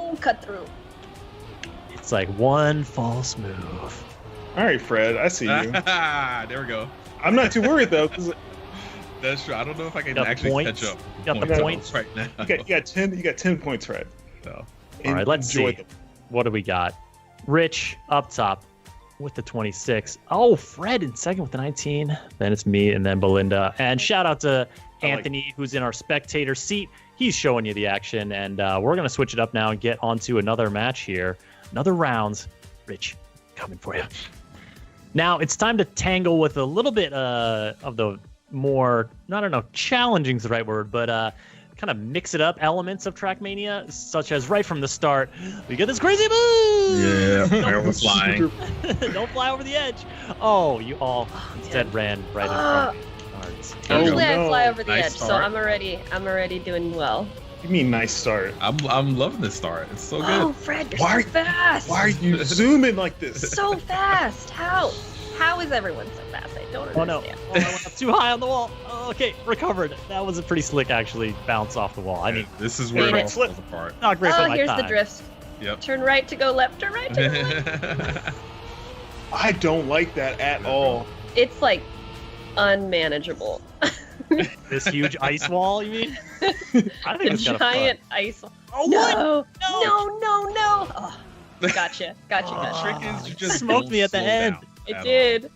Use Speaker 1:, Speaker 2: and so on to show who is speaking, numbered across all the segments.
Speaker 1: Boom, cut through.
Speaker 2: It's like one false move.
Speaker 3: All right, Fred, I see you.
Speaker 4: There we go.
Speaker 3: I'm not too worried though, because
Speaker 4: That's true. I don't know if I can
Speaker 2: Got
Speaker 4: actually
Speaker 2: points.
Speaker 4: catch up.
Speaker 2: You got the points.
Speaker 4: right now.
Speaker 3: you got 10 points, Fred.
Speaker 4: So,
Speaker 2: All right, let's
Speaker 3: Enjoy
Speaker 2: see.
Speaker 3: them.
Speaker 2: What do we got? Rich up top with the 26. Oh, Fred in second with the 19. Then it's me and then Belinda. And shout out to Anthony, who's in our spectator seat. He's showing you the action. And we're going to switch it up now and get onto another match here. Another rounds. Rich, coming for you. Now, it's time to tangle with a little bit of the more, I don't know, challenging is the right word, but kind of mix it up elements of Trackmania, such as right from the start, we get this crazy move!
Speaker 4: yeah, I was flying.
Speaker 2: Don't fly over the edge. Oh, you all instead ran right in front of me.
Speaker 1: Usually I
Speaker 3: no.
Speaker 1: fly over the
Speaker 4: Nice
Speaker 1: edge, so
Speaker 4: start.
Speaker 1: I'm already doing well.
Speaker 3: You mean nice start?
Speaker 4: I'm loving this start. It's so
Speaker 1: Oh,
Speaker 4: good.
Speaker 1: Fred, you're
Speaker 3: Why-
Speaker 1: so fast.
Speaker 3: Why are you zooming like this?
Speaker 1: So fast. How? How is everyone so fast? I don't
Speaker 2: Oh no!
Speaker 1: understand.
Speaker 2: Oh, I went up too high on the wall. Oh, okay, recovered. That was a pretty slick, actually, bounce off the wall. I mean,
Speaker 4: This is where it all
Speaker 1: Made it.
Speaker 4: falls apart.
Speaker 2: not great
Speaker 1: Oh,
Speaker 2: for my
Speaker 1: here's
Speaker 2: time.
Speaker 1: the drift.
Speaker 4: Yep.
Speaker 1: Turn right to go left, turn right to go left.
Speaker 3: I don't like that at all.
Speaker 1: It's like unmanageable.
Speaker 2: This huge ice wall, you mean? I think
Speaker 1: A
Speaker 2: it's kind of fun.
Speaker 1: giant ice.
Speaker 2: Oh,
Speaker 1: No,
Speaker 2: No.
Speaker 1: no. Oh, gotcha.
Speaker 4: The
Speaker 1: Gotcha.
Speaker 4: trick is you just
Speaker 2: Smoked
Speaker 4: don't
Speaker 2: me at the
Speaker 4: slow
Speaker 2: end.
Speaker 4: down
Speaker 1: It
Speaker 4: at all.
Speaker 1: did.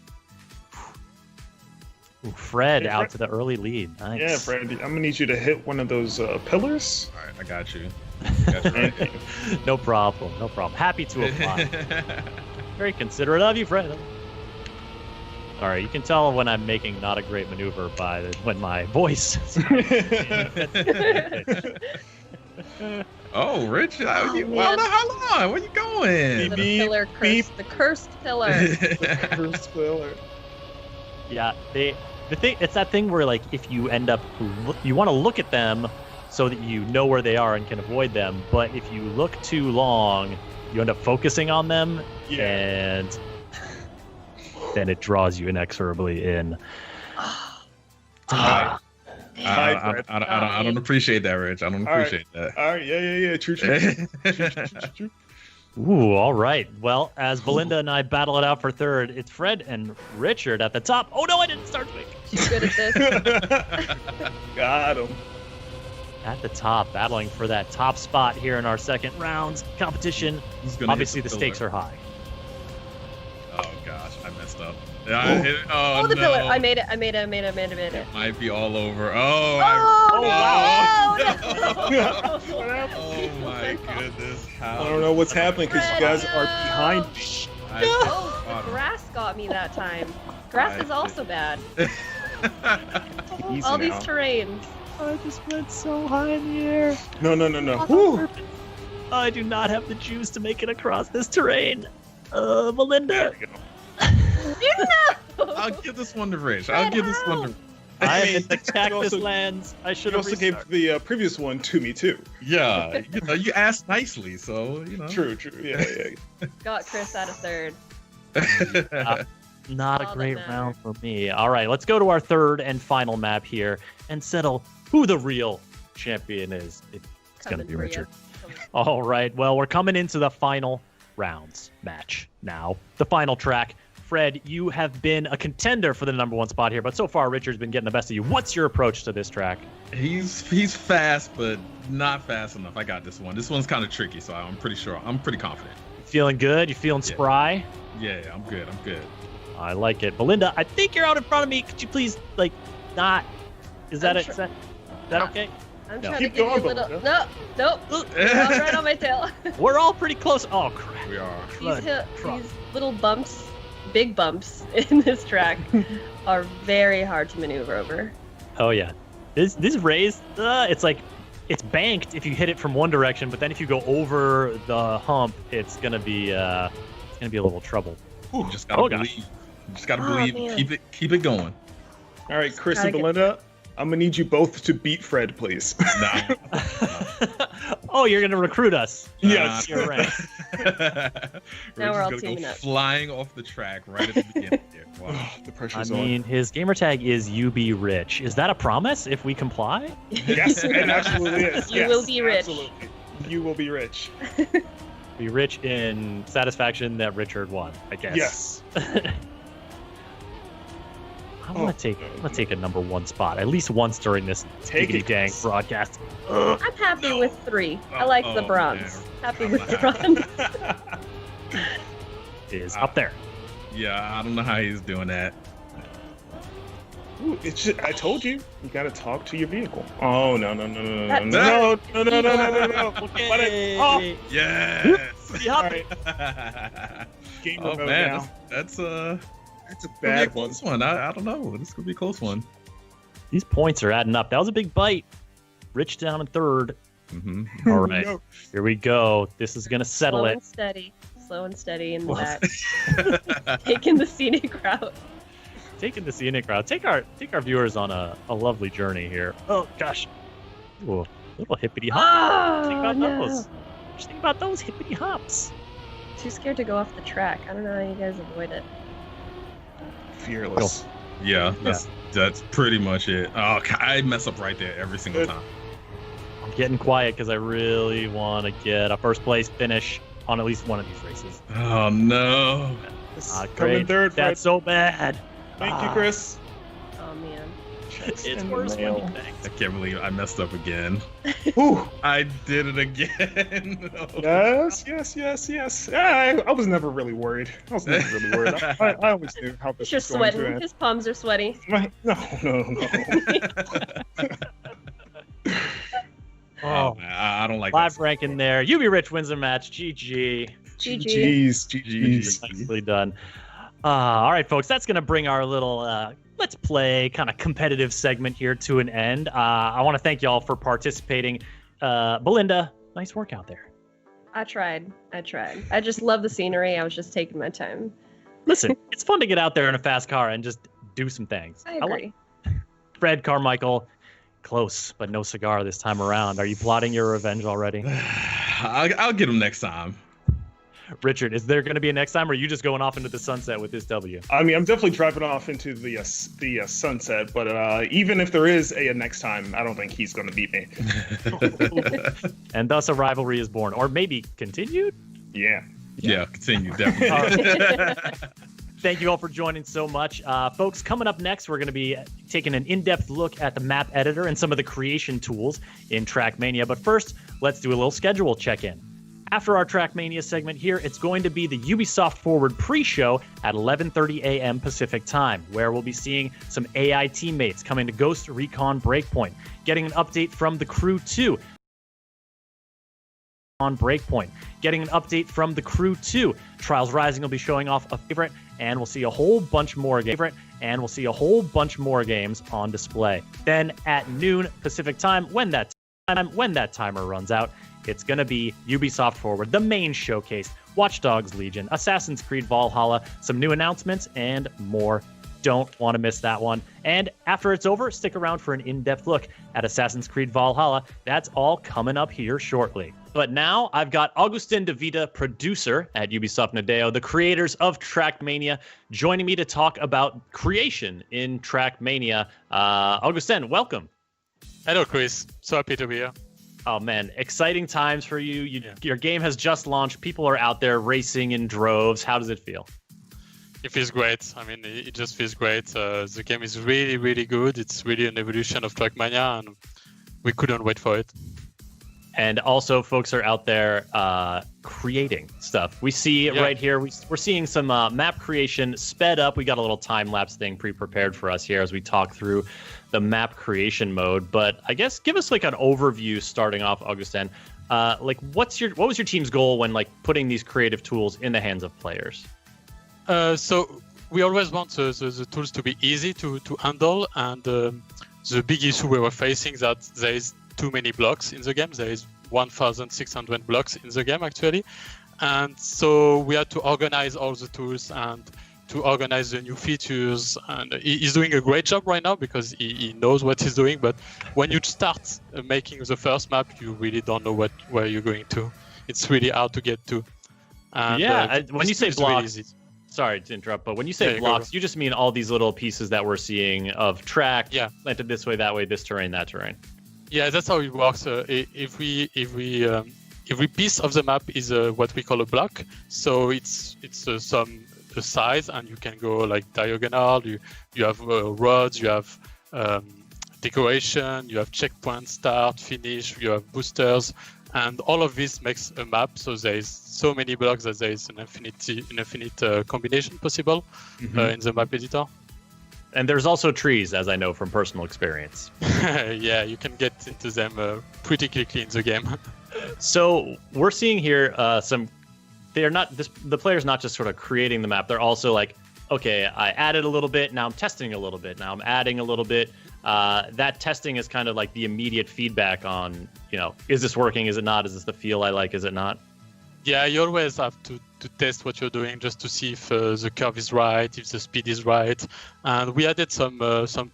Speaker 2: Ooh, Fred
Speaker 3: Hey,
Speaker 2: out
Speaker 3: Fred.
Speaker 2: to the early lead. Nice.
Speaker 3: Yeah, Fred, I'm gonna need you to hit one of those pillars.
Speaker 4: All right, I got you. Got you right.
Speaker 3: Thank you.
Speaker 2: No problem. No problem. Happy to apply. Very considerate of you, Fred. All right, you can tell when I'm making not a great maneuver by when my voice.
Speaker 4: Oh, Rich,
Speaker 1: Oh,
Speaker 4: you,
Speaker 1: man.
Speaker 4: well, how long? Where you going?
Speaker 1: The
Speaker 3: Beep,
Speaker 1: pillar
Speaker 3: beep.
Speaker 1: curse. The cursed pillar.
Speaker 3: First pillar.
Speaker 2: Yeah, the thing, it's that thing where like if you end up you want to look at them so that you know where they are and can avoid them, but if you look too long, you end up focusing on them,
Speaker 3: Yeah.
Speaker 2: and then it draws you inexorably in.
Speaker 3: Hi,
Speaker 4: I
Speaker 3: Fred.
Speaker 4: don't appreciate that, Rich. I don't
Speaker 3: All right.
Speaker 4: appreciate that.
Speaker 3: All right, yeah. True.
Speaker 2: Ooh, all right. Well, as Belinda and I battle it out for third, it's Fred and Richard at the top. Oh no, I didn't start quick.
Speaker 1: She's good at this.
Speaker 3: Got him.
Speaker 2: At the top, battling for that top spot here in our second round competition.
Speaker 4: Who's gonna
Speaker 2: Obviously,
Speaker 4: hit
Speaker 2: the stakes are high.
Speaker 4: Oh gosh, I messed up. Yeah, I hit it. Oh,
Speaker 1: Oh, the
Speaker 4: no.
Speaker 1: pillar. I made it.
Speaker 4: It might be all over. Oh,
Speaker 1: Oh,
Speaker 2: wow.
Speaker 1: no.
Speaker 3: What happened?
Speaker 4: Oh my goodness. How?
Speaker 3: I don't know what's happening because you guys are behind me.
Speaker 1: Oh, the grass got me that time. Grass is also bad.
Speaker 3: Easy
Speaker 1: All these
Speaker 3: now.
Speaker 1: terrains.
Speaker 2: I just went so high in the air.
Speaker 3: No. Whew.
Speaker 2: I do not have the juice to make it across this terrain. Belinda.
Speaker 3: There we go.
Speaker 4: I'll give this one to Rich. I'll give this one to.
Speaker 2: I am
Speaker 3: mean,
Speaker 2: in the
Speaker 3: you
Speaker 2: cactus
Speaker 3: also-
Speaker 2: lands. I should
Speaker 3: You
Speaker 2: have
Speaker 3: also gave the previous one to me too.
Speaker 4: Yeah, you asked nicely, so you know.
Speaker 3: True. Yeah.
Speaker 1: Got Chris out of third.
Speaker 2: Not a
Speaker 1: All that
Speaker 2: great
Speaker 1: matters.
Speaker 2: round for me. All right, let's go to our third and final map here and settle who the real champion is. It's going to
Speaker 1: Coming
Speaker 2: be
Speaker 1: for
Speaker 2: Richard.
Speaker 1: ya.
Speaker 2: All right, well, we're coming into the final rounds match now. The final track. Fred, you have been a contender for the number one spot here, but so far Richard's been getting the best of you. What's your approach to this track?
Speaker 4: He's fast, but not fast enough. I got this one. This one's kind of tricky, so I'm pretty confident.
Speaker 2: Feeling good? You feeling
Speaker 4: Yeah.
Speaker 2: spry?
Speaker 4: Yeah, I'm good.
Speaker 2: I like it. Belinda, I think you're out in front of me. Could you please, like, not... Is that
Speaker 1: I'm
Speaker 2: it?
Speaker 1: sure-
Speaker 2: Is that okay?
Speaker 1: I'm
Speaker 2: No.
Speaker 1: trying
Speaker 3: Keep
Speaker 1: to give you a
Speaker 3: going,
Speaker 1: little.
Speaker 3: Belinda.
Speaker 1: Nope. You're all right on my tail.
Speaker 2: We're all pretty close. Oh, crap.
Speaker 4: We are.
Speaker 1: These little bumps, big bumps in this track, are very hard to maneuver over.
Speaker 2: Oh, yeah. This raised, it's like, it's banked if you hit it from one direction, but then if you go over the hump, it's gonna be a little trouble.
Speaker 4: You just gotta
Speaker 2: Oh, gosh.
Speaker 4: believe. You just gotta
Speaker 1: Oh,
Speaker 4: believe.
Speaker 1: man.
Speaker 4: Keep it going.
Speaker 3: All right, Chris
Speaker 1: Gotta
Speaker 3: and
Speaker 1: get-
Speaker 3: Belinda, I'm gonna need you both to beat Fred, please.
Speaker 4: Nah.
Speaker 2: Oh, you're gonna recruit us.
Speaker 3: Yes.
Speaker 2: You're right.
Speaker 1: Now we're all
Speaker 4: Rich is gonna
Speaker 1: teaming
Speaker 4: go
Speaker 1: up.
Speaker 4: flying off the track right at the beginning here. Wow.
Speaker 3: The
Speaker 2: I
Speaker 3: pressure's
Speaker 2: mean, his gamer tag is UB Rich. Is that a promise if we comply?
Speaker 3: on. Yes, it absolutely is.
Speaker 1: You
Speaker 3: Yes,
Speaker 1: will be rich.
Speaker 3: Absolutely. you will be rich.
Speaker 2: Be rich in satisfaction that Richard won, I guess.
Speaker 3: Yes.
Speaker 2: I'm gonna take a number 1 spot at least once during this
Speaker 3: Take it,
Speaker 2: dang
Speaker 3: Chris.
Speaker 2: broadcast.
Speaker 1: I'm happy with 3. I like the bronze.
Speaker 4: man.
Speaker 1: Happy with the bronze.
Speaker 2: Is up there.
Speaker 4: Yeah, I don't know how he's doing that.
Speaker 3: Ooh, it's just, I told you, you gotta talk to your vehicle. Oh no.
Speaker 2: Okay.
Speaker 3: Oh,
Speaker 4: Yes.
Speaker 3: all right. Game
Speaker 4: Oh
Speaker 3: mode
Speaker 4: man,
Speaker 3: now.
Speaker 4: that's
Speaker 3: a
Speaker 4: could be a
Speaker 3: bad one.
Speaker 4: close one. I don't know. This could be a close one.
Speaker 2: These points are adding up. That was a big bite. Rich down in 3rd.
Speaker 4: Mm-hmm.
Speaker 2: All right,
Speaker 3: No.
Speaker 2: here we go. This is gonna settle it.
Speaker 1: Slow and steady in the back. Taking the scenic route.
Speaker 2: Taking the scenic route. Take our viewers on a lovely journey here. Oh gosh. Ooh, little hippity hop. Think about those. Just think about those hippity hops.
Speaker 1: Too scared to go off the track. I don't know how you guys avoid it.
Speaker 3: Fearless.
Speaker 4: Yeah, that's pretty much it. Oh, I mess up right there every single time.
Speaker 2: I'm getting quiet because I really want to get a first place finish on at least one of these races.
Speaker 4: Oh no.
Speaker 3: Coming
Speaker 2: Great.
Speaker 3: third, Fred.
Speaker 2: That's so bad.
Speaker 3: Thank you, Chris.
Speaker 1: Oh man.
Speaker 2: It's
Speaker 3: in the
Speaker 2: worse when you
Speaker 3: mail.
Speaker 2: think.
Speaker 4: I can't believe I messed up again.
Speaker 3: Ooh.
Speaker 4: I did it again.
Speaker 3: Yes. I was never really worried. I always knew how this
Speaker 1: He's
Speaker 3: was
Speaker 1: just
Speaker 3: going to
Speaker 1: sweating.
Speaker 3: end.
Speaker 1: His palms are sweaty.
Speaker 3: No.
Speaker 4: Oh, man, I don't like
Speaker 2: Live
Speaker 4: that.
Speaker 2: ranking there. UB Rich wins the match. GG.
Speaker 1: GG.
Speaker 3: GG's.
Speaker 2: Nicely done. All right, folks. That's going to bring our little Let's Play kind of competitive segment here to an end. I want to thank y'all for participating. Belinda, nice work out there.
Speaker 1: I tried. I just love the scenery. I was just taking my time.
Speaker 2: Listen, it's fun to get out there in a fast car and just do some things.
Speaker 1: I agree.
Speaker 2: Fred Carmichael, close, but no cigar this time around. Are you plotting your revenge already?
Speaker 4: I'll get him next time.
Speaker 2: Richard, is there going to be a next time, or are you just going off into the sunset with this W?
Speaker 3: I mean, I'm definitely driving off into the sunset, but even if there is a next time, I don't think he's going to beat me.
Speaker 2: And thus a rivalry is born, or maybe continued?
Speaker 3: Yeah.
Speaker 4: Yeah, continue, definitely.
Speaker 2: Thank you all for joining so much. Folks, coming up next, we're going to be taking an in-depth look at the map editor and some of the creation tools in Trackmania. But first, let's do a little schedule check-in. After our Trackmania segment here, it's going to be the Ubisoft Forward pre-show at 11:30 a.m. Pacific time, where we'll be seeing some AI teammates coming to Ghost Recon Breakpoint, getting an update from the Crew 2 on Breakpoint, getting an update from the Crew 2. Trials Rising will be showing off a favorite, and we'll see a whole bunch more games on display. Then at noon Pacific time, when that timer runs out, it's going to be Ubisoft Forward, the main showcase, Watch Dogs Legion, Assassin's Creed Valhalla, some new announcements, and more. Don't want to miss that one. And after it's over, stick around for an in-depth look at Assassin's Creed Valhalla. That's all coming up here shortly. But now I've got Augustin De Vita, producer at Ubisoft Nadeo, the creators of Trackmania, joining me to talk about creation in Trackmania. Augustin, welcome.
Speaker 5: Hello, Chris. So happy to be here.
Speaker 2: Oh man, exciting times for you. Your game has just launched. People are out there racing in droves. How does it feel?
Speaker 5: It feels great. I mean, it just feels great. The game is really, really good. It's really an evolution of Trackmania, and we couldn't wait for it.
Speaker 2: And also, folks are out there creating stuff. We see right here, we're seeing some map creation sped up. We got a little time-lapse thing pre-prepared for us here as we talk through the map creation mode. But I guess give us like an overview starting off, Augustin. What was your team's goal when like putting these creative tools in the hands of players?
Speaker 5: So we always want the tools to be easy to handle, and the big issue we were facing that there is too many blocks in the game. There is 1,600 blocks in the game actually, and so we had to organize all the tools and to organize the new features. And he's doing a great job right now because he knows what he's doing. But when you start making the first map, you really don't know where you're going to. It's really hard to get to. And,
Speaker 2: when you say blocks.
Speaker 5: Really
Speaker 2: Sorry to interrupt, but when you say blocks, you just mean all these little pieces that we're seeing of track, planted this way, that way, this terrain, that terrain.
Speaker 5: Yeah, that's how it works. If every piece of the map is what we call a block. So it's some size, and you can go like diagonal. You have roads, you have decoration, you have checkpoint, start, finish, you have boosters, and all of this makes a map. So there is so many blocks that there is an infinite combination possible in the map editor.
Speaker 2: And there's also trees, as I know from personal experience.
Speaker 5: Yeah, you can get into them pretty quickly in the game.
Speaker 2: So we're seeing here the player's not just sort of creating the map. They're also like, okay, I added a little bit. Now I'm testing a little bit. Now I'm adding a little bit. That testing is kind of like the immediate feedback on, is this working? Is it not? Is this the feel I like? Is it not?
Speaker 5: Yeah, you always have to test what you're doing just to see if the curve is right, if the speed is right. And we added some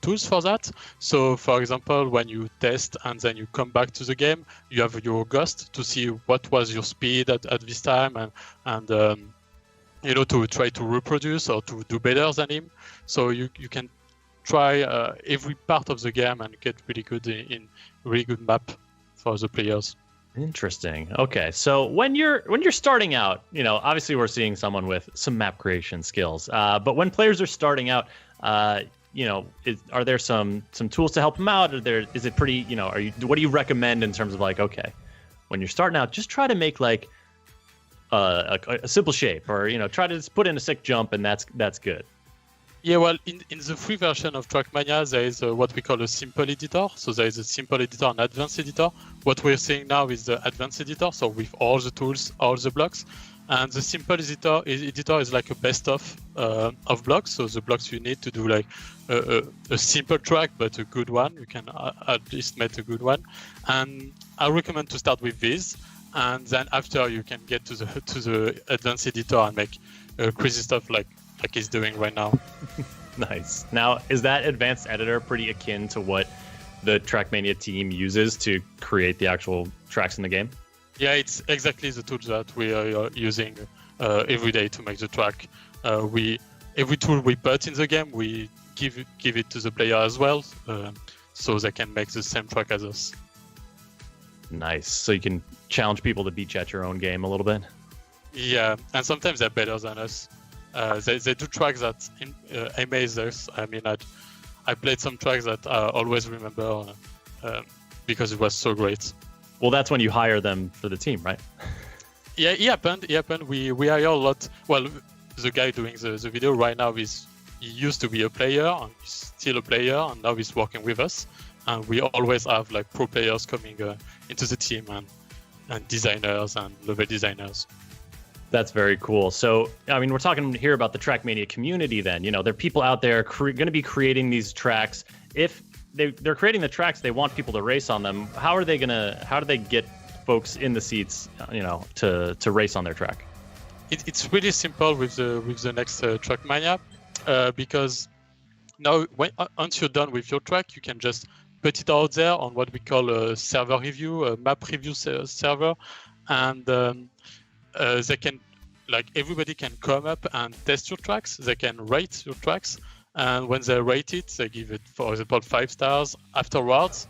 Speaker 5: tools for that. So, for example, when you test and then you come back to the game, you have your ghost to see what was your speed at this time and to try to reproduce or to do better than him. So you can try every part of the game and get really good in really good map for the players.
Speaker 2: Interesting. Okay, so when you're starting out, obviously we're seeing someone with some map creation skills. But when players are starting out, are there some tools to help them out? Is it pretty? What do you recommend in terms of like, okay, when you're starting out, just try to make like a simple shape, or try to just put in a sick jump, and that's good.
Speaker 5: Yeah, well, in the free version of Trackmania, there is what we call a simple editor. So there is a simple editor and advanced editor. What we're seeing now is the advanced editor, so with all the tools, all the blocks. And the simple editor is like a best of blocks. So the blocks you need to do like a simple track, but a good one. You can at least make a good one. And I recommend to start with this. And then after you can get to the advanced editor and make crazy stuff like he's doing right now.
Speaker 2: Nice. Now, is that advanced editor pretty akin to what the Trackmania team uses to create the actual tracks in the game?
Speaker 5: Yeah, it's exactly the tools that we are using every day to make the track. Every tool we put in the game, we give it to the player as well, so they can make the same track as us.
Speaker 2: Nice. So you can challenge people to beat you at your own game a little bit?
Speaker 5: Yeah, and sometimes they're better than us. They do tracks that amaze us. I mean, I played some tracks that I always remember because it was so great.
Speaker 2: Well, that's when you hire them for the team, right?
Speaker 5: Yeah, it happened. We hire a lot. Well, the guy doing the video right now he used to be a player and he's still a player, and now he's working with us. And we always have like pro players coming into the team and designers and level designers.
Speaker 2: That's very cool. So, I mean, we're talking here about the Trackmania community then. There are people out there going to be creating these tracks. If they're creating the tracks, they want people to race on them. How do they get folks in the seats, to race on their track?
Speaker 5: It's really simple with the next Trackmania, because now once you're done with your track, you can just put it out there on what we call a server review, a map review server, and they can, like, everybody can come up and test your tracks. They can rate your tracks, and when they rate it, they give it, for example, 5 stars. Afterwards,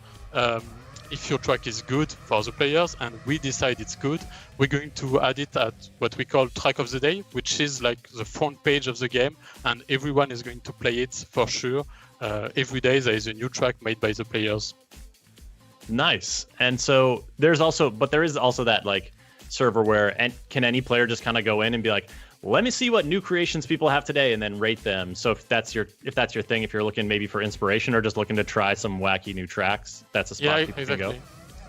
Speaker 5: if your track is good for the players and we decide it's good, we're going to add it at what we call track of the day, which is like the front page of the game, and everyone is going to play it for sure. Every day there is a new track made by the players.
Speaker 2: Nice. And so there is also that like server where can any player just kind of go in and be like, let me see what new creations people have today, and then rate them. So if that's your thing, if you're looking maybe for inspiration or just looking to try some wacky new tracks, that's a spot people can go.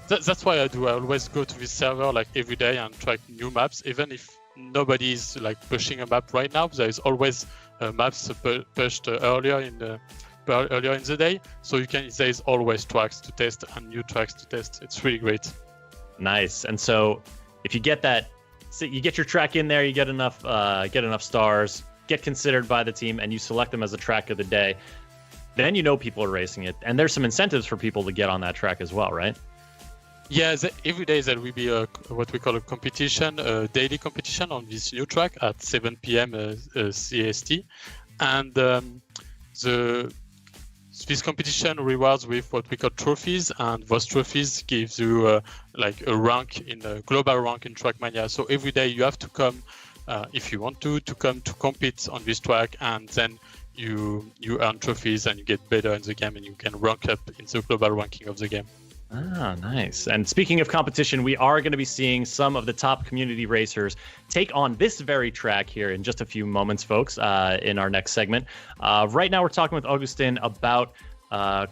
Speaker 5: That's why I do. I always go to this server like every day and try new maps, even if nobody is like pushing a map right now. There is always maps pushed earlier in the day, so there is always tracks to test and new tracks to test. It's really great.
Speaker 2: Nice. And so if you get that, so you get your track in there, you get enough stars, get considered by the team, and you select them as a track of the day, then people are racing it, and there's some incentives for people to get on that track as well, right?
Speaker 5: Yeah, every day there will be what we call a competition, a daily competition on this new track at 7 p.m. CST, and the this competition rewards with what we call trophies, and those trophies gives you like a rank in a global rank in Trackmania. So every day you have to come, if you want to come to compete on this track, and then you earn trophies and you get better in the game, and you can rank up in the global ranking of the game.
Speaker 2: Ah, nice. And speaking of competition, we are going to be seeing some of the top community racers take on this very track here in just a few moments, folks, in our next segment. Right now, we're talking with Augustin about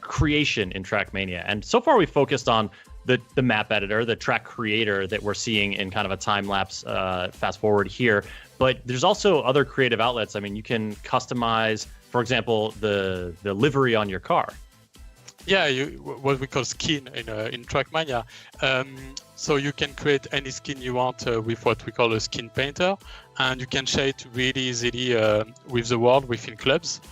Speaker 2: creation in Trackmania. And so far, we focused on the map editor, the track creator that we're seeing in kind of a time-lapse fast forward here. But there's also other creative outlets. I mean, you can customize, for example, the livery on your car.
Speaker 5: Yeah, what we call skin in Trackmania. So you can create any skin you want with what we call a skin painter, and you can share it really easily with the world within clubs.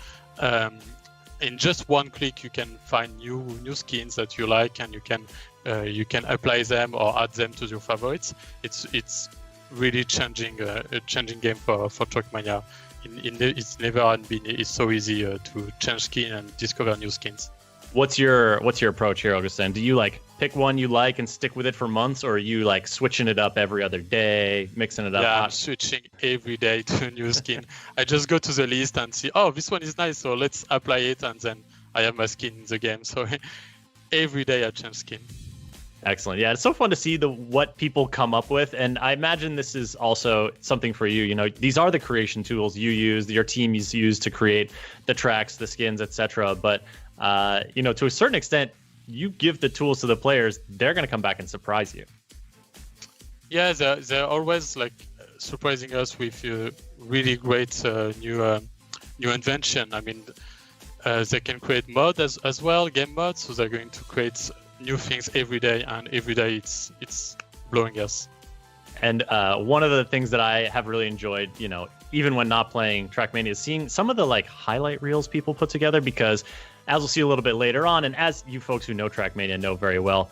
Speaker 5: In just one click, you can find new skins that you like, and you can apply them or add them to your favorites. It's really changing game for Trackmania. It's never been so easy to change skin and discover new skins.
Speaker 2: What's your approach here, Augustin? Do you like pick one you like and stick with it for months, or are you like switching it up every other day, mixing it up?
Speaker 5: Yeah, I'm switching every day to a new skin. I just go to the list and see, oh, this one is nice, so let's apply it, and then I have my skin in the game. So every day I change skin.
Speaker 2: Excellent. Yeah, it's so fun to see what people come up with, and I imagine this is also something for you. You know, these are the creation tools you use, your team use to create the tracks, the skins, etc. But you know, to a certain extent, you give the tools to the players, they're going to come back and surprise you.
Speaker 5: Yeah, they're always like surprising us with really great new invention. I mean, they can create mods as well, game mods, so they're going to create new things every day, and every day it's blowing us.
Speaker 2: And one of the things that I have really enjoyed, you know, even when not playing Trackmania, is seeing some of the like highlight reels people put together, because as we'll see a little bit later on, and as you folks who know Trackmania know very well,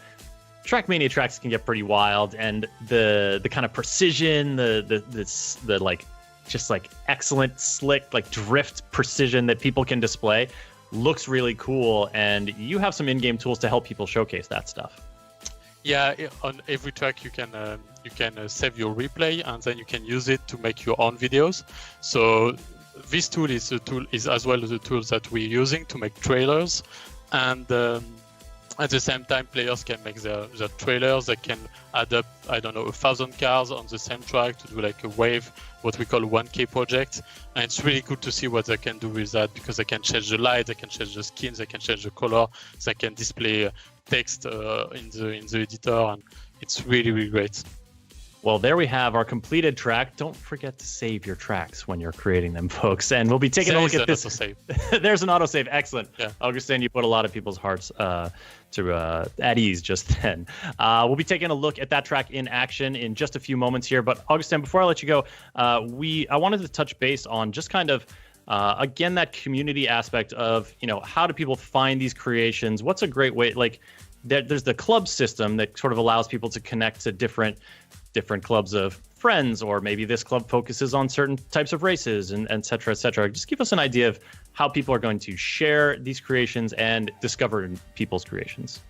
Speaker 2: Trackmania tracks can get pretty wild, and the kind of precision, the like just like excellent slick like drift precision that people can display looks really cool, and you have some in-game tools to help people showcase that stuff.
Speaker 5: Yeah, on every track you can save your replay, and then you can use it to make your own videos. So this tool is as well the tools that we're using to make trailers, and at the same time players can make their trailers. They can add up, I don't know, 1,000 cars on the same track to do like a wave, what we call a 1K project, and it's really good to see what they can do with that, because they can change the light, they can change the skins, they can change the color, they can display text in the editor, and it's really, really great.
Speaker 2: Well, there we have our completed track. Don't forget to save your tracks when you're creating them, folks. And we'll be taking a look at this. There's an autosave. Excellent. Yeah. Augustin, you put a lot of people's hearts at ease just then. We'll be taking a look at that track in action in just a few moments here. But Augustin, before I let you go, I wanted to touch base on just kind of again that community aspect of, you know, how do people find these creations? What's a great way? Like, there's the club system that sort of allows people to connect to different clubs of friends, or maybe this club focuses on certain types of races, and et cetera, et cetera. Just give us an idea of how people are going to share these creations and discover people's creations.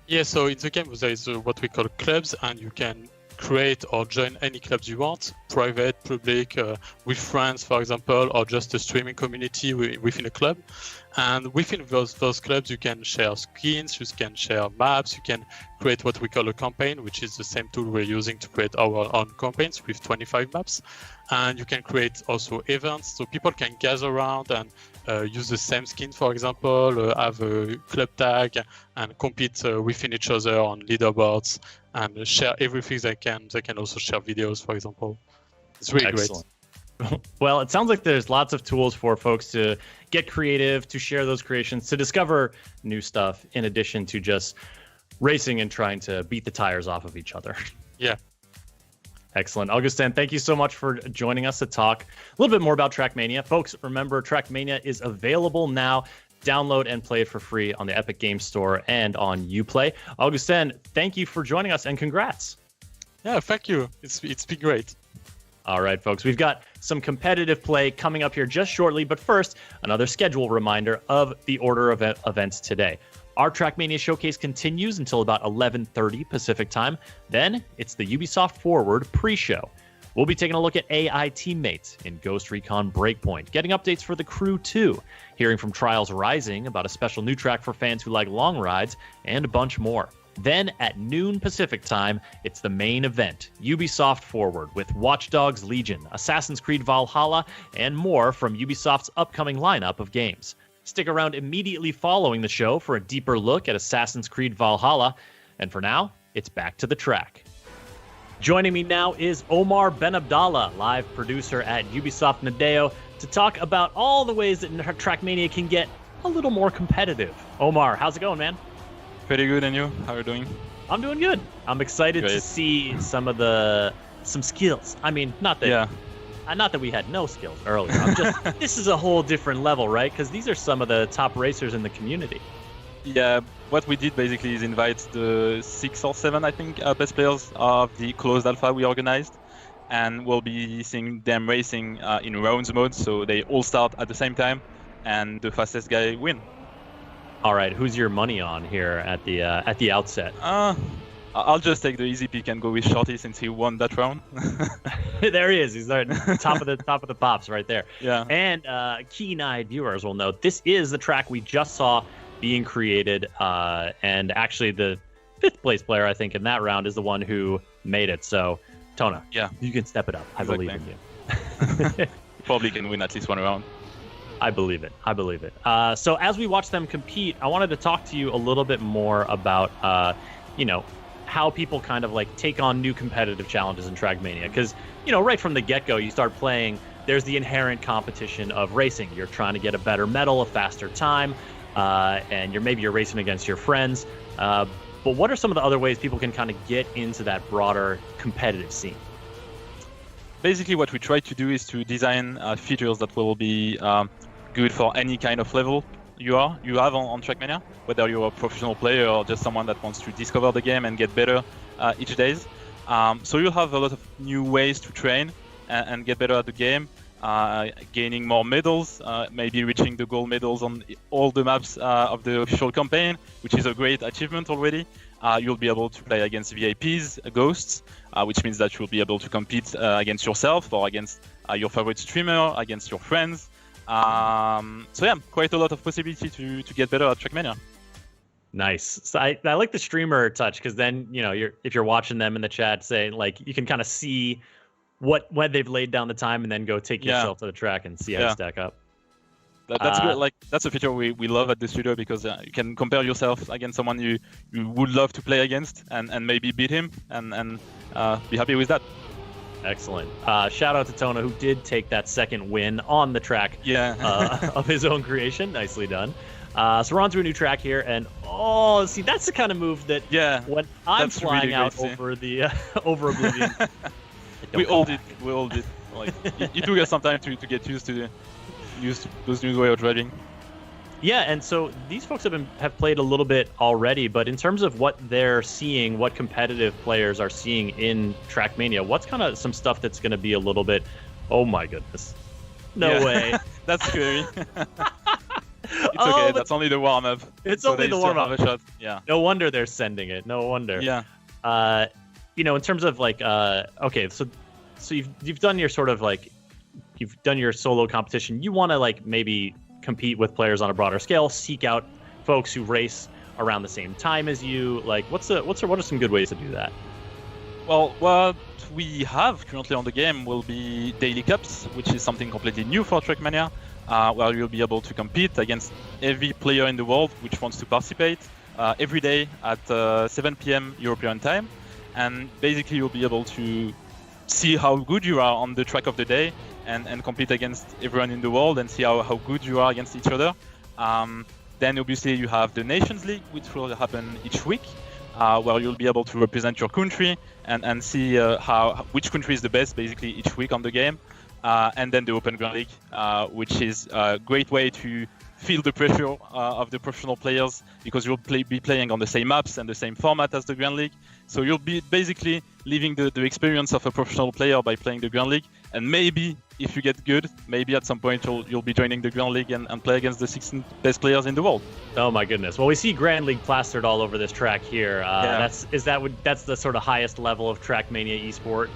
Speaker 5: Yeah, so in the game there is what we call clubs, and you can create or join any clubs you want, private, public, with friends, for example, or just a streaming community within a club. And within those clubs, you can share skins, you can share maps, you can create what we call a campaign, which is the same tool we're using to create our own campaigns with 25 maps. And you can create also events, so people can gather around and use the same skin, for example, have a club tag, and compete within each other on leaderboards, and share everything they can. They can also share videos, for example. It's really
Speaker 2: Excellent. Great. Well, it sounds like there's lots of tools for folks to get creative, to share those creations, to discover new stuff, in addition to just racing and trying to beat the tires off of each other.
Speaker 5: Yeah.
Speaker 2: Excellent. Augustin, thank you so much for joining us to talk a little bit more about Trackmania. Folks, remember, Trackmania is available now. Download and play it for free on the Epic Games Store and on Uplay. Augustin, thank you for joining us, and congrats.
Speaker 5: Yeah, thank you. It's been great.
Speaker 2: All right, folks, we've got some competitive play coming up here just shortly, but first, another schedule reminder of the order of events today. Our Trackmania Showcase continues until about 11:30 Pacific time. Then it's the Ubisoft Forward pre-show. We'll be taking a look at AI teammates in Ghost Recon Breakpoint, getting updates for the crew too, hearing from Trials Rising about a special new track for fans who like long rides, and a bunch more. Then at noon Pacific time, it's the main event, Ubisoft Forward, with Watch Dogs Legion, Assassin's Creed Valhalla, and more from Ubisoft's upcoming lineup of games. Stick around immediately following the show for a deeper look at Assassin's Creed Valhalla. And for now, it's back to the track. Joining me now is Omar Ben Abdallah, live producer at Ubisoft Nadeo, to talk about all the ways that Trackmania can get a little more competitive. Omar, how's it going, man?
Speaker 6: Pretty good, and you? How are you doing?
Speaker 2: I'm doing good. I'm excited to see some skills. I mean, not that we had no skills earlier. I'm just this is a whole different level, right? Because these are some of the top racers in the community.
Speaker 6: Yeah, what we did basically is invite the 6 or 7, I think, best players of the closed alpha we organized, and we'll be seeing them racing in rounds mode, so they all start at the same time, and the fastest guy win.
Speaker 2: All right, who's your money on here at the outset?
Speaker 6: I'll just take the easy pick and go with Shorty since he won that round.
Speaker 2: There he is. He's there, top of the pops right there.
Speaker 6: Yeah.
Speaker 2: And keen-eyed viewers will note this is the track we just saw being created, and actually the 5th place player I think in that round is the one who made it. So, Tona,
Speaker 6: yeah,
Speaker 2: you can step it up. I believe in you.
Speaker 6: Probably can win at least one round.
Speaker 2: I believe it. So as we watch them compete, I wanted to talk to you a little bit more about, how people kind of like take on new competitive challenges in Trackmania. Because, right from the get-go, you start playing, there's the inherent competition of racing. You're trying to get a better medal, a faster time, and you're racing against your friends. But what are some of the other ways people can kind of get into that broader competitive scene?
Speaker 6: Basically, what we try to do is to design features that will be good for any kind of level you have on Trackmania, whether you're a professional player or just someone that wants to discover the game and get better each day. So you'll have a lot of new ways to train and get better at the game, gaining more medals, maybe reaching the gold medals on all the maps of the official campaign, which is a great achievement already. You'll be able to play against VIPs, ghosts, which means that you'll be able to compete against yourself or against your favorite streamer, against your friends. So yeah, quite a lot of possibility to get better at Trackmania.
Speaker 2: Nice. So I like the streamer touch, because then if you're watching them in the chat, say like you can kind of see when they've laid down the time, and then go take yourself to the track and see how you stack up.
Speaker 6: That's good. Like that's a feature we love at the studio, because you can compare yourself against someone you would love to play against and maybe beat him and be happy with that.
Speaker 2: Excellent. Shout out to Tona, who did take that second win on the track of his own creation. Nicely done. So we're on to a new track here, and see, that's the kind of move that when I'm flying really out over the over Oblivion.
Speaker 6: We all did. Like it took us some time to get used to those new way of driving.
Speaker 2: Yeah, and so these folks have played a little bit already, but in terms of what they're seeing, what competitive players are seeing in Trackmania, what's kind of some stuff that's going to be a little bit, oh my goodness, no way.
Speaker 6: That's scary. It's okay, that's only the warm-up.
Speaker 2: It's only the warm-up.
Speaker 6: Yeah.
Speaker 2: No wonder they're sending it. No wonder.
Speaker 6: Yeah.
Speaker 2: In terms of like, okay, so you've done your sort of like, you've done your solo competition. You want to like maybe compete with players on a broader scale, seek out folks who race around the same time as you. Like, what are some good ways to do that?
Speaker 6: Well, what we have currently on the game will be daily cups, which is something completely new for Trackmania, where you'll be able to compete against every player in the world which wants to participate every day at 7 p.m. European time, and basically you'll be able to see how good you are on the track of the day and compete against everyone in the world and see how good you are against each other. Then obviously you have the Nations League, which will happen each week, where you'll be able to represent your country and see which country is the best basically each week on the game. And then the Open Grand League, which is a great way to feel the pressure of the professional players because you'll be playing on the same maps and the same format as the Grand League. So you'll be basically living the experience of a professional player by playing the Grand League. And maybe if you get good, maybe at some point you'll be joining the Grand League and play against the 16 best players in the world.
Speaker 2: Oh my goodness! Well, we see Grand League plastered all over this track here. That's the sort of highest level of Trackmania esport.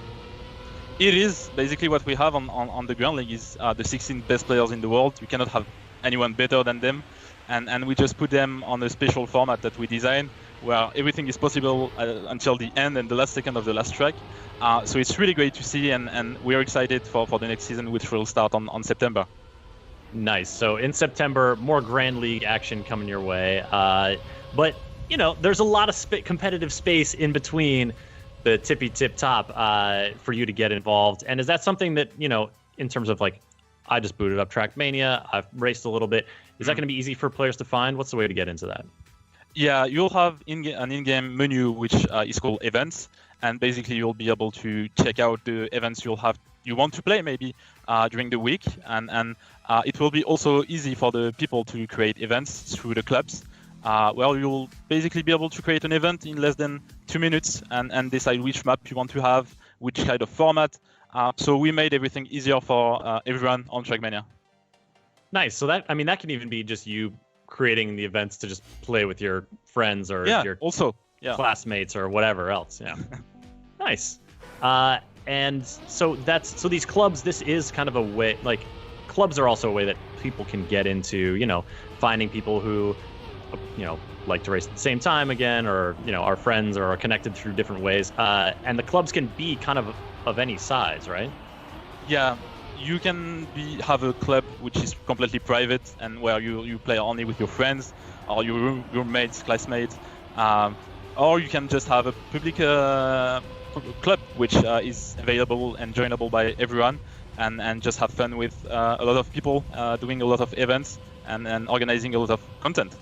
Speaker 6: It is basically what we have on the Grand League is the 16 best players in the world. You cannot have anyone better than them, and we just put them on a special format that we design where everything is possible until the end and the last second of the last track. So it's really great to see, and we're excited for the next season, which will start on September.
Speaker 2: Nice. So in September, more Grand League action coming your way. But there's a lot of competitive space in between the tippy tip top for you to get involved. And is that something that in terms of like, I just booted up Trackmania, I've raced a little bit. Is that going to be easy for players to find? What's the way to get into that?
Speaker 6: Yeah, you'll have an in-game menu which is called events, and basically you'll be able to check out the events you want to play maybe during the week, and it will be also easy for the people to create events through the clubs. Well, you'll basically be able to create an event in less than 2 minutes and decide which map you want to have, which kind of format. So we made everything easier for everyone on Trackmania.
Speaker 2: Nice. So that can even be just you creating the events to just play with your friends or your classmates or whatever else. Yeah. Nice. And so these clubs, this is kind of a way, like clubs are also a way that people can get into, finding people who, like to race at the same time again, or, are friends or are connected through different ways. And the clubs can be kind of any size, right?
Speaker 6: Yeah. You can have a club which is completely private and where you play only with your friends or your roommates, classmates, or you can just have a public club which is available and joinable by everyone and just have fun with a lot of people doing a lot of events and organizing a lot of content.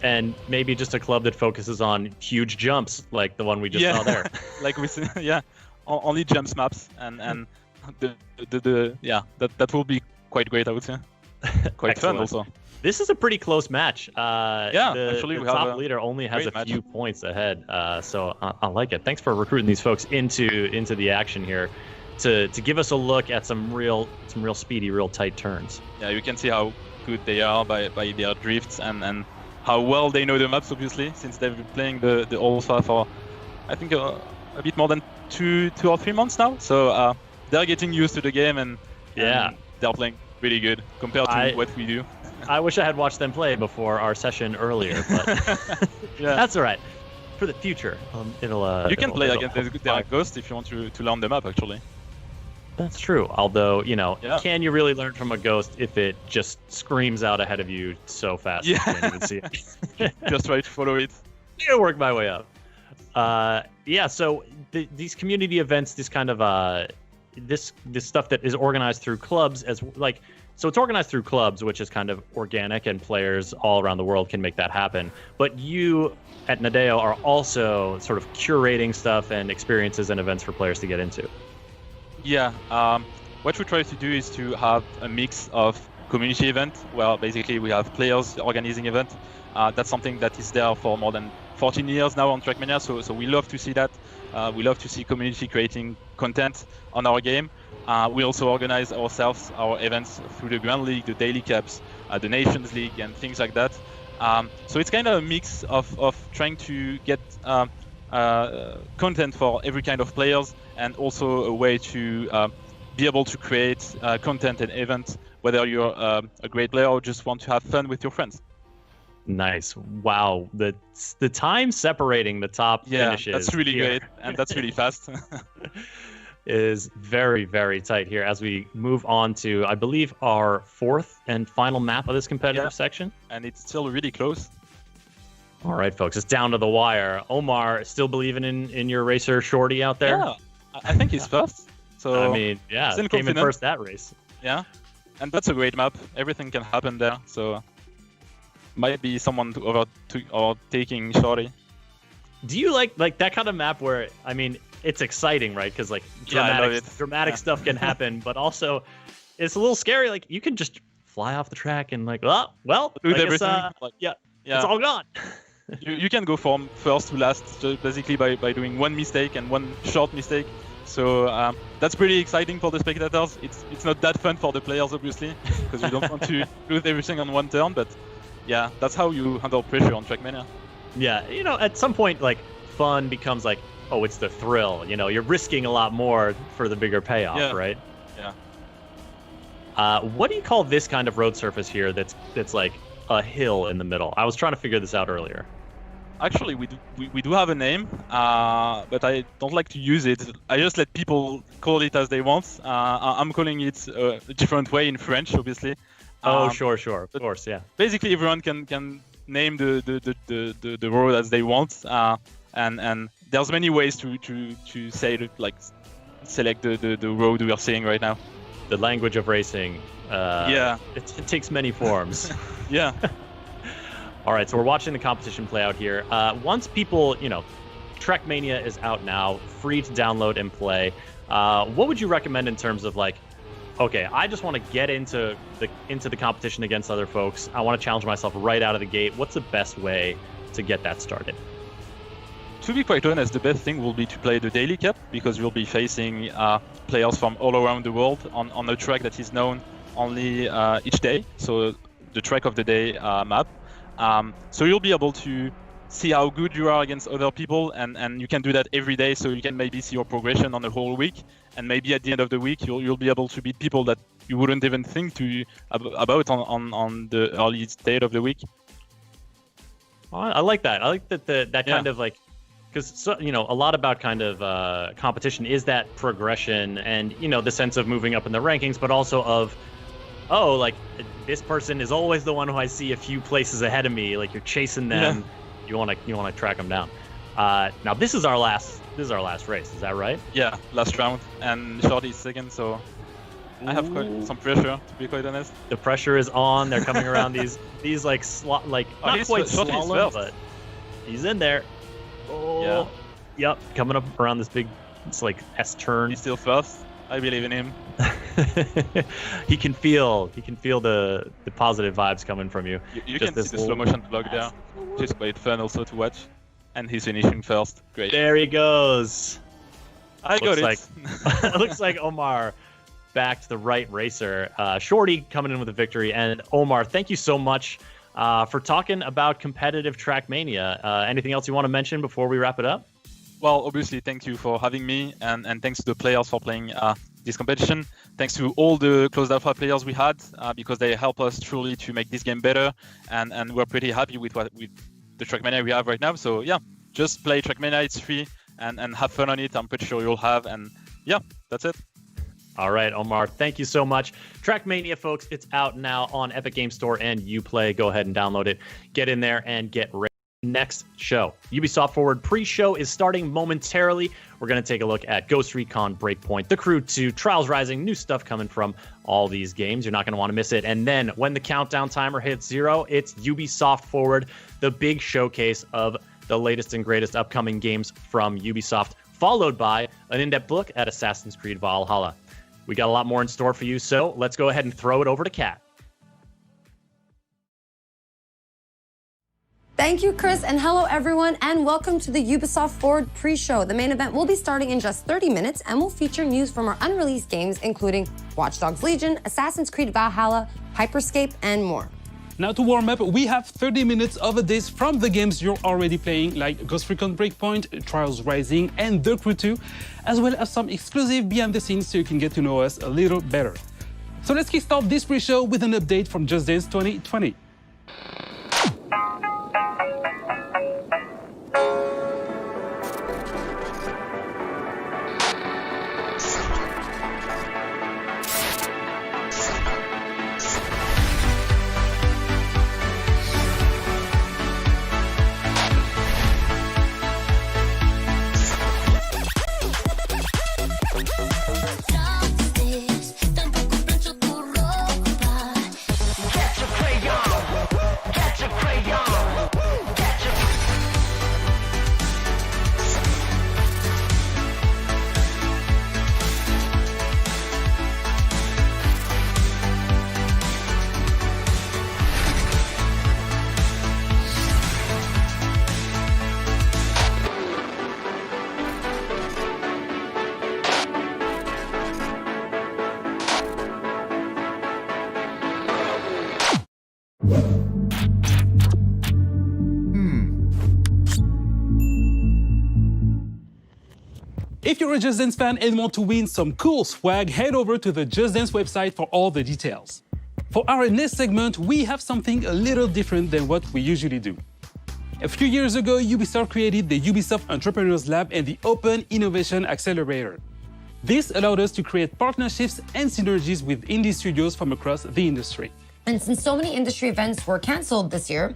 Speaker 2: And maybe just a club that focuses on huge jumps like the one we just saw there.
Speaker 6: Like we see, only jumps maps and that will be quite great, I would say. Quite fun also.
Speaker 2: This is a pretty close match.
Speaker 6: Actually,
Speaker 2: the top leader only has a few points ahead, so I like it. Thanks for recruiting these folks into the action here to give us a look at some real speedy, real tight turns.
Speaker 6: Yeah, you can see how good they are by their drifts and how well they know the maps, obviously, since they've been playing the Alpha for I think a bit more than two or 3 months now. So they're getting used to the game and they're playing really good compared to what we do.
Speaker 2: I wish I had watched them play before our session earlier, but that's all right. For the future,
Speaker 6: you can play against their Ghost if you want to learn them up, actually.
Speaker 2: That's true. Although, can you really learn from a Ghost if it just screams out ahead of you so fast you can't even see it?
Speaker 6: Just try to follow it.
Speaker 2: I'm gonna work my way up. So these community events, this kind of this stuff that is organized through clubs so it's organized through clubs, which is kind of organic, and players all around the world can make that happen. But you at Nadeo are also sort of curating stuff and experiences and events for players to get into.
Speaker 6: Yeah, what we try to do is to have a mix of community event where basically we have players organizing event. That's something that is there for more than 14 years now on Trackmania, so we love to see that. We love to see community creating content on our game. We also organize ourselves, our events through the Grand League, the Daily Cups, the Nations League, and things like that. So it's kind of a mix of trying to get content for every kind of players, and also a way to be able to create content and events, whether you're a great player or just want to have fun with your friends.
Speaker 2: Nice. Wow. The time separating the top finishes.
Speaker 6: That's really great, and that's really fast.
Speaker 2: Is very, very tight here as we move on to, I believe, our fourth and final map of this competitive section.
Speaker 6: And it's still really close.
Speaker 2: All right, folks, it's down to the wire. Omar, still believing in your racer Shorty out there?
Speaker 6: Yeah, I think he's first. So
Speaker 2: came in first that race.
Speaker 6: Yeah, and that's a great map. Everything can happen there. So might be someone taking Shorty.
Speaker 2: Do you like that kind of map where, it's exciting, right? Because dramatic stuff can happen, but also it's a little scary. Like you can just fly off the track and like, oh, well,
Speaker 6: Lose
Speaker 2: I guess,
Speaker 6: everything.
Speaker 2: yeah, it's all gone.
Speaker 6: You can go from first to last just basically by doing one mistake and one short mistake. So that's pretty exciting for the spectators. It's not that fun for the players, obviously, because you don't want to lose everything on one turn. But yeah, that's how you handle pressure on Trackmania.
Speaker 2: Yeah, at some point, like, fun becomes like, oh, it's the thrill. You're risking a lot more for the bigger payoff, right?
Speaker 6: Yeah.
Speaker 2: What do you call this kind of road surface here that's like a hill in the middle? I was trying to figure this out earlier.
Speaker 6: Actually, we do have a name, but I don't like to use it. I just let people call it as they want. I'm calling it a different way in French, obviously.
Speaker 2: Sure, of course, yeah.
Speaker 6: Basically, everyone can name the road as they want, and there's many ways to say it, like select the road we are seeing right now.
Speaker 2: The language of racing.
Speaker 6: Yeah.
Speaker 2: It takes many forms.
Speaker 6: Yeah.
Speaker 2: All right, so we're watching the competition play out here. Once people, Trackmania is out now, free to download and play. What would you recommend in terms of like, okay, I just want to get into the competition against other folks. I want to challenge myself right out of the gate. What's the best way to get that started?
Speaker 6: To be quite honest, the best thing will be to play the Daily Cup, because you'll be facing players from all around the world on a track that is known only each day. So the track of the day map. So you'll be able to see how good you are against other people, and you can do that every day, so you can maybe see your progression on the whole week, and maybe at the end of the week you'll be able to beat people that you wouldn't even think about on the early state of the week.
Speaker 2: I like that. I like that
Speaker 6: Yeah.
Speaker 2: kind of like, because a lot about kind of competition is that progression and the sense of moving up in the rankings, but also of, oh, like this person is always the one who I see a few places ahead of me. Like you're chasing them, you want to track them down. Now this is our last race. Is that right?
Speaker 6: Yeah, last round, and Shorty is second, so I have quite some pressure, to be quite honest.
Speaker 2: The pressure is on. They're coming around these not quite
Speaker 6: Shorty is
Speaker 2: slalom,
Speaker 6: first.
Speaker 2: but he's in there. Oh,
Speaker 6: Yeah.
Speaker 2: Yep, coming up around this big, it's like S turn.
Speaker 6: He's still first. I believe in him.
Speaker 2: he can feel the positive vibes coming from you.
Speaker 6: You
Speaker 2: Just
Speaker 6: can see the slow motion vlog there. Just quite fun also to watch. And he's finishing first. Great.
Speaker 2: There he goes.
Speaker 6: I got
Speaker 2: Looks
Speaker 6: it.
Speaker 2: Looks like Omar backed the right racer. Shorty coming in with a victory. And Omar, thank you so much for talking about competitive Trackmania. Anything else you want to mention before we wrap it up?
Speaker 6: Well, obviously, thank you for having me, and thanks to the players for playing this competition. Thanks to all the closed alpha players we had, because they help us truly to make this game better, and we're pretty happy with the Trackmania we have right now. So yeah, just play Trackmania, it's free, and have fun on it. I'm pretty sure you'll have, and yeah, that's it.
Speaker 2: All right, Omar, thank you so much. Trackmania, folks, it's out now on Epic Games Store and Uplay. Go ahead and download it. Get in there and get ready. Next show, Ubisoft Forward pre-show is starting momentarily. We're going to take a look at Ghost Recon Breakpoint, The Crew 2, Trials Rising, new stuff coming from all these games. You're not going to want to miss it. And then when the countdown timer hits 0, it's Ubisoft Forward, the big showcase of the latest and greatest upcoming games from Ubisoft, followed by an in-depth look at Assassin's Creed Valhalla. We got a lot more in store for you, so let's go ahead and throw it over to Kat.
Speaker 7: Thank you, Chris, and hello, everyone, and welcome to the Ubisoft Forward pre-show. The main event will be starting in just 30 minutes and will feature news from our unreleased games, including Watch Dogs Legion, Assassin's Creed Valhalla, Hyperscape, and more.
Speaker 8: Now to warm up, we have 30 minutes of a days from the games you're already playing, like Ghost Recon Breakpoint, Trials Rising, and The Crew 2, as well as some exclusive behind the scenes so you can get to know us a little better. So let's kickstart this pre-show with an update from Just Dance 2020. If you're a Just Dance fan and want to win some cool swag, head over to the Just Dance website for all the details. For our next segment, we have something a little different than what we usually do. A few years ago, Ubisoft created the Ubisoft Entrepreneurs Lab and the Open Innovation Accelerator. This allowed us to create partnerships and synergies with indie studios from across the industry.
Speaker 7: And since so many industry events were canceled this year,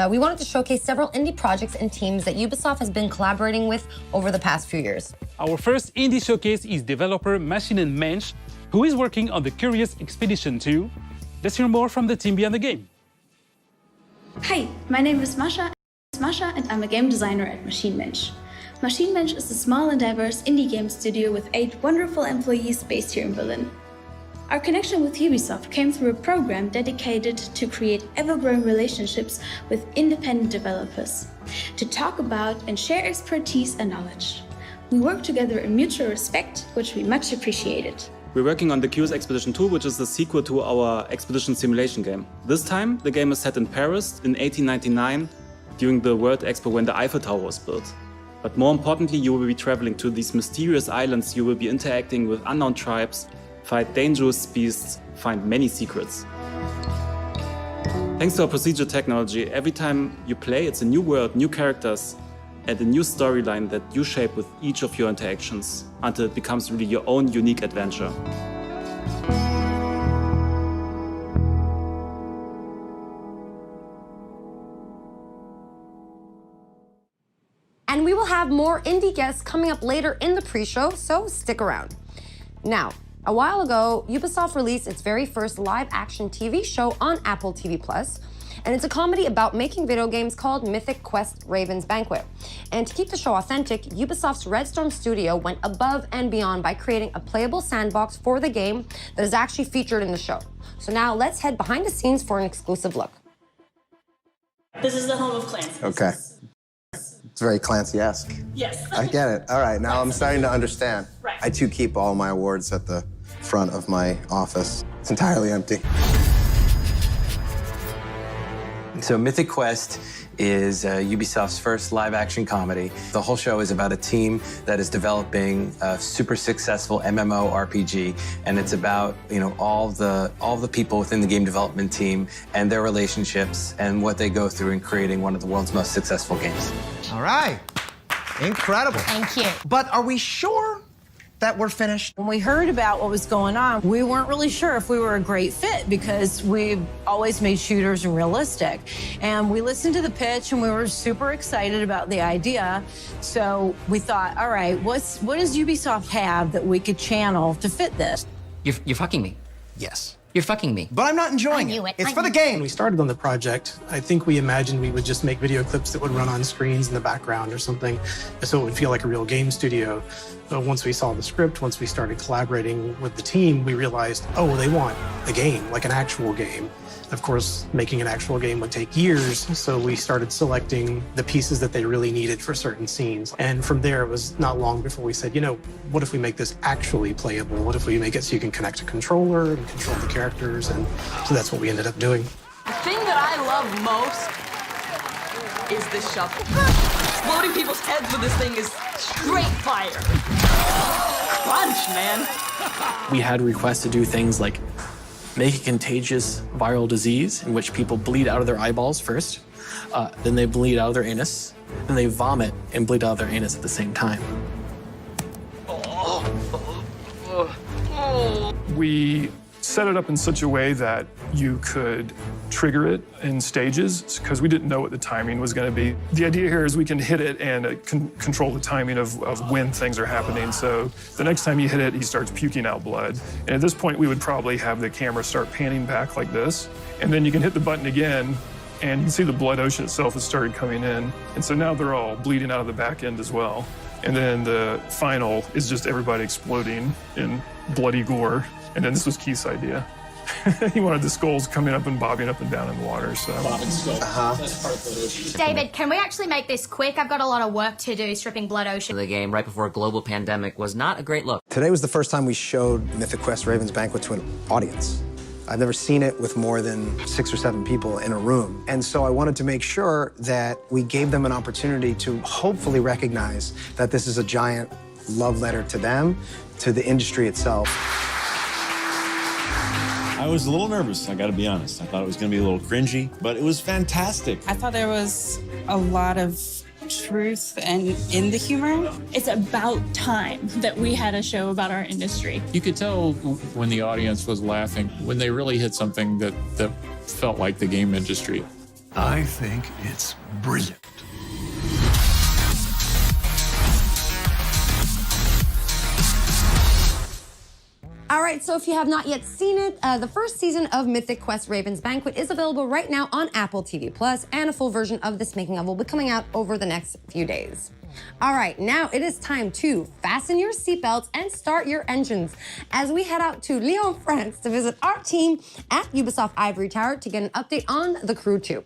Speaker 7: we wanted to showcase several indie projects and teams that Ubisoft has been collaborating with over the past few years.
Speaker 8: Our first indie showcase is developer Machine & Mensch, who is working on the Curious Expedition 2. Let's hear more from the team behind the game.
Speaker 9: Hi, my name is Masha, and I'm a game designer at Machine Mensch. Machine Mensch is a small and diverse indie game studio with 8 wonderful employees based here in Berlin. Our connection with Ubisoft came through a program dedicated to create ever-growing relationships with independent developers, to talk about and share expertise and knowledge. We work together in mutual respect, which we much appreciated.
Speaker 10: We're working on the Curious Expedition 2, which is the sequel to our expedition simulation game. This time, the game is set in Paris in 1899, during the World Expo when the Eiffel Tower was built. But more importantly, you will be traveling to these mysterious islands, you will be interacting with unknown tribes, fight dangerous beasts, find many secrets. Thanks to our procedure technology, every time you play, it's a new world, new characters, and a new storyline that you shape with each of your interactions until it becomes really your own unique adventure.
Speaker 7: And we will have more indie guests coming up later in the pre-show, so stick around. Now, a while ago, Ubisoft released its very first live-action TV show on Apple TV+, and it's a comedy about making video games called Mythic Quest Raven's Banquet. And to keep the show authentic, Ubisoft's Red Storm studio went above and beyond by creating a playable sandbox for the game that is actually featured in the show. So now let's head behind the scenes for an exclusive look.
Speaker 11: This is the home of Clancy.
Speaker 12: Okay. It's very Clancy-esque.
Speaker 11: Yes.
Speaker 12: I get it. All right, now I'm starting to understand.
Speaker 11: Right.
Speaker 12: I too keep all my awards at the front of my office. It's entirely empty.
Speaker 13: So Mythic Quest is Ubisoft's first live-action comedy. The whole show is about a team that is developing a super successful MMORPG, and it's about all the people within the game development team and their relationships and what they go through in creating one of the world's most successful games.
Speaker 14: All right, incredible.
Speaker 11: Thank you.
Speaker 14: But are we sure that we're finished?
Speaker 11: When we heard about what was going on, we weren't really sure if we were a great fit because we've always made shooters realistic. And we listened to the pitch and we were super excited about the idea. So we thought, all right, what does Ubisoft have that we could channel to fit this?
Speaker 15: You're fucking me.
Speaker 14: Yes.
Speaker 15: You're fucking me.
Speaker 14: But I'm not enjoying it. It's for the game.
Speaker 16: When we started on the project, I think we imagined we would just make video clips that would run on screens in the background or something, so it would feel like a real game studio. But once we saw the script, once we started collaborating with the team, we realized, oh, they want a game, like an actual game. Of course, making an actual game would take years, so we started selecting the pieces that they really needed for certain scenes. And from there, it was not long before we said, what if we make this actually playable? What if we make it so you can connect a controller and control the characters? And so that's what we ended up doing.
Speaker 11: The thing that I love most is the shovel. Exploding people's heads with this thing is straight fire. Crunch, man.
Speaker 17: We had requests to do things like make a contagious viral disease in which people bleed out of their eyeballs first, then they bleed out of their anus, then they vomit and bleed out of their anus at the same time.
Speaker 18: We set it up in such a way that you could trigger it in stages because we didn't know what the timing was going to be. The idea here is we can hit it and control the timing of when things are happening. So the next time you hit it, he starts puking out blood. And at this point, we would probably have the camera start panning back like this. And then you can hit the button again, and you can see the blood ocean itself has started coming in. And so now they're all bleeding out of the back end as well. And then the final is just everybody exploding in bloody gore. And then this was Keith's idea. He wanted the skulls coming up and bobbing up and down in the water, so.
Speaker 19: David, can we actually make this quick? I've got a lot of work to do stripping Blood Ocean.
Speaker 15: The game right before a global pandemic was not a great look.
Speaker 12: Today was the first time we showed Mythic Quest Raven's Banquet to an audience. I've never seen it with more than 6 or 7 people in a room. And so I wanted to make sure that we gave them an opportunity to hopefully recognize that this is a giant love letter to them, to the industry itself.
Speaker 20: I was a little nervous, I gotta be honest. I thought it was gonna be a little cringy, but it was fantastic.
Speaker 21: I thought there was a lot of truth and in the humor.
Speaker 22: It's about time that we had a show about our industry.
Speaker 23: You could tell when the audience was laughing, when they really hit something that felt like the game industry.
Speaker 24: I think it's brilliant.
Speaker 7: All right, so if you have not yet seen it, the first season of Mythic Quest Raven's Banquet is available right now on Apple TV+, and a full version of this making of will be coming out over the next few days. All right, now it is time to fasten your seatbelts and start your engines as we head out to Lyon, France to visit our team at Ubisoft Ivory Tower to get an update on The Crew 2.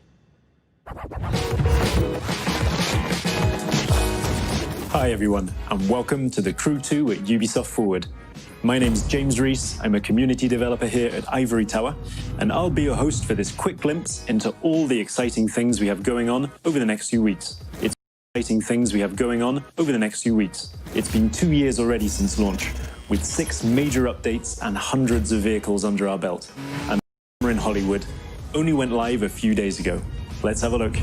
Speaker 25: Hi everyone, and welcome to The Crew 2 at Ubisoft Forward. My name's James Rees, I'm a community developer here at Ivory Tower, and I'll be your host for this quick glimpse into all the exciting things we have going on over the next few weeks. It's been 2 years already since launch, with 6 major updates and hundreds of vehicles under our belt. And we're in Hollywood, only went live a few days ago. Let's have a look.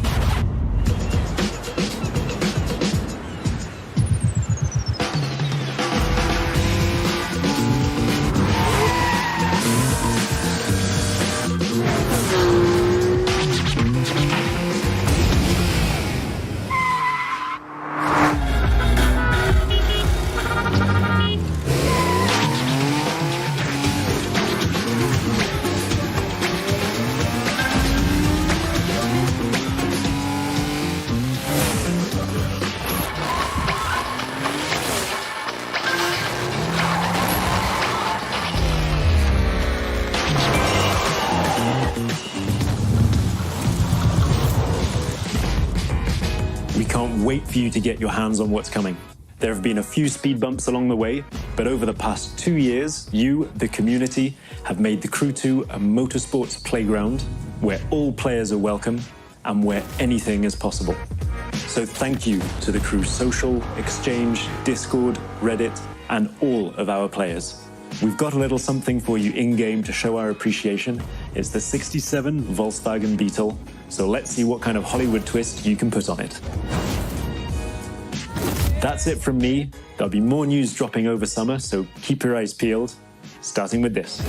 Speaker 25: We can't wait for you to get your hands on what's coming. There have been a few speed bumps along the way, but over the past 2 years, you, the community, have made The Crew 2 a motorsports playground where all players are welcome and where anything is possible. So thank you to The Crew Social, Exchange, Discord, Reddit, and all of our players. We've got a little something for you in-game to show our appreciation. It's the 67 Volkswagen Beetle, so let's see what kind of Hollywood twist you can put on it. That's it from me. There'll be more news dropping over summer, so keep your eyes peeled, starting with this.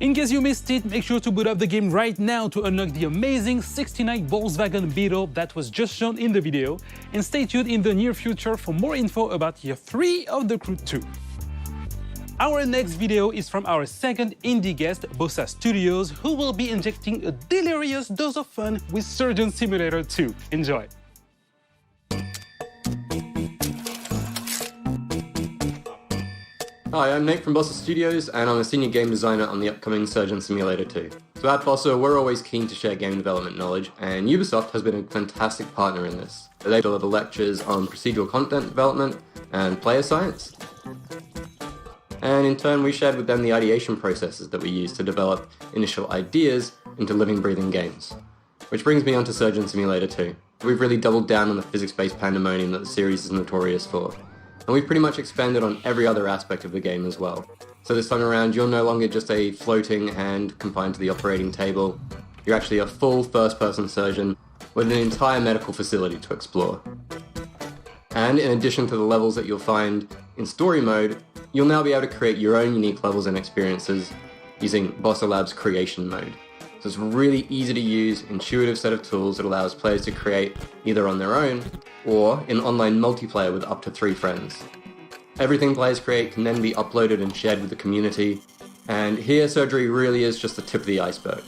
Speaker 8: In case you missed it, make sure to boot up the game right now to unlock the amazing 69 Volkswagen Beetle that was just shown in the video, and stay tuned in the near future for more info about Year 3 of The Crew 2. Our next video is from our second indie guest, Bossa Studios, who will be injecting a delirious dose of fun with Surgeon Simulator 2. Enjoy!
Speaker 26: Hi, I'm Nate from Bossa Studios, and I'm a senior game designer on the upcoming Surgeon Simulator 2. So at Bossa, we're always keen to share game development knowledge, and Ubisoft has been a fantastic partner in this. They deliver lectures on procedural content development and player science. And in turn, we shared with them the ideation processes that we use to develop initial ideas into living, breathing games. Which brings me on to Surgeon Simulator 2. We've really doubled down on the physics-based pandemonium that the series is notorious for. And we've pretty much expanded on every other aspect of the game as well. So this time around, you're no longer just a floating hand confined to the operating table. You're actually a full first-person surgeon with an entire medical facility to explore. And in addition to the levels that you'll find in story mode, you'll now be able to create your own unique levels and experiences using Bossa Labs creation mode. So it's a really easy to use, intuitive set of tools that allows players to create either on their own or in online multiplayer with up to 3 friends. Everything players create can then be uploaded and shared with the community, and here surgery really is just the tip of the iceberg.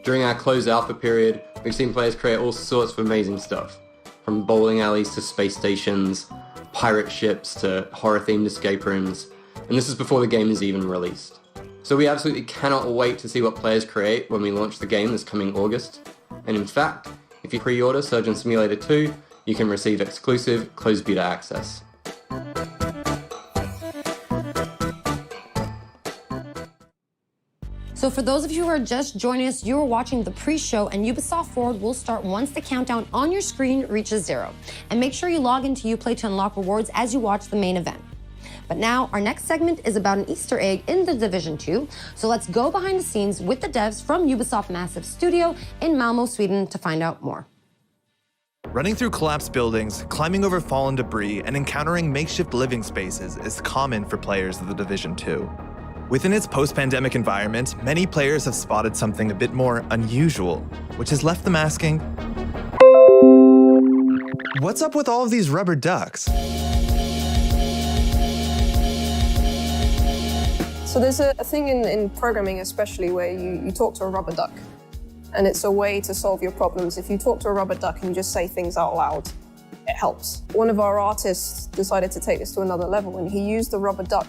Speaker 26: During our closed alpha period, we've seen players create all sorts of amazing stuff, from bowling alleys to space stations, pirate ships to horror-themed escape rooms, and this is before the game is even released. So we absolutely cannot wait to see what players create when we launch the game this coming August. And in fact, if you pre-order Surgeon Simulator 2, you can receive exclusive closed beta access.
Speaker 7: So for those of you who are just joining us, you are watching the pre-show, and Ubisoft Forward will start once the countdown on your screen reaches 0. And make sure you log into Uplay to unlock rewards as you watch the main event. But now, our next segment is about an Easter egg in The Division 2, so let's go behind the scenes with the devs from Ubisoft Massive Studio in Malmo, Sweden to find out more.
Speaker 1: Running through collapsed buildings, climbing over fallen debris, and encountering makeshift living spaces is common for players of The Division 2. Within its post-pandemic environment, many players have spotted something a bit more unusual, which has left them asking, what's up with all of these rubber ducks?
Speaker 2: So there's a thing in programming especially where you talk to a rubber duck, and it's a way to solve your problems. If you talk to a rubber duck and you just say things out loud, it helps. One of our artists decided to take this to another level, and he used the rubber duck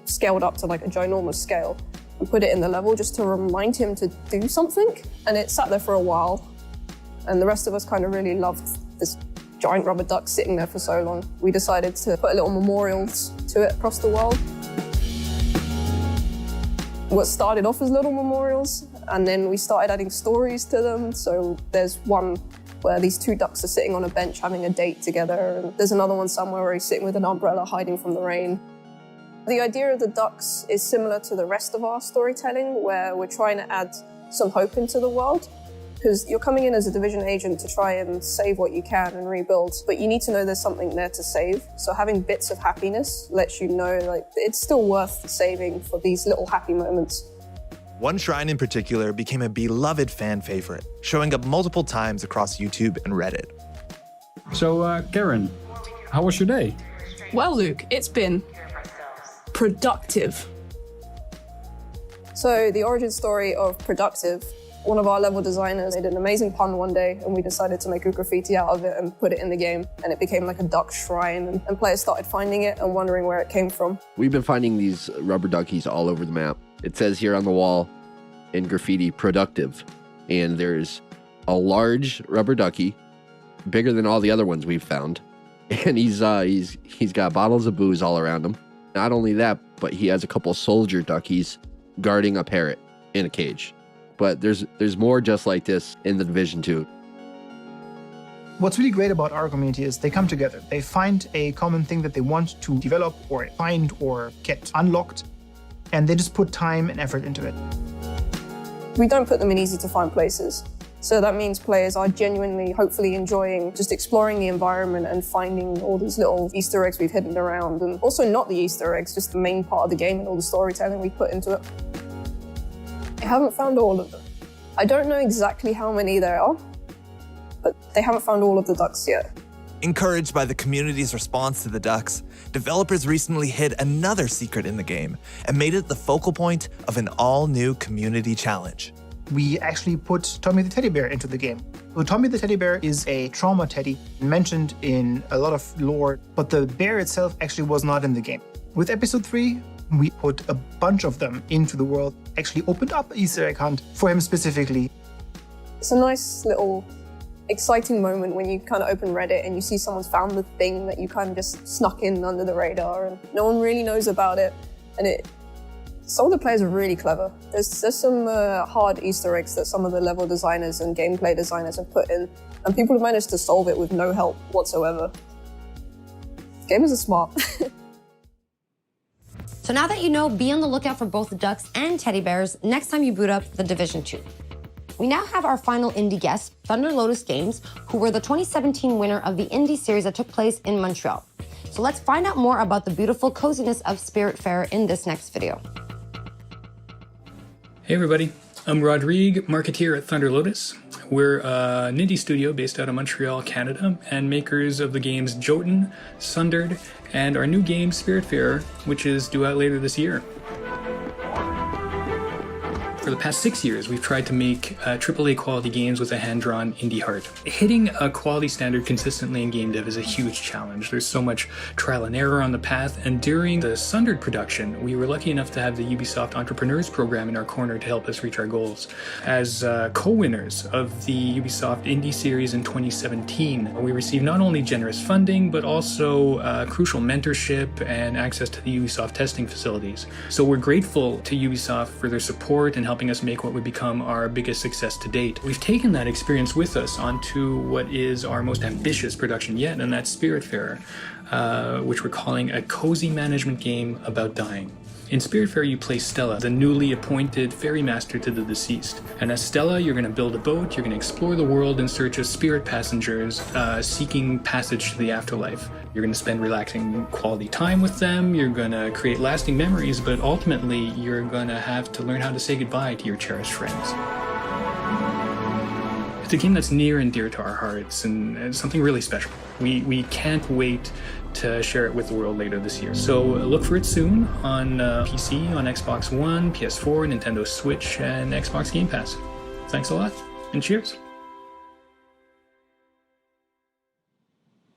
Speaker 2: scaled up to like a ginormous scale and put it in the level just to remind him to do something. And it sat there for a while, and the rest of us kind of really loved this giant rubber duck sitting there for so long. We decided to put little memorials to it across the world. What started off as little memorials, and then we started adding stories to them. So there's one where these two ducks are sitting on a bench having a date together, and there's another one somewhere where he's sitting with an umbrella hiding from the rain. The idea of the ducks is similar to the rest of our storytelling, where we're trying to add some hope into the world. Because you're coming in as a Division agent to try and save what you can and rebuild, but you need to know there's something there to save. So having bits of happiness lets you know like it's still worth saving for these little happy moments.
Speaker 1: One shrine in particular became a beloved fan favorite, showing up multiple times across YouTube and Reddit.
Speaker 3: So, Karen, how was your day?
Speaker 2: Well, Luke, it's been productive. So the origin story of productive, one of our level designers made an amazing pun one day, and we decided to make a graffiti out of it and put it in the game, and it became like a duck shrine, and players started finding it and wondering where it came from.
Speaker 4: We've been finding these rubber duckies all over the map. It says here on the wall in graffiti, productive, and there's a large rubber ducky, bigger than all the other ones we've found, and he's got bottles of booze all around him. Not only that, but he has a couple soldier duckies guarding a parrot in a cage. But there's more just like this in The Division 2.
Speaker 5: What's really great about our community is they come together. They find a common thing that they want to develop or find or get unlocked, and they just put time and effort into it.
Speaker 2: We don't put them in easy to find places. So that means players are genuinely, hopefully enjoying just exploring the environment and finding all these little Easter eggs we've hidden around. And also not the Easter eggs, just the main part of the game and all the storytelling we put into it. I haven't found all of them. I don't know exactly how many there are, but they haven't found all of the ducks yet.
Speaker 1: Encouraged by the community's response to the ducks, developers recently hid another secret in the game and made it the focal point of an all-new community challenge.
Speaker 5: We actually put Tommy the teddy bear into the game. So Tommy the teddy bear is a trauma teddy mentioned in a lot of lore, but the bear itself actually was not in the game. With episode 3, we put a bunch of them into the world, actually opened up an Easter egg hunt for him specifically.
Speaker 2: It's a nice little exciting moment when you kind of open Reddit and you see someone's found the thing that you kind of just snuck in under the radar and no one really knows about it. And some of the players are really clever. There's some hard Easter eggs that some of the level designers and gameplay designers have put in, and people have managed to solve it with no help whatsoever. Gamers are smart.
Speaker 7: So now that you know, be on the lookout for both the ducks and teddy bears next time you boot up The Division 2. We now have our final indie guest, Thunder Lotus Games, who were the 2017 winner of the indie series that took place in Montreal. So let's find out more about the beautiful coziness of Spiritfarer in this next video.
Speaker 6: Hey everybody, I'm Rodrigue, marketeer at Thunder Lotus. We're an indie studio based out of Montreal, Canada, and makers of the games Jotun, Sundered, and our new game Spiritfarer, which is due out later this year. For the past 6 years, we've tried to make AAA quality games with a hand-drawn indie heart. Hitting a quality standard consistently in game dev is a huge challenge. There's so much trial and error on the path, and during the Sundered production, we were lucky enough to have the Ubisoft Entrepreneurs Program in our corner to help us reach our goals. As co-winners of the Ubisoft Indie Series in 2017, we received not only generous funding, but also crucial mentorship and access to the Ubisoft testing facilities. So we're grateful to Ubisoft for their support and helping us make what would become our biggest success to date. We've taken that experience with us onto what is our most ambitious production yet, and that's Spiritfarer, which we're calling a cozy management game about dying. In Spiritfarer, you play Stella, the newly appointed ferry master to the deceased. And as Stella, you're going to build a boat, you're going to explore the world in search of spirit passengers seeking passage to the afterlife. You're going to spend relaxing quality time with them, you're going to create lasting memories, but ultimately, you're going to have to learn how to say goodbye to your cherished friends. It's a game that's near and dear to our hearts, and it's something really special. We can't wait to share it with the world later this year. So look for it soon on PC, on Xbox One, PS4, Nintendo Switch, and Xbox Game Pass. Thanks a lot, and cheers.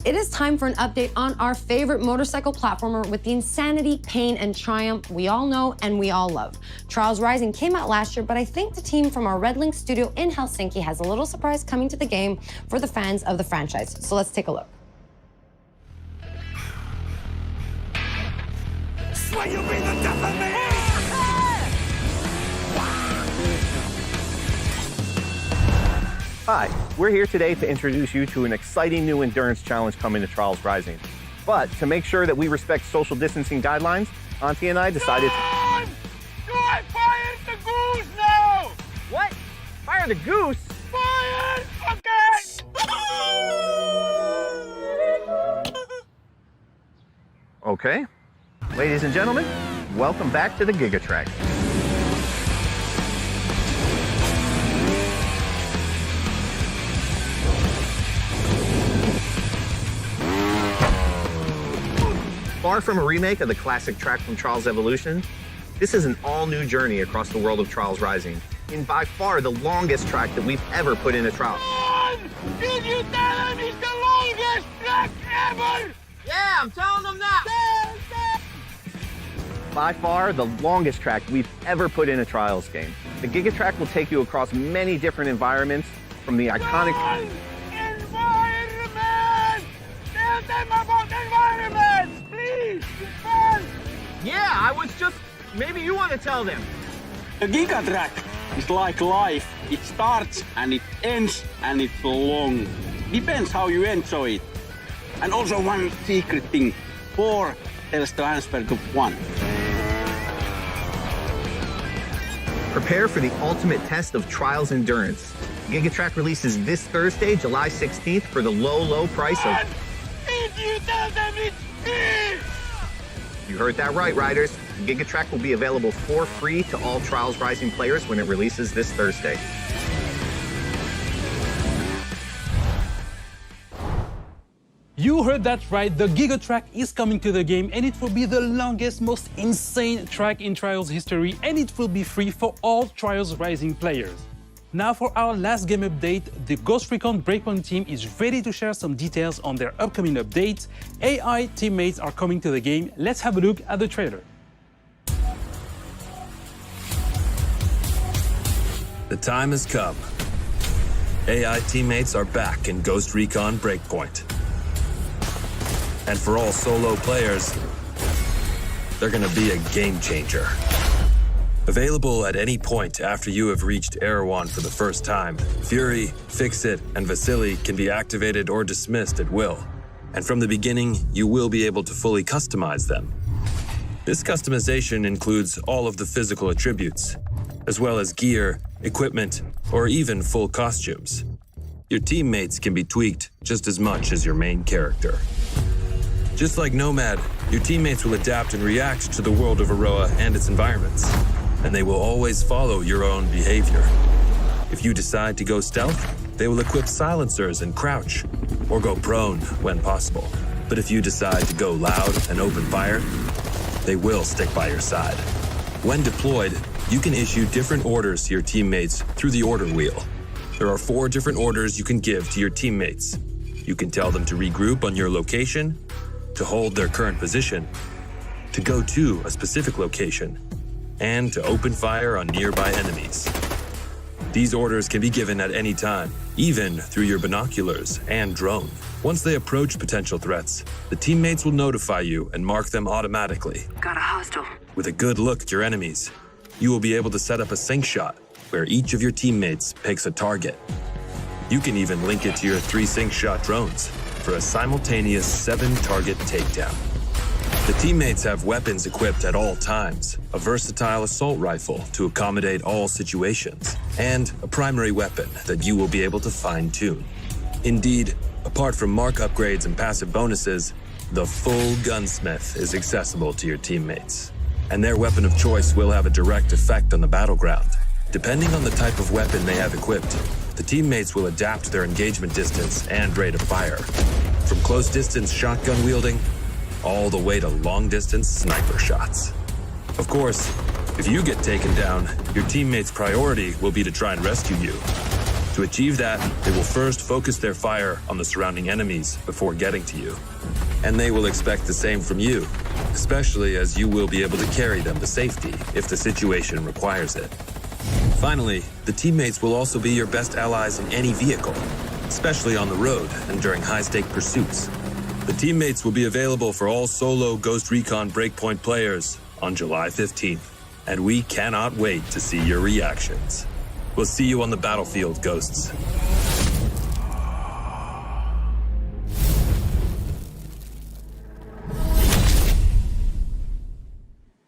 Speaker 7: It is time for an update on our favorite motorcycle platformer with the insanity, pain, and triumph we all know and we all love. Trials Rising came out last year, but I think the team from our Red Link studio in Helsinki has a little surprise coming to the game for the fans of the franchise. So let's take a look.
Speaker 9: Swear you'll be the death of me!
Speaker 10: Hi, we're here today to introduce you to an exciting new endurance challenge coming to Trials Rising. But to make sure that we respect social distancing guidelines, Auntie and I decided to...
Speaker 9: Do I fire the goose now?
Speaker 10: What? Fire the goose?
Speaker 9: Fire!
Speaker 10: Okay. Ladies and gentlemen, welcome back to the Gigatrack. Far from a remake of the classic track from Trials Evolution, this is an all-new journey across the world of Trials Rising, in by far the longest track that we've ever put in a trial.
Speaker 9: Did you tell him it's the longest track ever?
Speaker 10: Yeah, I'm telling them that! By far the longest track we've ever put in a Trials game. The Gigatrack will take you across many different environments, from the iconic...
Speaker 9: Environment! Tell them about environment! Please!
Speaker 10: Yeah, I was just... Maybe you want to tell them.
Speaker 11: The Gigatrack is like life. It starts and it ends and it's long. Depends how you enjoy it. And also one secret thing. 4 tells transfer to 1.
Speaker 10: Prepare for the ultimate test of Trials endurance. Gigatrack releases this Thursday, July 16th for the low price of...
Speaker 9: Did you tell them it's free?
Speaker 10: You heard that right, riders. Gigatrack will be available for free to all Trials Rising players when it releases this Thursday.
Speaker 8: You heard that right, the Gigatrack is coming to the game and it will be the longest, most insane track in Trials history, and it will be free for all Trials Rising players. Now for our last game update, the Ghost Recon Breakpoint team is ready to share some details on their upcoming updates. AI teammates are coming to the game. Let's have a look at the trailer.
Speaker 13: The time has come. AI teammates are back in Ghost Recon Breakpoint. And for all solo players, they're gonna be a game changer. Available at any point after you have reached Erewhon for the first time, Fury, Fix-It, and Vasily can be activated or dismissed at will. And from the beginning, you will be able to fully customize them. This customization includes all of the physical attributes, as well as gear, equipment, or even full costumes. Your teammates can be tweaked just as much as your main character. Just like Nomad, your teammates will adapt and react to the world of Aroa and its environments, and they will always follow your own behavior. If you decide to go stealth, they will equip silencers and crouch, or go prone when possible. But if you decide to go loud and open fire, they will stick by your side. When deployed, you can issue different orders to your teammates through the order wheel. There are 4 different orders you can give to your teammates. You can tell them to regroup on your location, to hold their current position, to go to a specific location, and to open fire on nearby enemies. These orders can be given at any time, even through your binoculars and drone. Once they approach potential threats, the teammates will notify you and mark them automatically.
Speaker 14: Got a hostile.
Speaker 13: With a good look at your enemies, you will be able to set up a sync shot where each of your teammates picks a target. You can even link it to your 3 sync shot drones for a simultaneous 7-target takedown. The teammates have weapons equipped at all times, a versatile assault rifle to accommodate all situations, and a primary weapon that you will be able to fine-tune. Indeed, apart from mark upgrades and passive bonuses, the full gunsmith is accessible to your teammates, and their weapon of choice will have a direct effect on the battleground. Depending on the type of weapon they have equipped, the teammates will adapt their engagement distance and rate of fire, from close-distance shotgun wielding all the way to long-distance sniper shots. Of course, if you get taken down, your teammates' priority will be to try and rescue you. To achieve that, they will first focus their fire on the surrounding enemies before getting to you. And they will expect the same from you, especially as you will be able to carry them to safety if the situation requires it. Finally, the teammates will also be your best allies in any vehicle, especially on the road and during high-stake pursuits. The teammates will be available for all solo Ghost Recon Breakpoint players on July 15th, and we cannot wait to see your reactions. We'll see you on the battlefield, Ghosts.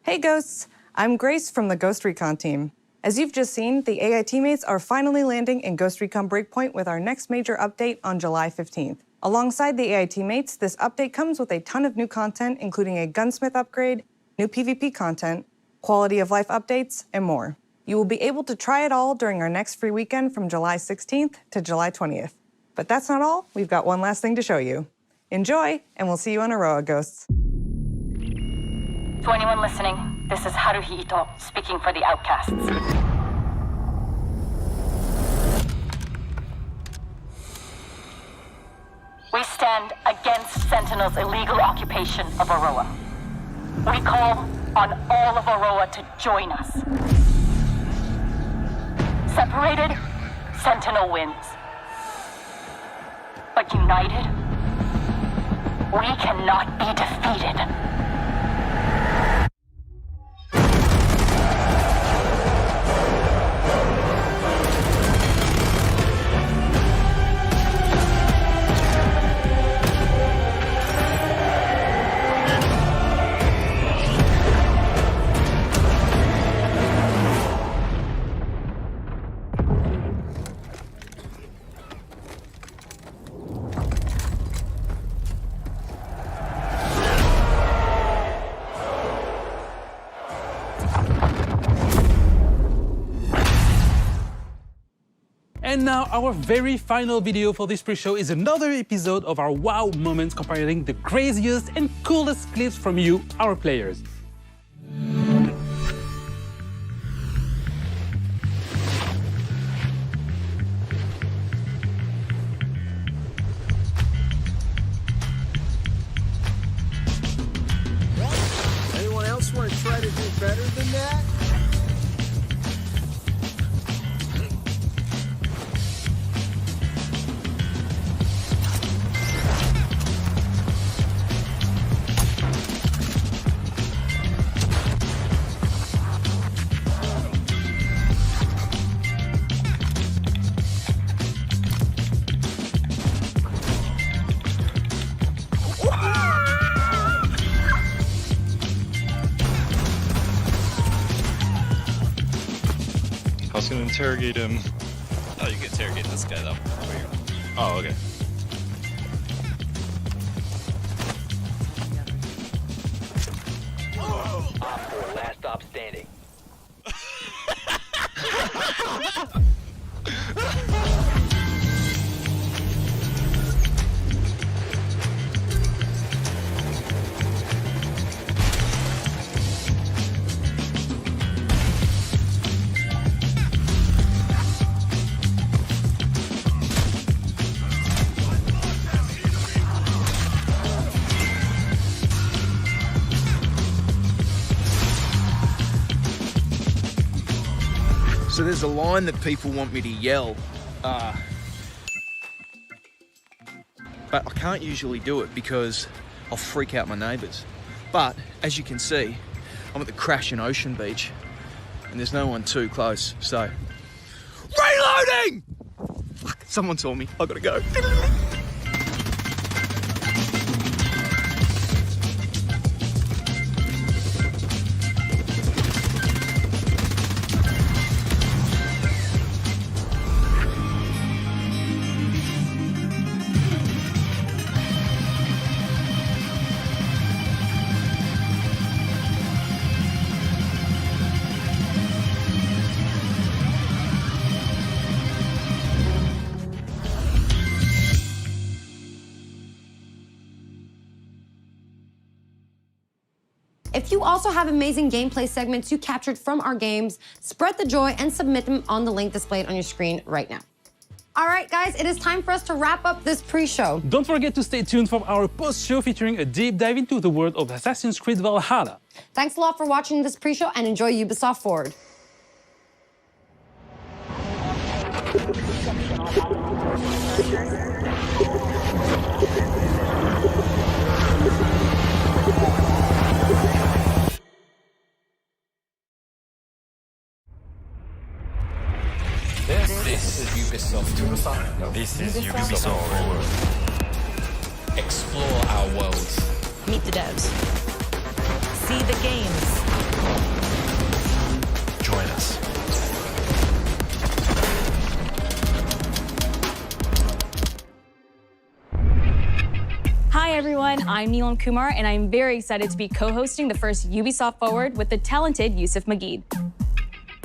Speaker 15: Hey Ghosts, I'm Grace from the Ghost Recon team. As you've just seen, the AI teammates are finally landing in Ghost Recon Breakpoint with our next major update on July 15th. Alongside the AI teammates, this update comes with a ton of new content, including a gunsmith upgrade, new PvP content, quality of life updates, and more. You will be able to try it all during our next free weekend from July 16th to July 20th. But that's not all, we've got one last thing to show you. Enjoy, and we'll see you on Aroa, Ghosts.
Speaker 14: To anyone listening, this is Haruhi Ito speaking for the Outcasts. We stand against Sentinel's illegal occupation of Aroa. We call on all of Aroa to join us. Separated, Sentinel wins. But united, we cannot be defeated.
Speaker 8: And now our very final video for this pre-show is another episode of our wow moments comparing the craziest and coolest clips from you, our players.
Speaker 16: Anyone else want to try to do better than that?
Speaker 17: I was gonna interrogate him. Oh, you can interrogate this guy though. Oh, okay.
Speaker 18: Last stop standing.
Speaker 16: So there's a line that people want me to yell, but I can't usually do it because I'll freak out my neighbours. But as you can see, I'm at the Crashing Ocean Beach and there's no one too close, so... Reloading! Fuck, someone saw me. I gotta go.
Speaker 7: If you also have amazing gameplay segments you captured from our games, spread the joy and submit them on the link displayed on your screen right now. All right, guys, it is time for us to wrap up this pre-show.
Speaker 8: Don't forget to stay tuned for our post-show featuring a deep dive into the world of Assassin's Creed Valhalla.
Speaker 7: Thanks a lot for watching this pre-show and enjoy Ubisoft Forward.
Speaker 12: This is Ubisoft. This is Ubisoft Forward. Explore our worlds.
Speaker 19: Meet the devs. See the games.
Speaker 12: Join us.
Speaker 19: Hi everyone, I'm Neelam Kumar and I'm very excited to be co-hosting the first Ubisoft Forward with the talented Yusuf Mageed.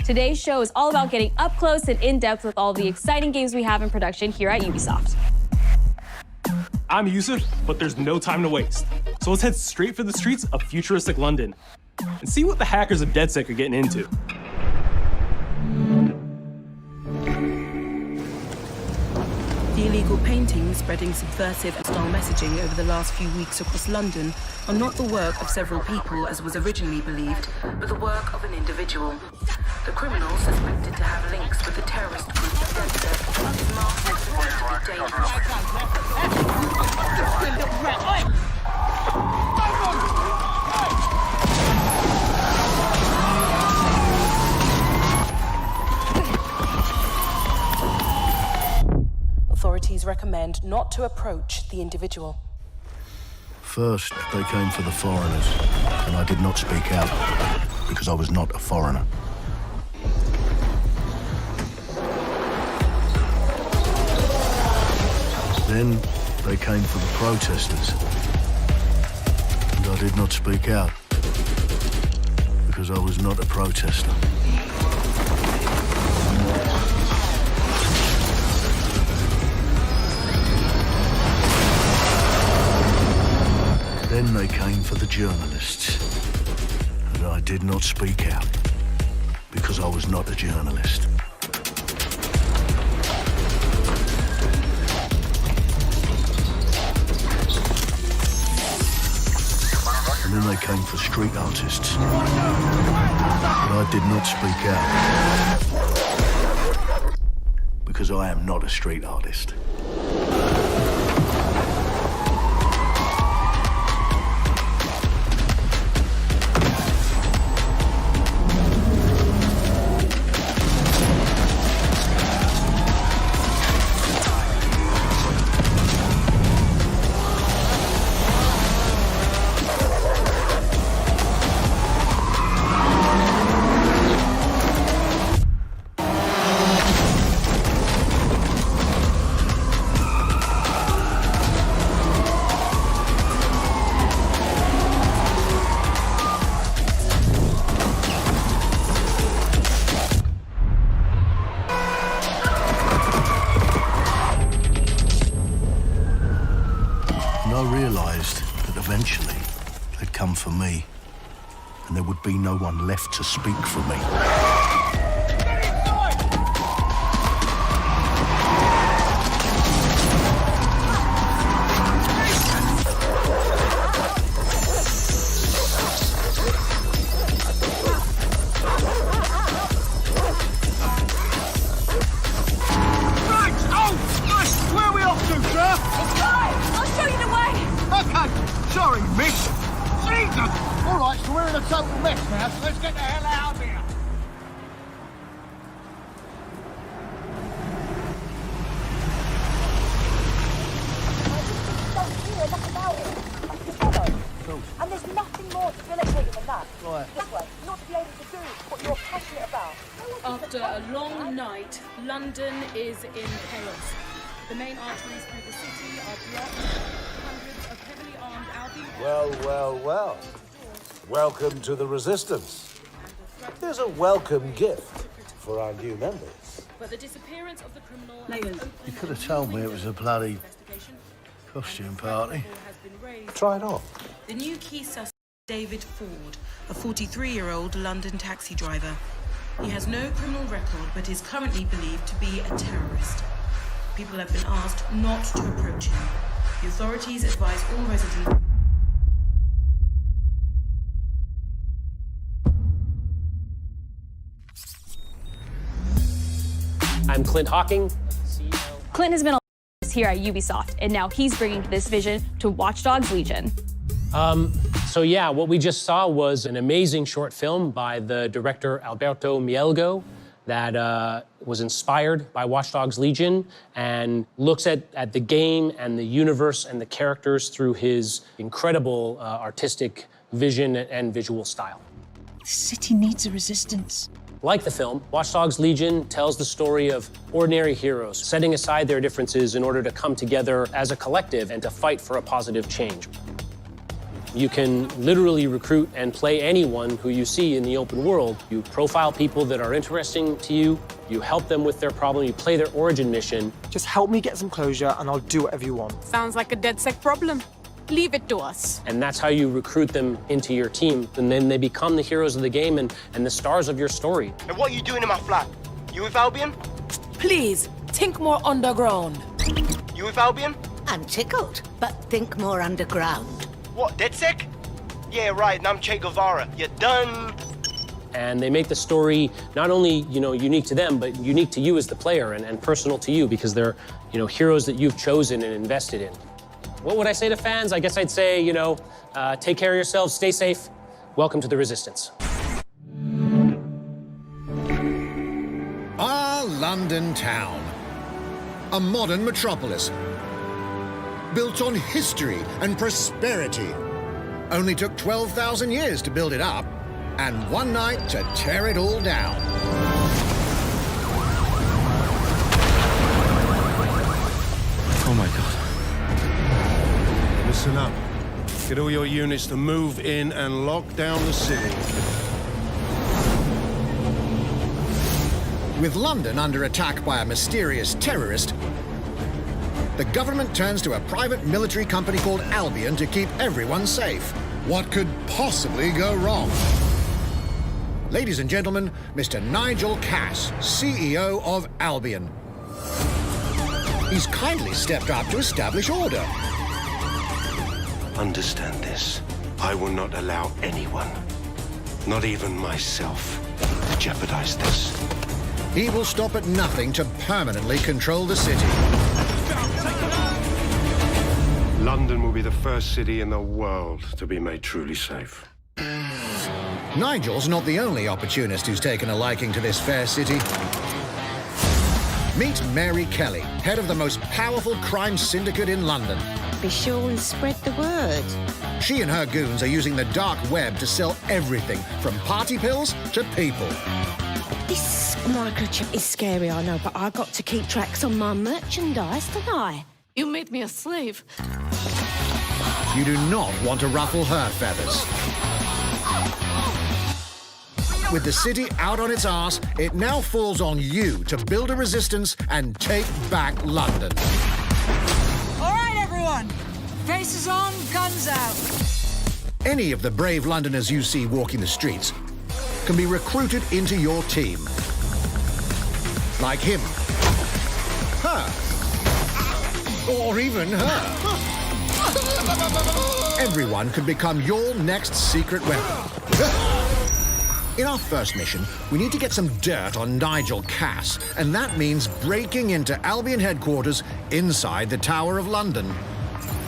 Speaker 19: Today's show is all about getting up close and in-depth with all the exciting games we have in production here at Ubisoft.
Speaker 20: I'm Yusuf, but there's no time to waste. So let's head straight for the streets of futuristic London and see what the hackers of DedSec are getting into.
Speaker 21: The illegal paintings spreading subversive style messaging over the last few weeks across London are not the work of several people as was originally believed, but the work of an individual. The criminal suspected to have links with the terrorist group DedSec is marked as potentially dangerous. Authorities recommend not to approach the individual.
Speaker 24: First, they came for the foreigners, and I did not speak out, because I was not a foreigner. Then, they came for the protesters, and I did not speak out, because I was not a protester. Then they came for the journalists, and I did not speak out, because I was not a journalist. And then they came for street artists, but I did not speak out, because I am not a street artist. Eventually, they'd come for me, and there would be no one left to speak for me.
Speaker 9: Sorry, miss. Jesus! All right, so we're in a total mess now, so let's get the hell out of here.
Speaker 3: And there's nothing more debilitating than that. Right. This way, not to be able to do what you're passionate about.
Speaker 21: After a long night, London is in chaos. The main arteries through the city are blocked. Hundreds of heavily armed Albion...
Speaker 4: Well. Welcome to the Resistance. Here's a welcome gift for our new members.
Speaker 21: But the disappearance of the criminal...
Speaker 24: You could have told me it was a bloody costume party.
Speaker 4: Try it on.
Speaker 21: The new key suspect, David Ford, a 43-year-old London taxi driver. He has no criminal record, but is currently believed to be a terrorist. People have been asked not to approach him. The authorities advise all residents...
Speaker 22: I'm Clint Hawking.
Speaker 19: Clint has been here at Ubisoft, and now he's bringing this vision to Watch Dogs Legion.
Speaker 22: So yeah, what we just saw was an amazing short film by the director Alberto Mielgo that was inspired by Watch Dogs Legion and looks at the game and the universe and the characters through his incredible artistic vision and visual style.
Speaker 23: The city needs a resistance.
Speaker 22: Like the film, Watch Dogs Legion tells the story of ordinary heroes setting aside their differences in order to come together as a collective and to fight for a positive change. You can literally recruit and play anyone who you see in the open world. You profile people that are interesting to you, you help them with their problem, you play their origin mission.
Speaker 25: Just help me get some closure and I'll do whatever you want.
Speaker 26: Sounds like a DedSec problem. Leave it to us.
Speaker 22: And that's how you recruit them into your team. And then they become the heroes of the game and the stars of your story.
Speaker 27: And what are you doing in my flat? You with Albion?
Speaker 26: Please, think more underground.
Speaker 27: You with Albion?
Speaker 23: I'm tickled, but think more underground.
Speaker 27: What, DedSec? Yeah, right, and I'm Che Guevara. You're done.
Speaker 22: And they make the story not only, unique to them, but unique to you as the player and personal to you because they're, heroes that you've chosen and invested in. What would I say to fans? I guess I'd say, take care of yourselves, stay safe. Welcome to the Resistance.
Speaker 28: Our London town. A modern metropolis. Built on history and prosperity. Only took 12,000 years to build it up, and one night to tear it all down.
Speaker 29: Oh my God. Listen up. Get all your units to move in and lock down the city.
Speaker 28: With London under attack by a mysterious terrorist, the government turns to a private military company called Albion to keep everyone safe. What could possibly go wrong? Ladies and gentlemen, Mr. Nigel Cass, CEO of Albion. He's kindly stepped up to establish order.
Speaker 29: Understand this. I will not allow anyone, not even myself, to jeopardize this.
Speaker 28: He will stop at nothing to permanently control the city.
Speaker 29: London will be the first city in the world to be made truly safe.
Speaker 28: Nigel's not the only opportunist who's taken a liking to this fair city. Meet Mary Kelly, head of the most powerful crime syndicate in London.
Speaker 23: Be sure and spread the word.
Speaker 28: She and her goons are using the dark web to sell everything from party pills to people.
Speaker 23: This microchip is scary, I know, but I got to keep tracks on my merchandise, don't I?
Speaker 26: You made me a slave.
Speaker 28: You do not want to ruffle her feathers. With the city out on its arse, it now falls on you to build a resistance and take back London.
Speaker 26: All right, everyone. Faces on, guns out.
Speaker 28: Any of the brave Londoners you see walking the streets can be recruited into your team. Like him. Her. Or even her. Everyone could become your next secret weapon. In our first mission, we need to get some dirt on Nigel Cass, and that means breaking into Albion headquarters inside the Tower of London.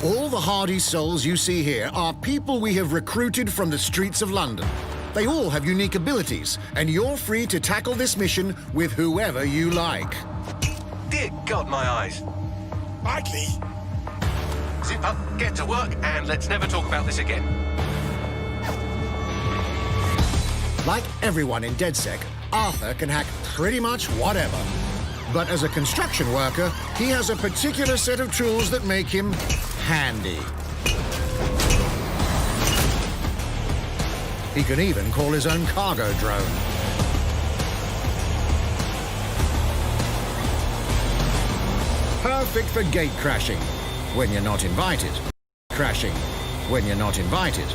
Speaker 28: All the hardy souls you see here are people we have recruited from the streets of London. They all have unique abilities, and you're free to tackle this mission with whoever you like.
Speaker 29: Dear God, my eyes. Idly. Zip up, get to work, and let's never talk about this again.
Speaker 28: Like everyone in DedSec, Arthur can hack pretty much whatever. But as a construction worker, he has a particular set of tools that make him handy. He can even call his own cargo drone. Perfect for gate crashing, when you're not invited. Crashing, when you're not invited.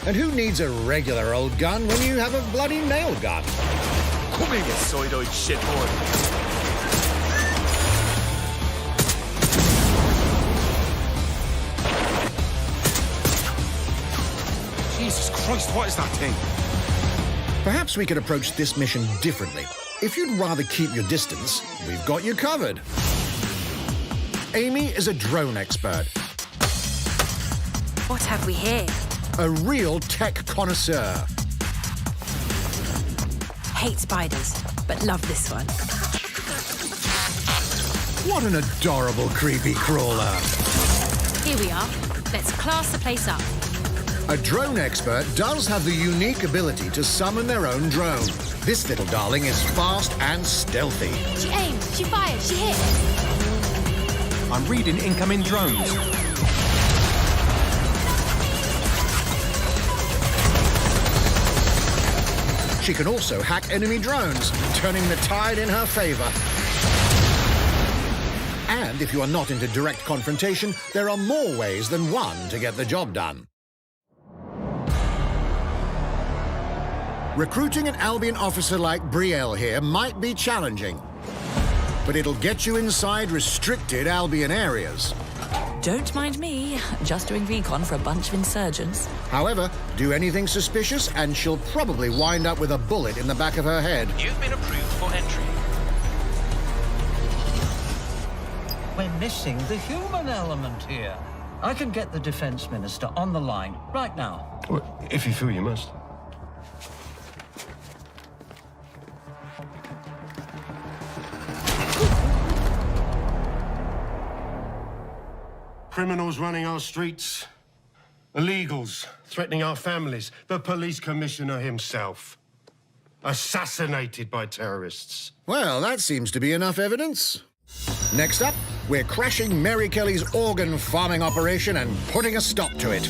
Speaker 28: And who needs a regular old gun when you have a bloody nail gun?
Speaker 1: Come here, you side-eyed shitboy.
Speaker 29: Jesus Christ, what is that thing?
Speaker 28: Perhaps we could approach this mission differently. If you'd rather keep your distance, we've got you covered. Amy is a drone expert.
Speaker 23: What have we here?
Speaker 28: A real tech connoisseur.
Speaker 23: Hate spiders, but love this one.
Speaker 28: What an adorable creepy crawler.
Speaker 23: Here we are. Let's class the place up.
Speaker 28: A drone expert does have the unique ability to summon their own drone. This little darling is fast and stealthy.
Speaker 23: She aims, she fires, she hits.
Speaker 1: I'm reading incoming drones.
Speaker 28: She can also hack enemy drones, turning the tide in her favor. And if you are not into direct confrontation, there are more ways than one to get the job done. Recruiting an Albion officer like Brielle here might be challenging, but it'll get you inside restricted Albion areas.
Speaker 2: Don't mind me, just doing recon for a bunch of insurgents.
Speaker 28: However, do anything suspicious and she'll probably wind up with a bullet in the back of her head.
Speaker 1: You've been approved for entry.
Speaker 5: We're missing the human element here. I can get the Defence Minister on the line right now.
Speaker 29: Well, if you feel you must. Criminals running our streets, illegals threatening our families, the police commissioner himself, assassinated by terrorists.
Speaker 28: Well, that seems to be enough evidence. Next up, we're crashing Mary Kelly's organ farming operation and putting a stop to it.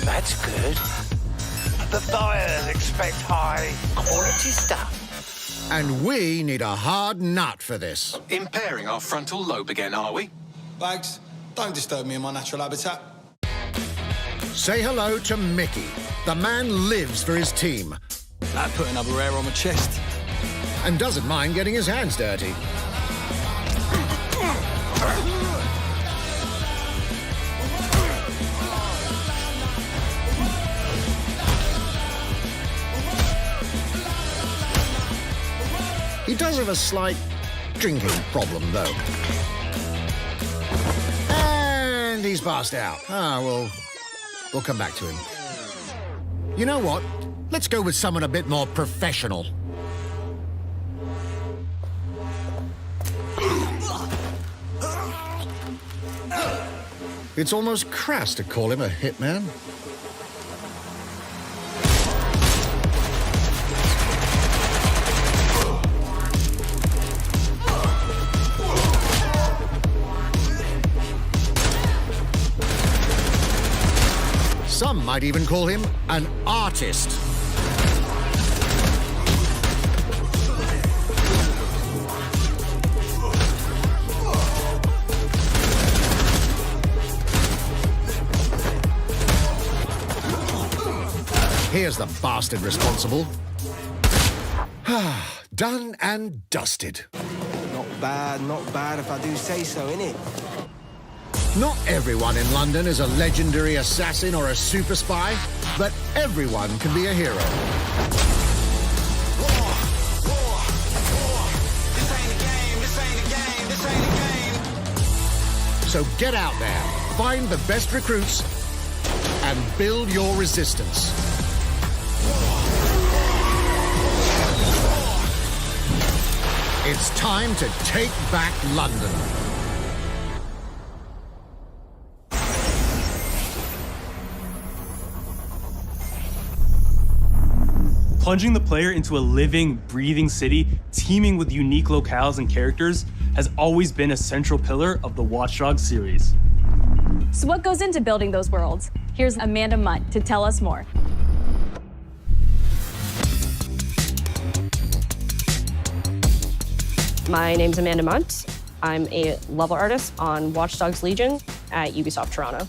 Speaker 29: That's good. The buyers expect high quality stuff.
Speaker 28: And we need a hard nut for this.
Speaker 1: Impairing our frontal lobe again, are we?
Speaker 6: Bags, don't disturb me in my natural habitat.
Speaker 28: Say hello to Mickey. The man lives for his team.
Speaker 6: Like putting another hair on my chest.
Speaker 28: And doesn't mind getting his hands dirty. He does have a slight drinking problem, though. And he's passed out. We'll come back to him. You know what? Let's go with someone a bit more professional. It's almost crass to call him a hitman. Some might even call him an artist. Here's the bastard responsible. Done and dusted.
Speaker 10: Not bad if I do say so, innit?
Speaker 28: Not everyone in London is a legendary assassin or a super spy, but everyone can be a hero. So get out there, find the best recruits, and build your resistance. It's time to take back London.
Speaker 20: Plunging the player into a living, breathing city teeming with unique locales and characters has always been a central pillar of the Watch Dogs series.
Speaker 19: So what goes into building those worlds? Here's Amanda Munt to tell us more.
Speaker 7: My name's Amanda Munt. I'm a level artist on Watch Dogs Legion at Ubisoft Toronto.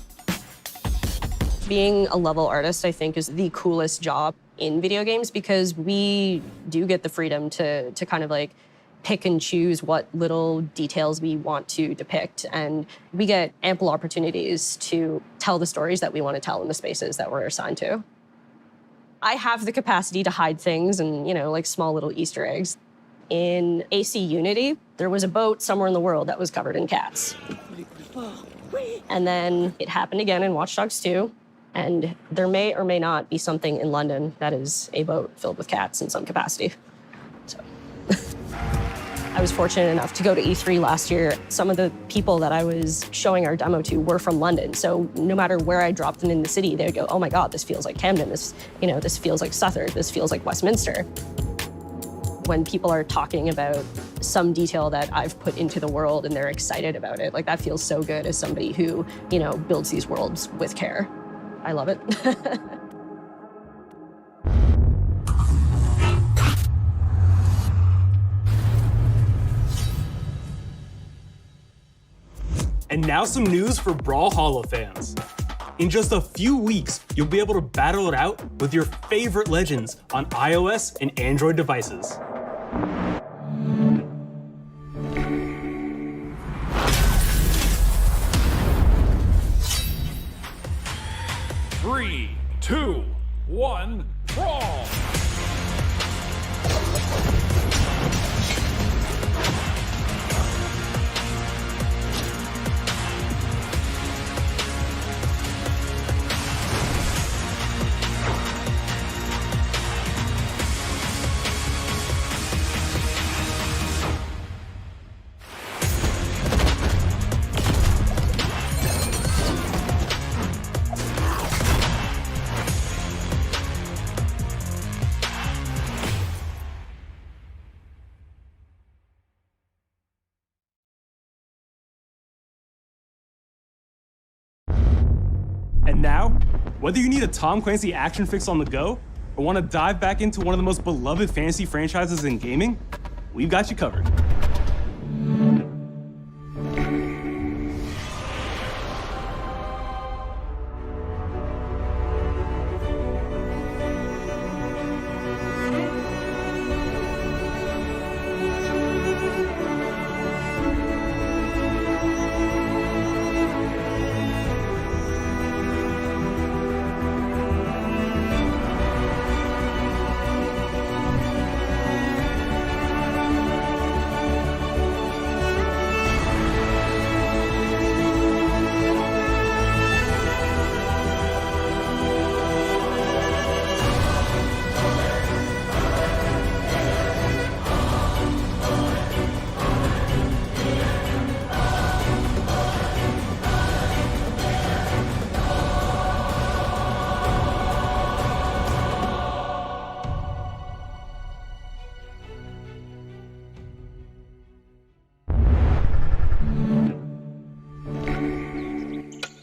Speaker 7: Being a level artist, I think, is the coolest job in video games because we do get the freedom to kind of like pick and choose what little details we want to depict. And we get ample opportunities to tell the stories that we want to tell in the spaces that we're assigned to. I have the capacity to hide things and, you know, like small little Easter eggs. In AC Unity, there was a boat somewhere in the world that was covered in cats. And then it happened again in Watch Dogs 2. And there may or may not be something in London that is a boat filled with cats in some capacity. So I was fortunate enough to go to E3 last year. Some of the people that I was showing our demo to were from London. So no matter where I dropped them in the city, they'd go, oh my God, this feels like Camden. This feels like Southwark. This feels like Westminster. When people are talking about some detail that I've put into the world and they're excited about it, like that feels so good as somebody who, you know, builds these worlds with care. I love it.
Speaker 20: And now some news for Brawlhalla fans. In just a few weeks, you'll be able to battle it out with your favorite legends on iOS and Android devices.
Speaker 8: Three, two, one, brawl!
Speaker 20: And now, whether you need a Tom Clancy action fix on the go, or want to dive back into one of the most beloved fantasy franchises in gaming, we've got you covered.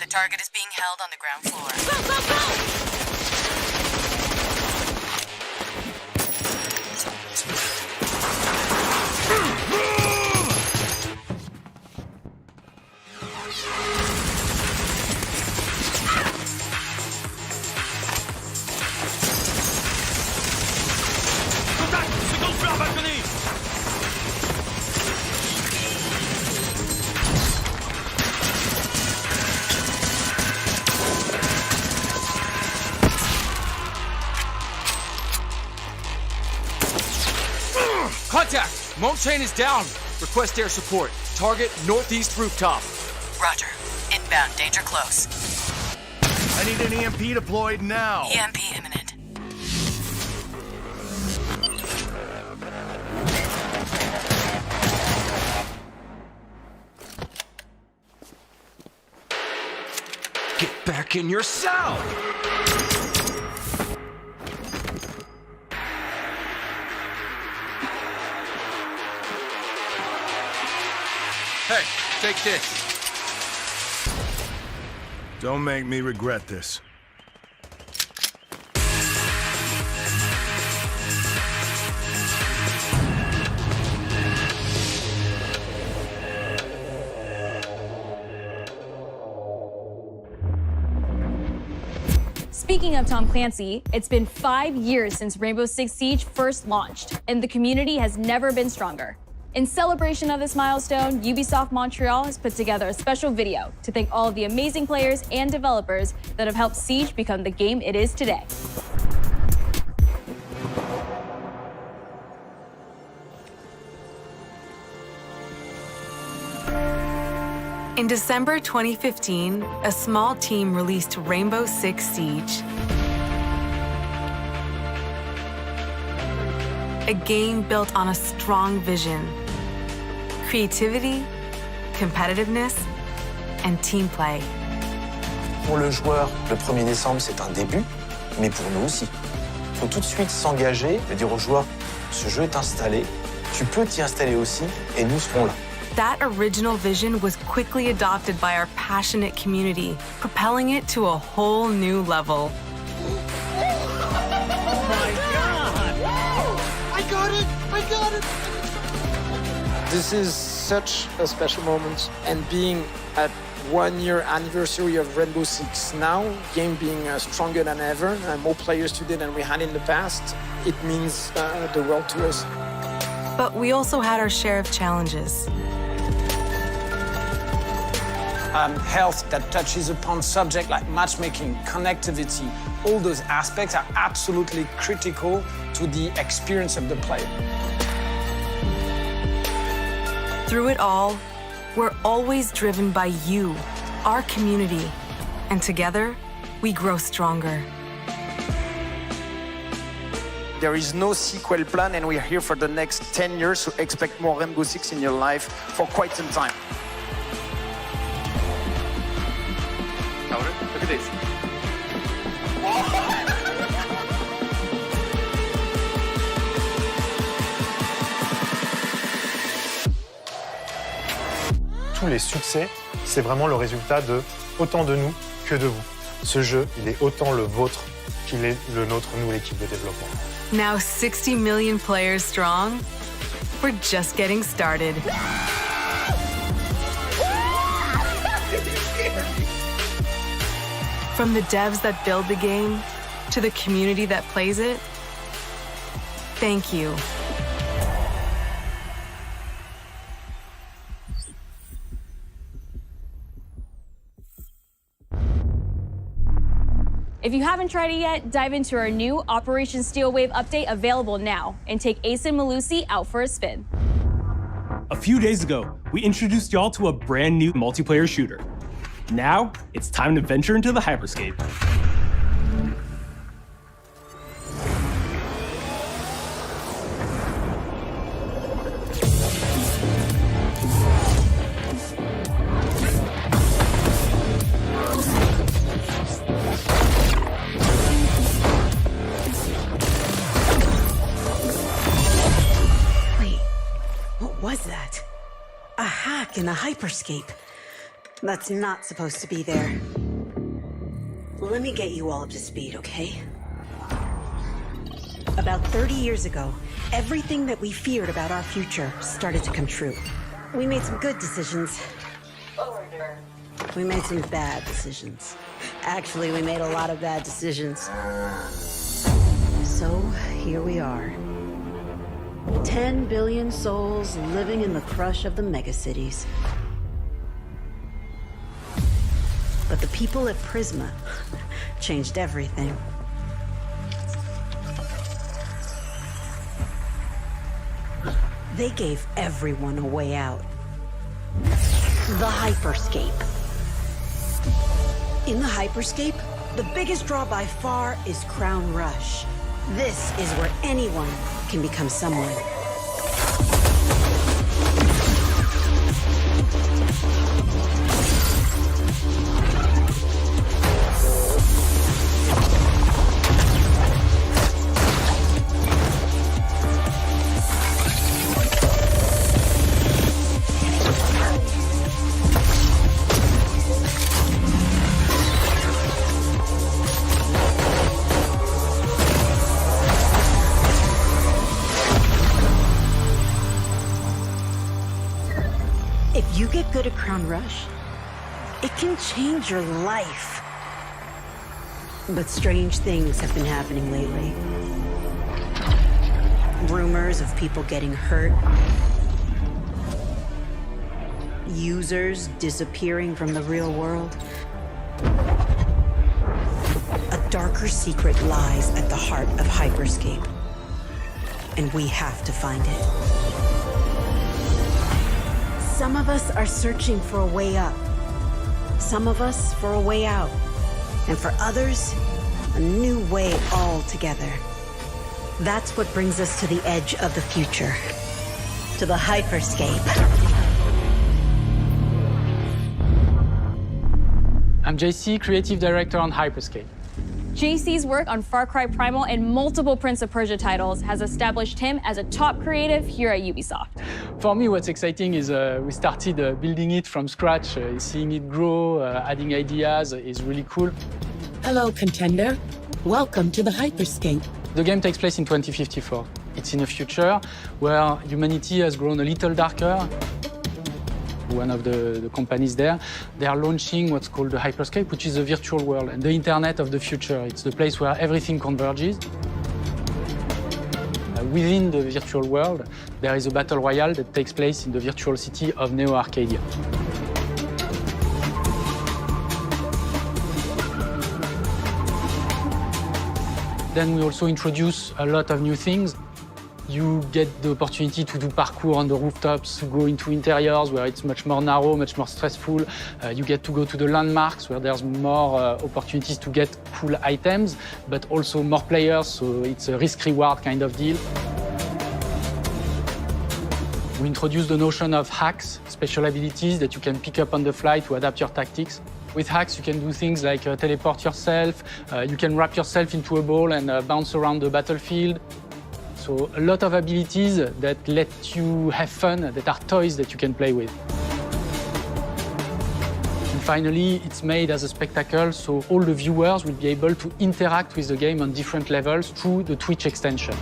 Speaker 11: The target is being held on the ground floor.
Speaker 13: Contact! Mountain is down. Request air support. Target northeast rooftop.
Speaker 11: Roger. Inbound, danger close.
Speaker 1: I need an EMP deployed now.
Speaker 11: EMP imminent.
Speaker 1: Get back in your cell! Hey, take this.
Speaker 24: Don't make me regret this.
Speaker 19: Speaking of Tom Clancy, it's been 5 years since Rainbow Six Siege first launched, and the community has never been stronger. In celebration of this milestone, Ubisoft Montreal has put together a special video to thank all of the amazing players and developers that have helped Siege become the game it is today.
Speaker 11: In December 2015, a small team released Rainbow Six Siege. A game built on a strong vision, creativity, competitiveness, and team play.
Speaker 3: Pour le joueur, le 1er décembre, c'est un début, mais pour nous aussi. Il faut tout de suite s'engager et dire aux joueurs, ce jeu est installé, tu peux t'y installer aussi, et nous serons là.
Speaker 11: That original vision was quickly adopted by our passionate community, propelling it to a whole new level.
Speaker 25: This is such a special moment, and being at 1 year anniversary of Rainbow Six now, game being stronger than ever, more players today than we had in the past, it means the world to us.
Speaker 11: But we also had our share of challenges.
Speaker 25: Health that touches upon subjects like matchmaking, connectivity, all those aspects are absolutely critical to the experience of the player.
Speaker 11: Through it all, we're always driven by you, our community, and together, we grow stronger.
Speaker 25: There is no sequel plan, and we're here for the next 10 years, so expect more Rainbow Six in your life for quite some time.
Speaker 1: Look at this.
Speaker 9: Tous les succès, c'est vraiment le résultat de autant de nous que de vous. Ce jeu, il est autant le vôtre qu'il est le nôtre, nous, l'équipe de développement.
Speaker 11: Now 60 million players strong, we're just getting started. From the devs that build the game to the community that plays it, thank you.
Speaker 19: If you haven't tried it yet, dive into our new Operation Steel Wave update available now and take Ace and Malusi out for a spin.
Speaker 20: A few days ago, we introduced y'all to a brand new multiplayer shooter. Now, it's time to venture into the hyperscape.
Speaker 23: What was that? A hack in a hyperscape. That's not supposed to be there. Let me get you all up to speed, okay? About 30 years ago, everything that we feared about our future started to come true. We made some good decisions. We made some bad decisions. Actually, we made a lot of bad decisions. So, here we are. 10 billion souls living in the crush of the megacities. But the people at Prisma changed everything. They gave everyone a way out. The Hyperscape. In the Hyperscape, the biggest draw by far is Crown Rush. This is where anyone can become someone. If you get good at Crown Rush, it can change your life. But strange things have been happening lately. Rumors of people getting hurt. Users disappearing from the real world. A darker secret lies at the heart of Hyperscape. And we have to find it. Some of us are searching for a way up. Some of us for a way out. And for others, a new way altogether. That's what brings us to the edge of the future. To the Hyperscape.
Speaker 4: I'm JC, Creative Director on Hyperscape.
Speaker 19: JC's work on Far Cry Primal and multiple Prince of Persia titles has established him as a top creative here at Ubisoft.
Speaker 4: For me, what's exciting is we started building it from scratch. Seeing it grow, adding ideas is really cool.
Speaker 12: Hello, contender. Welcome to the Hyperscape.
Speaker 4: The game takes place in 2054. It's in a future where humanity has grown a little darker. One of the companies there, they are launching what's called the Hyperscape, which is a virtual world and the internet of the future. It's the place where everything converges. Within the virtual world, there is a battle royale that takes place in the virtual city of Neo Arcadia. Then we also introduce a lot of new things. You get the opportunity to do parkour on the rooftops, to go into interiors where it's much more narrow, much more stressful. You get to go to the landmarks where there's more opportunities to get cool items, but also more players, so it's a risk-reward kind of deal. We introduced the notion of hacks, special abilities that you can pick up on the fly to adapt your tactics. With hacks, you can do things like teleport yourself, you can wrap yourself into a ball and bounce around the battlefield. So a lot of abilities that let you have fun, that are toys that you can play with. And finally, it's made as a spectacle, so all the viewers will be able to interact with the game on different levels through the Twitch extension.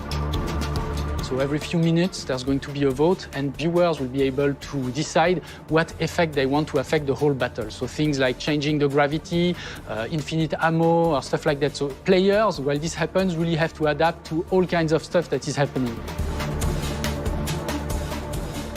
Speaker 4: So every few minutes, there's going to be a vote, and viewers will be able to decide what effect they want to affect the whole battle. So things like changing the gravity, infinite ammo, or stuff like that. So players, while this happens, really have to adapt to all kinds of stuff that is happening.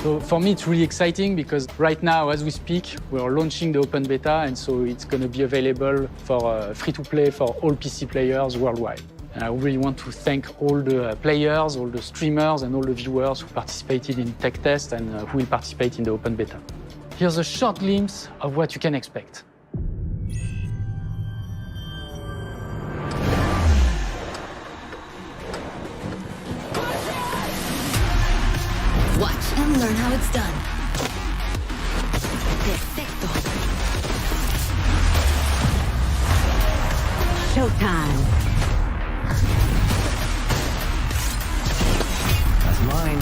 Speaker 4: So for me, it's really exciting because right now, as we speak, we're launching the open beta, and so it's going to be available for free-to-play for all PC players worldwide. And I really want to thank all the players, all the streamers, and all the viewers who participated in tech test and who will participate in the open beta. Here's a short glimpse of what you can expect.
Speaker 13: Watch and learn how it's done. Perfecto.
Speaker 23: Showtime.
Speaker 13: That's mine.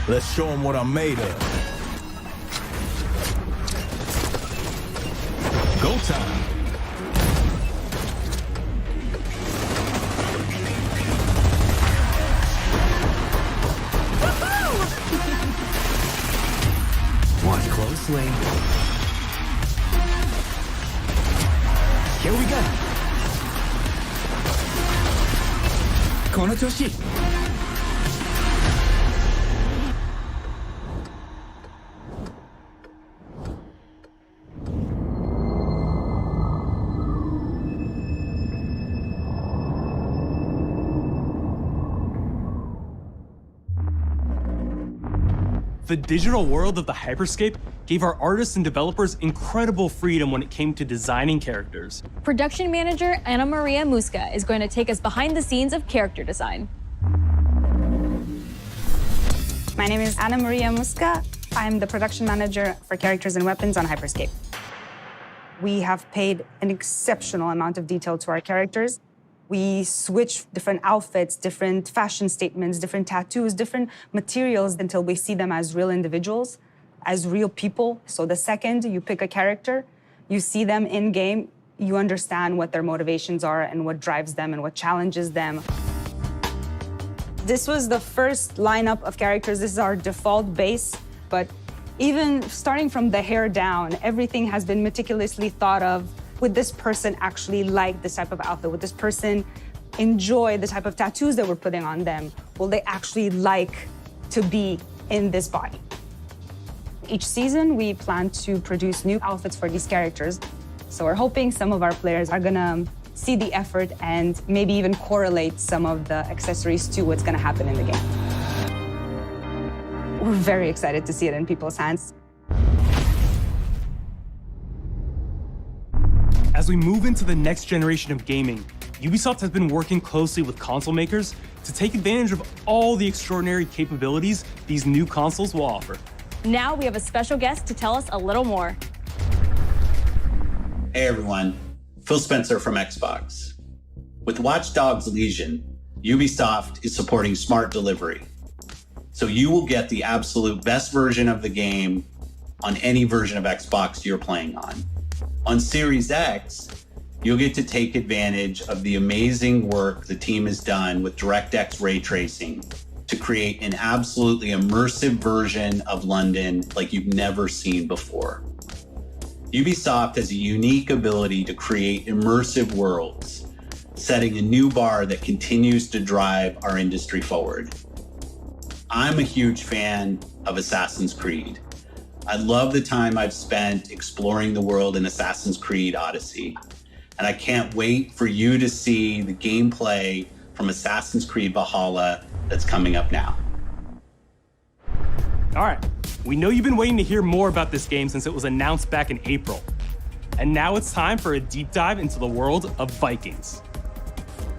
Speaker 14: Let's show them what I'm made of. Go time.
Speaker 13: Watch closely. Here we go. この調子。
Speaker 20: The digital world of the Hyperscape gave our artists and developers incredible freedom when it came to designing characters.
Speaker 19: Production manager Ana Maria Musca is going to take us behind the scenes of character design.
Speaker 2: My name is Ana Maria Musca. I'm the production manager for characters and weapons on Hyperscape. We have paid an exceptional amount of detail to our characters. We switch different outfits, different fashion statements, different tattoos, different materials until we see them as real individuals, as real people. So the second you pick a character, you see them in game, you understand what their motivations are and what drives them and what challenges them. This was the first lineup of characters. This is our default base, but even starting from the hair down, everything has been meticulously thought of. Would this person actually like this type of outfit? Would this person enjoy the type of tattoos that we're putting on them? Will they actually like to be in this body? Each season, we plan to produce new outfits for these characters. So we're hoping some of our players are gonna see the effort and maybe even correlate some of the accessories to what's gonna happen in the game. We're very excited to see it in people's hands.
Speaker 20: As we move into the next generation of gaming, Ubisoft has been working closely with console makers to take advantage of all the extraordinary capabilities these new consoles will offer.
Speaker 19: Now we have a special guest to tell us a little more.
Speaker 15: Hey everyone, Phil Spencer from Xbox. With Watch Dogs Legion, Ubisoft is supporting smart delivery. So you will get the absolute best version of the game on any version of Xbox you're playing on. On Series X, you'll get to take advantage of the amazing work the team has done with DirectX ray tracing to create an absolutely immersive version of London like you've never seen before. Ubisoft has a unique ability to create immersive worlds, setting a new bar that continues to drive our industry forward. I'm a huge fan of Assassin's Creed. I love the time I've spent exploring the world in Assassin's Creed Odyssey, and I can't wait for you to see the gameplay from Assassin's Creed Valhalla that's coming up now.
Speaker 20: All right, we know you've been waiting to hear more about this game since it was announced back in April. And now it's time for a deep dive into the world of Vikings.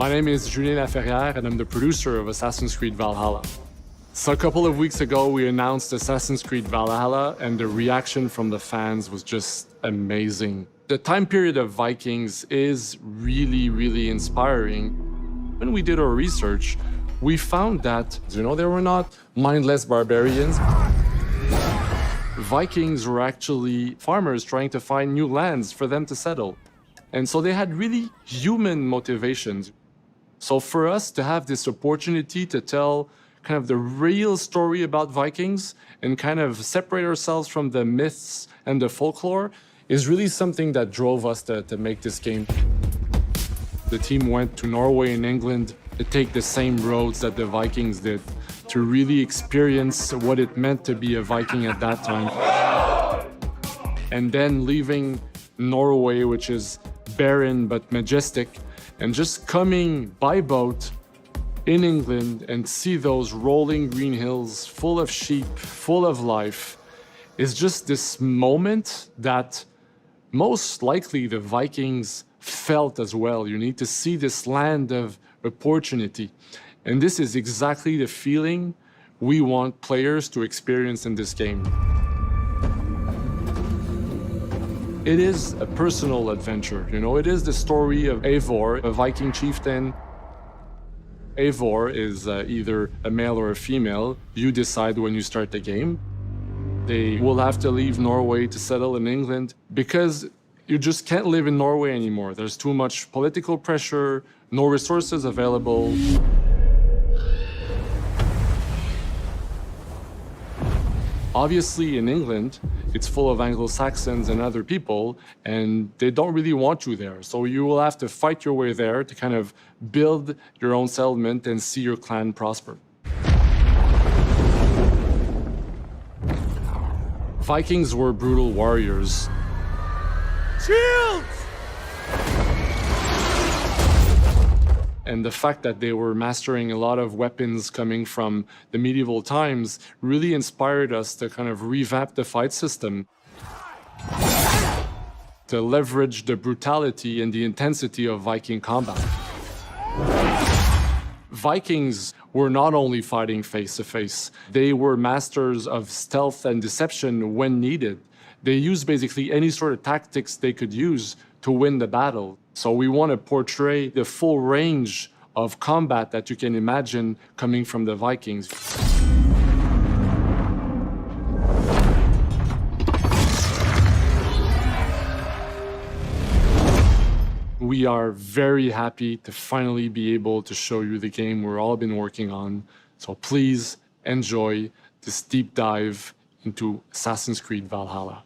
Speaker 16: My name is Julien Laferrière, and I'm the producer of Assassin's Creed Valhalla. So a couple of weeks ago, we announced Assassin's Creed Valhalla, and the reaction from the fans was just amazing. The time period of Vikings is really, really inspiring. When we did our research, we found that, they were not mindless barbarians. Vikings were actually farmers trying to find new lands for them to settle. And so they had really human motivations. So for us to have this opportunity to tell kind of the real story about Vikings and kind of separate ourselves from the myths and the folklore is really something that drove us to make this game. The team went to Norway and England to take the same roads that the Vikings did, to really experience what it meant to be a Viking at that time. And then leaving Norway, which is barren but majestic, and just coming by boat in England and see those rolling green hills full of sheep, full of life, is just this moment that most likely the Vikings felt as well. You need to see this land of opportunity. And this is exactly the feeling we want players to experience in this game. It is a personal adventure, it is the story of Eivor, a Viking chieftain. Eivor is either a male or a female. You decide when you start the game. They will have to leave Norway to settle in England because you just can't live in Norway anymore. There's too much political pressure, no resources available. Obviously, in England, it's full of Anglo-Saxons and other people, and they don't really want you there. So you will have to fight your way there to kind of build your own settlement and see your clan prosper. Vikings were brutal warriors.
Speaker 8: Shields!
Speaker 16: And the fact that they were mastering a lot of weapons coming from the medieval times really inspired us to kind of revamp the fight system, to leverage the brutality and the intensity of Viking combat. Vikings were not only fighting face-to-face, they were masters of stealth and deception when needed. They used basically any sort of tactics they could use to win the battle. So we want to portray the full range of combat that you can imagine coming from the Vikings. We are very happy to finally be able to show you the game we've all been working on. So please enjoy this deep dive into Assassin's Creed Valhalla.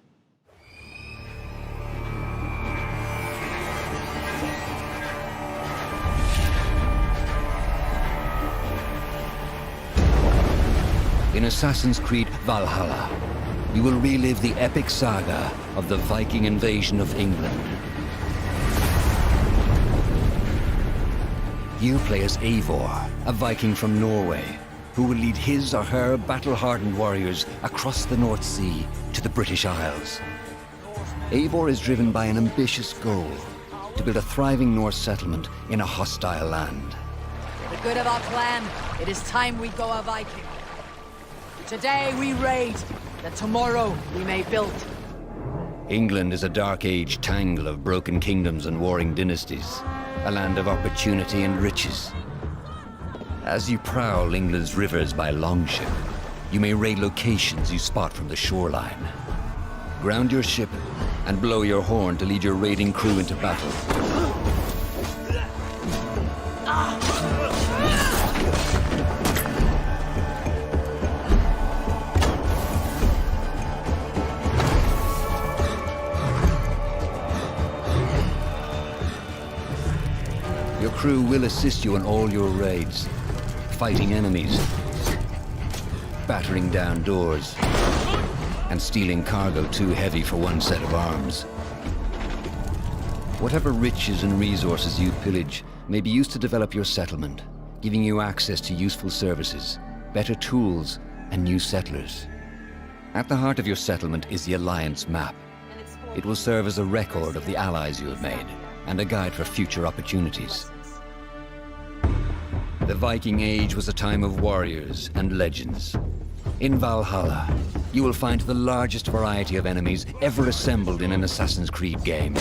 Speaker 5: In Assassin's Creed Valhalla, you will relive the epic saga of the Viking invasion of England. You play as Eivor, a Viking from Norway, who will lead his or her battle-hardened warriors across the North Sea to the British Isles. Eivor is driven by an ambitious goal, to build a thriving Norse settlement in a hostile land.
Speaker 6: For the good of our clan, it is time we go a Viking. Today we raid, that tomorrow we may build.
Speaker 5: England is a dark age tangle of broken kingdoms and warring dynasties, a land of opportunity and riches. As you prowl England's rivers by longship, you may raid locations you spot from the shoreline. Ground your ship and blow your horn to lead your raiding crew into battle. Your crew will assist you in all your raids, fighting enemies, battering down doors, and stealing cargo too heavy for one set of arms. Whatever riches and resources you pillage may be used to develop your settlement, giving you access to useful services, better tools, and new settlers. At the heart of your settlement is the Alliance map. It will serve as a record of the allies you have made, and a guide for future opportunities. The Viking Age was a time of warriors and legends. In Valhalla, you will find the largest variety of enemies ever assembled in an Assassin's Creed game.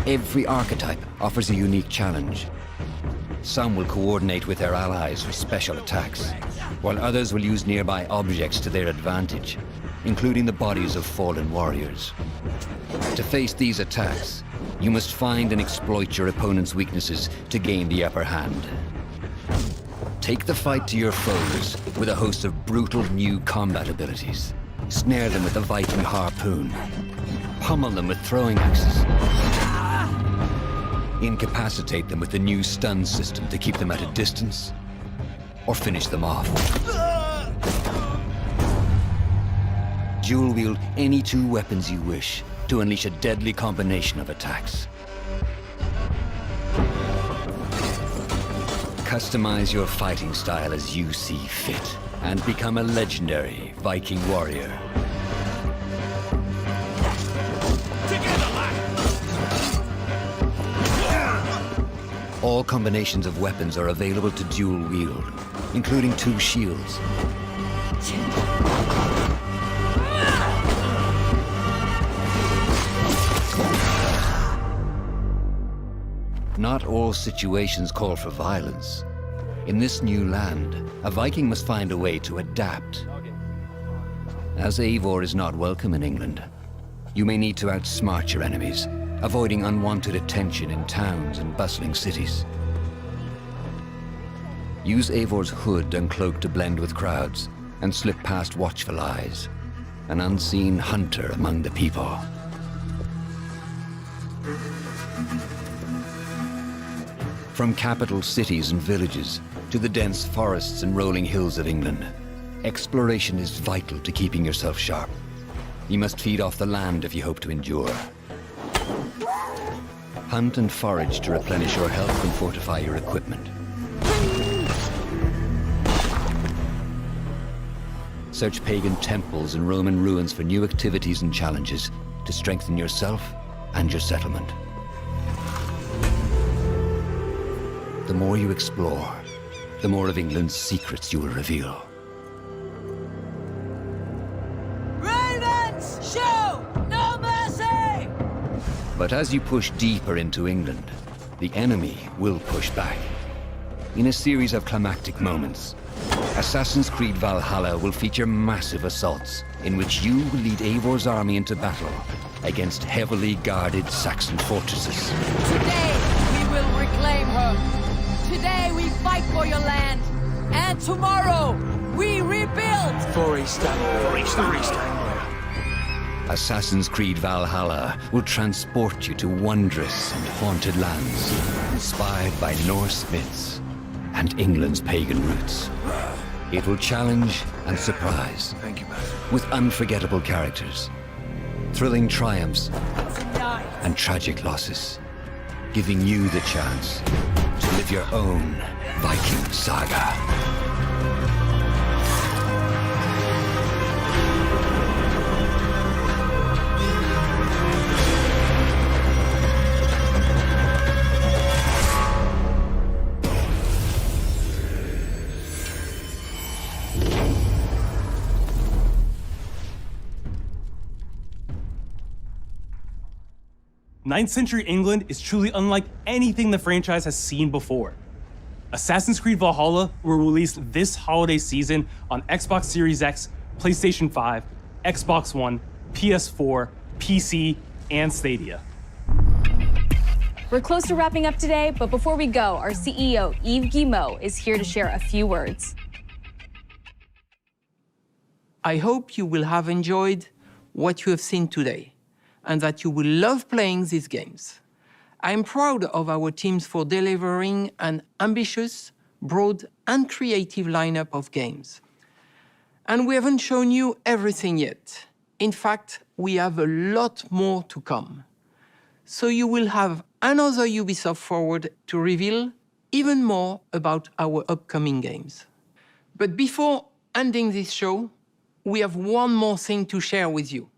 Speaker 5: Every archetype offers a unique challenge. Some will coordinate with their allies for special attacks, while others will use nearby objects to their advantage, including the bodies of fallen warriors. To face these attacks, you must find and exploit your opponent's weaknesses to gain the upper hand. Take the fight to your foes with a host of brutal new combat abilities. Snare them with the Viking harpoon. Pummel them with throwing axes. Incapacitate them with the new stun system to keep them at a distance, or finish them off. Dual wield any two weapons you wish to unleash a deadly combination of attacks. Customize your fighting style as you see fit, and become a legendary Viking warrior. All combinations of weapons are available to dual wield, including two shields. Not all situations call for violence. In this new land, a Viking must find a way to adapt. As Eivor is not welcome in England, you may need to outsmart your enemies, avoiding unwanted attention in towns and bustling cities. Use Eivor's hood and cloak to blend with crowds, and slip past watchful eyes, an unseen hunter among the people. From capital cities and villages to the dense forests and rolling hills of England, exploration is vital to keeping yourself sharp. You must feed off the land if you hope to endure. Hunt and forage to replenish your health and fortify your equipment. Search pagan temples and Roman ruins for new activities and challenges to strengthen yourself and your settlement. The more you explore, the more of England's secrets you will reveal.
Speaker 6: Ravens, show no mercy!
Speaker 5: But as you push deeper into England, the enemy will push back. In a series of climactic moments, Assassin's Creed Valhalla will feature massive assaults in which you will lead Eivor's army into battle against heavily guarded Saxon fortresses.
Speaker 6: Today, we will reclaim her. Today, we fight for your land. And tomorrow, we rebuild.
Speaker 13: For East Anglia.
Speaker 5: Assassin's Creed Valhalla will transport you to wondrous and haunted lands, inspired by Norse myths and England's pagan roots. It will challenge and surprise, with unforgettable characters, thrilling triumphs, and tragic losses, giving you the chance to live your own Viking saga.
Speaker 20: Ninth century England is truly unlike anything the franchise has seen before. Assassin's Creed Valhalla will release this holiday season on Xbox Series X, PlayStation 5, Xbox One, PS4, PC, and Stadia.
Speaker 19: We're close to wrapping up today, but before we go, our CEO, Yves Guillemot, is here to share a few words.
Speaker 10: I hope you will have enjoyed what you have seen today, and that you will love playing these games. I'm proud of our teams for delivering an ambitious, broad, and creative lineup of games. And we haven't shown you everything yet. In fact, we have a lot more to come. So you will have another Ubisoft Forward to reveal even more about our upcoming games. But before ending this show, we have one more thing to share with you.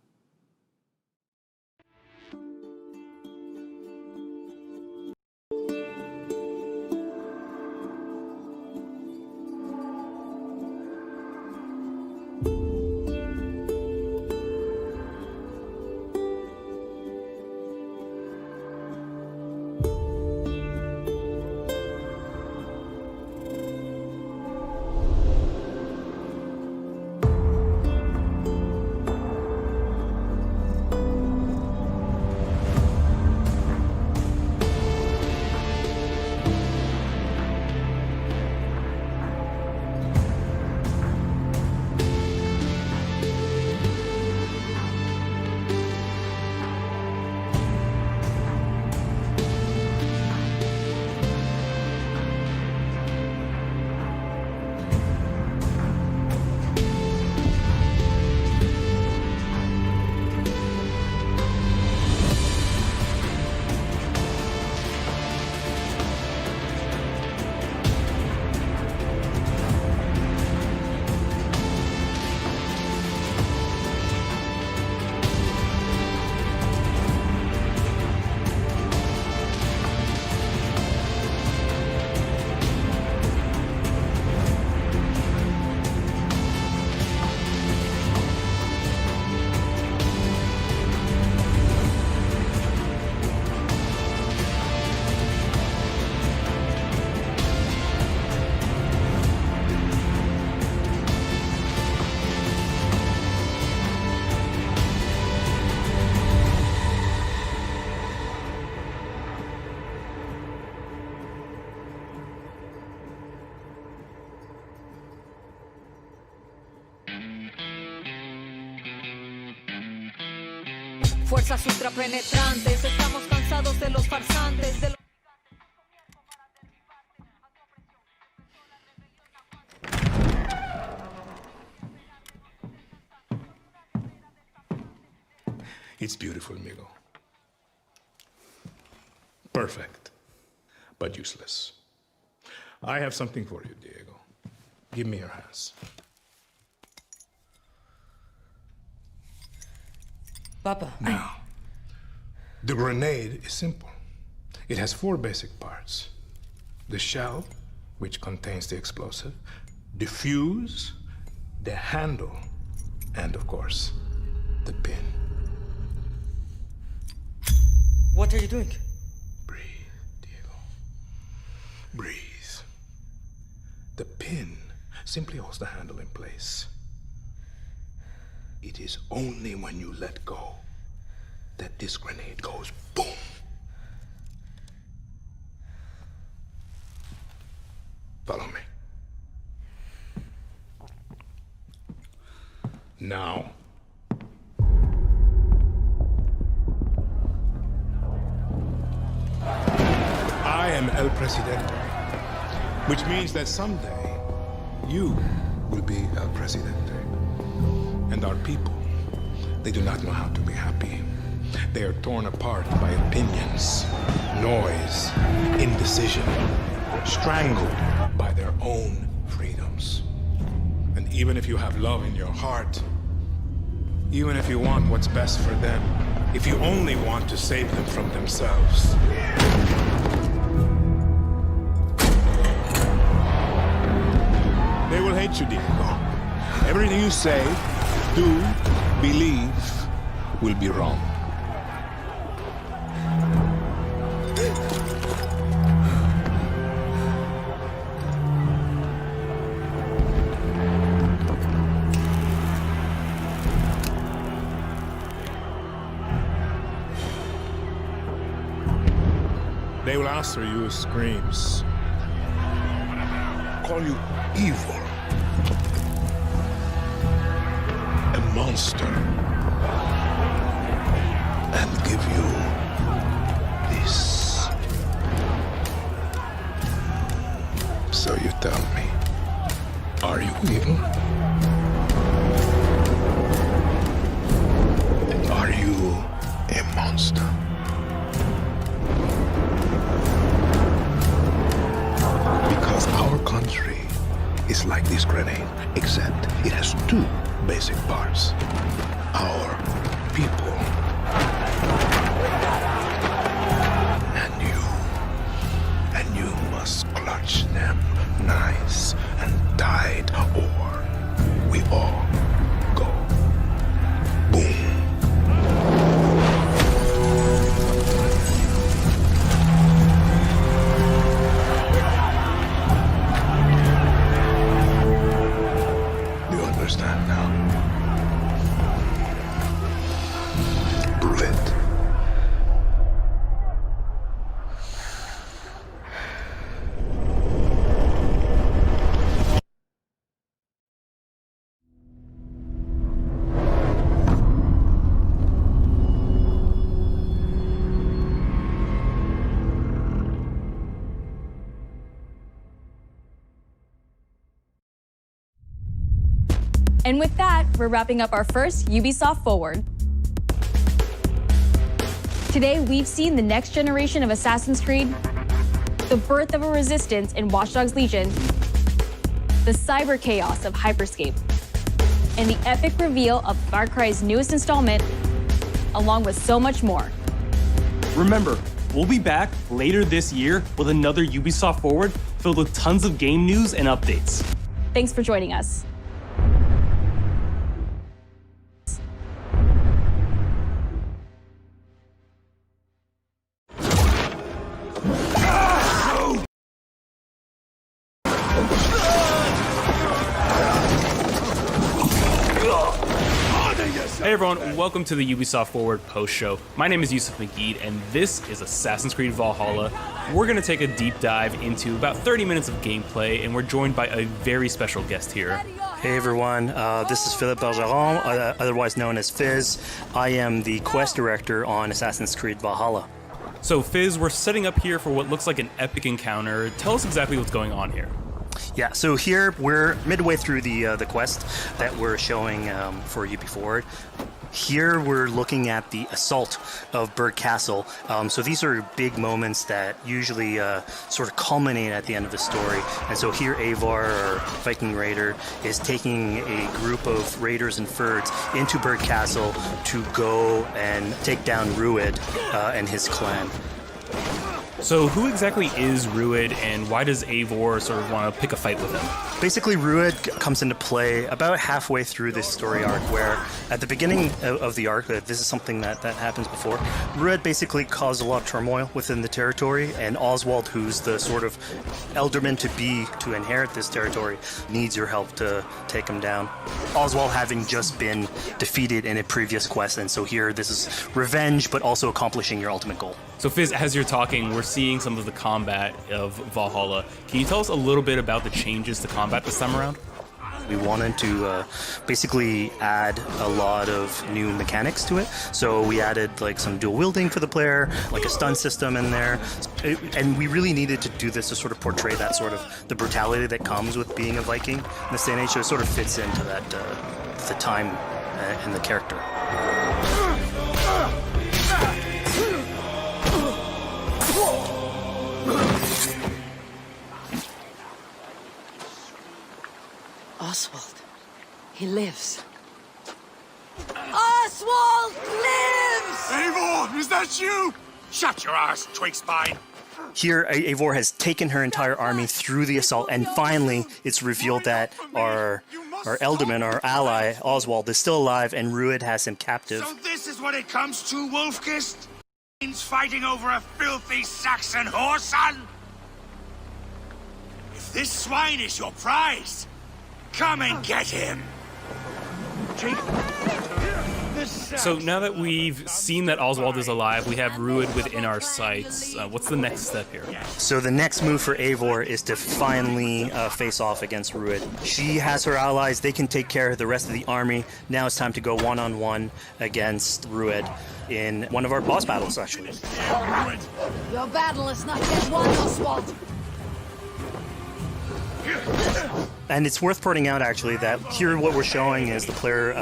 Speaker 6: Fuerzas ultrapenetrantes, estamos cansados de los farsantes, de los...
Speaker 14: It's beautiful, Miguel.
Speaker 7: Perfect, but useless. I have something for you, Diego. Give me your hands.
Speaker 6: Papa,
Speaker 7: Now, the grenade is simple. It has 4 basic parts. The shell, which contains the explosive, the fuse, the handle, and of course, the pin.
Speaker 6: What are you doing?
Speaker 7: Breathe, Diego. Breathe. The pin simply holds the handle in place. It is only when you let go that this grenade goes boom. Follow me. Now, I am El Presidente, which means that someday you will be El Presidente. And our people, they do not know how to be happy. They are torn apart by opinions, noise, indecision, strangled by their own freedoms. And even if you have love in your heart, even if you want what's best for them, if you only want to save them from themselves, they will hate you, Diego. Everything you say, do, believe, will be wrong. They will answer you with screams, call you evil, a monster, and give you this. So you tell me, are you evil? Are you a monster? Because our country is like this grenade, except it has 2 basic parts. Our people. And you must clutch them nice and tight, or we all go boom. You understand now? Prove it.
Speaker 19: And with that, we're wrapping up our first Ubisoft Forward. Today, we've seen the next generation of Assassin's Creed, the birth of a resistance in Watch Dogs Legion, the cyber chaos of Hyperscape, and the epic reveal of Far Cry's newest installment, along with so much more.
Speaker 20: Remember, we'll be back later this year with another Ubisoft Forward filled with tons of game news and updates.
Speaker 19: Thanks for joining us.
Speaker 20: Hey everyone, welcome to the Ubisoft Forward post show. My name is Yusuf Magid, and this is Assassin's Creed Valhalla. We're going to take a deep dive into about 30 minutes of gameplay, and we're joined by a very special guest here.
Speaker 17: Hey everyone, this is Philippe Bergeron, otherwise known as Fizz. I am the quest director on Assassin's Creed Valhalla.
Speaker 20: So Fizz, we're setting up here for what looks like an epic encounter. Tell us exactly what's going on here.
Speaker 17: Yeah, so here we're midway through the quest that we're showing for UB Forward. Here we're looking at the assault of Berg Castle. So these are big moments that usually sort of culminate at the end of the story. And so here Eivor, or Viking Raider, is taking a group of raiders and Fyrds into Berg Castle to go and take down Rued and his clan.
Speaker 20: So who exactly is Rued, and why does Eivor sort of want to pick a fight with him?
Speaker 17: Basically, Rued comes into play about halfway through this story arc, where at the beginning of the arc, this is something that happens before, Rued basically caused a lot of turmoil within the territory, and Oswald, who's the sort of elderman to inherit this territory, needs your help to take him down. Oswald having just been defeated in a previous quest, and so here this is revenge, but also accomplishing your ultimate goal.
Speaker 20: So Fizz, as you're talking, we're seeing some of the combat of Valhalla. Can you tell us a little bit about the changes to combat this time around?
Speaker 17: We wanted to basically add a lot of new mechanics to it. So we added like some dual wielding for the player, like a stun system in there. And we really needed to do this to sort of portray that sort of the brutality that comes with being a Viking in this day and age. So it sort of fits into that, the time and the character.
Speaker 6: Oswald. He lives. Oswald lives!
Speaker 1: Eivor, is that you? Shut your arse, twig spine.
Speaker 17: Here, Eivor has taken her entire army through the assault, and finally it's revealed that our Elderman, our ally, Oswald, is still alive, and Rued has him captive.
Speaker 1: So this is what it comes to, Wolfkist? Fighting over a filthy Saxon whoreson? If this swine is your prize, come and get him!
Speaker 20: So now that we've seen that Oswald is alive, we have Rued within our sights. What's the next step here?
Speaker 17: So the next move for Eivor is to finally face off against Rued. She has her allies. They can take care of the rest of the army. Now it's time to go one-on-one against Rued in one of our boss battles, actually.
Speaker 6: Your battle is not yet won, Oswald.
Speaker 17: And it's worth pointing out, actually, that here what we're showing is the player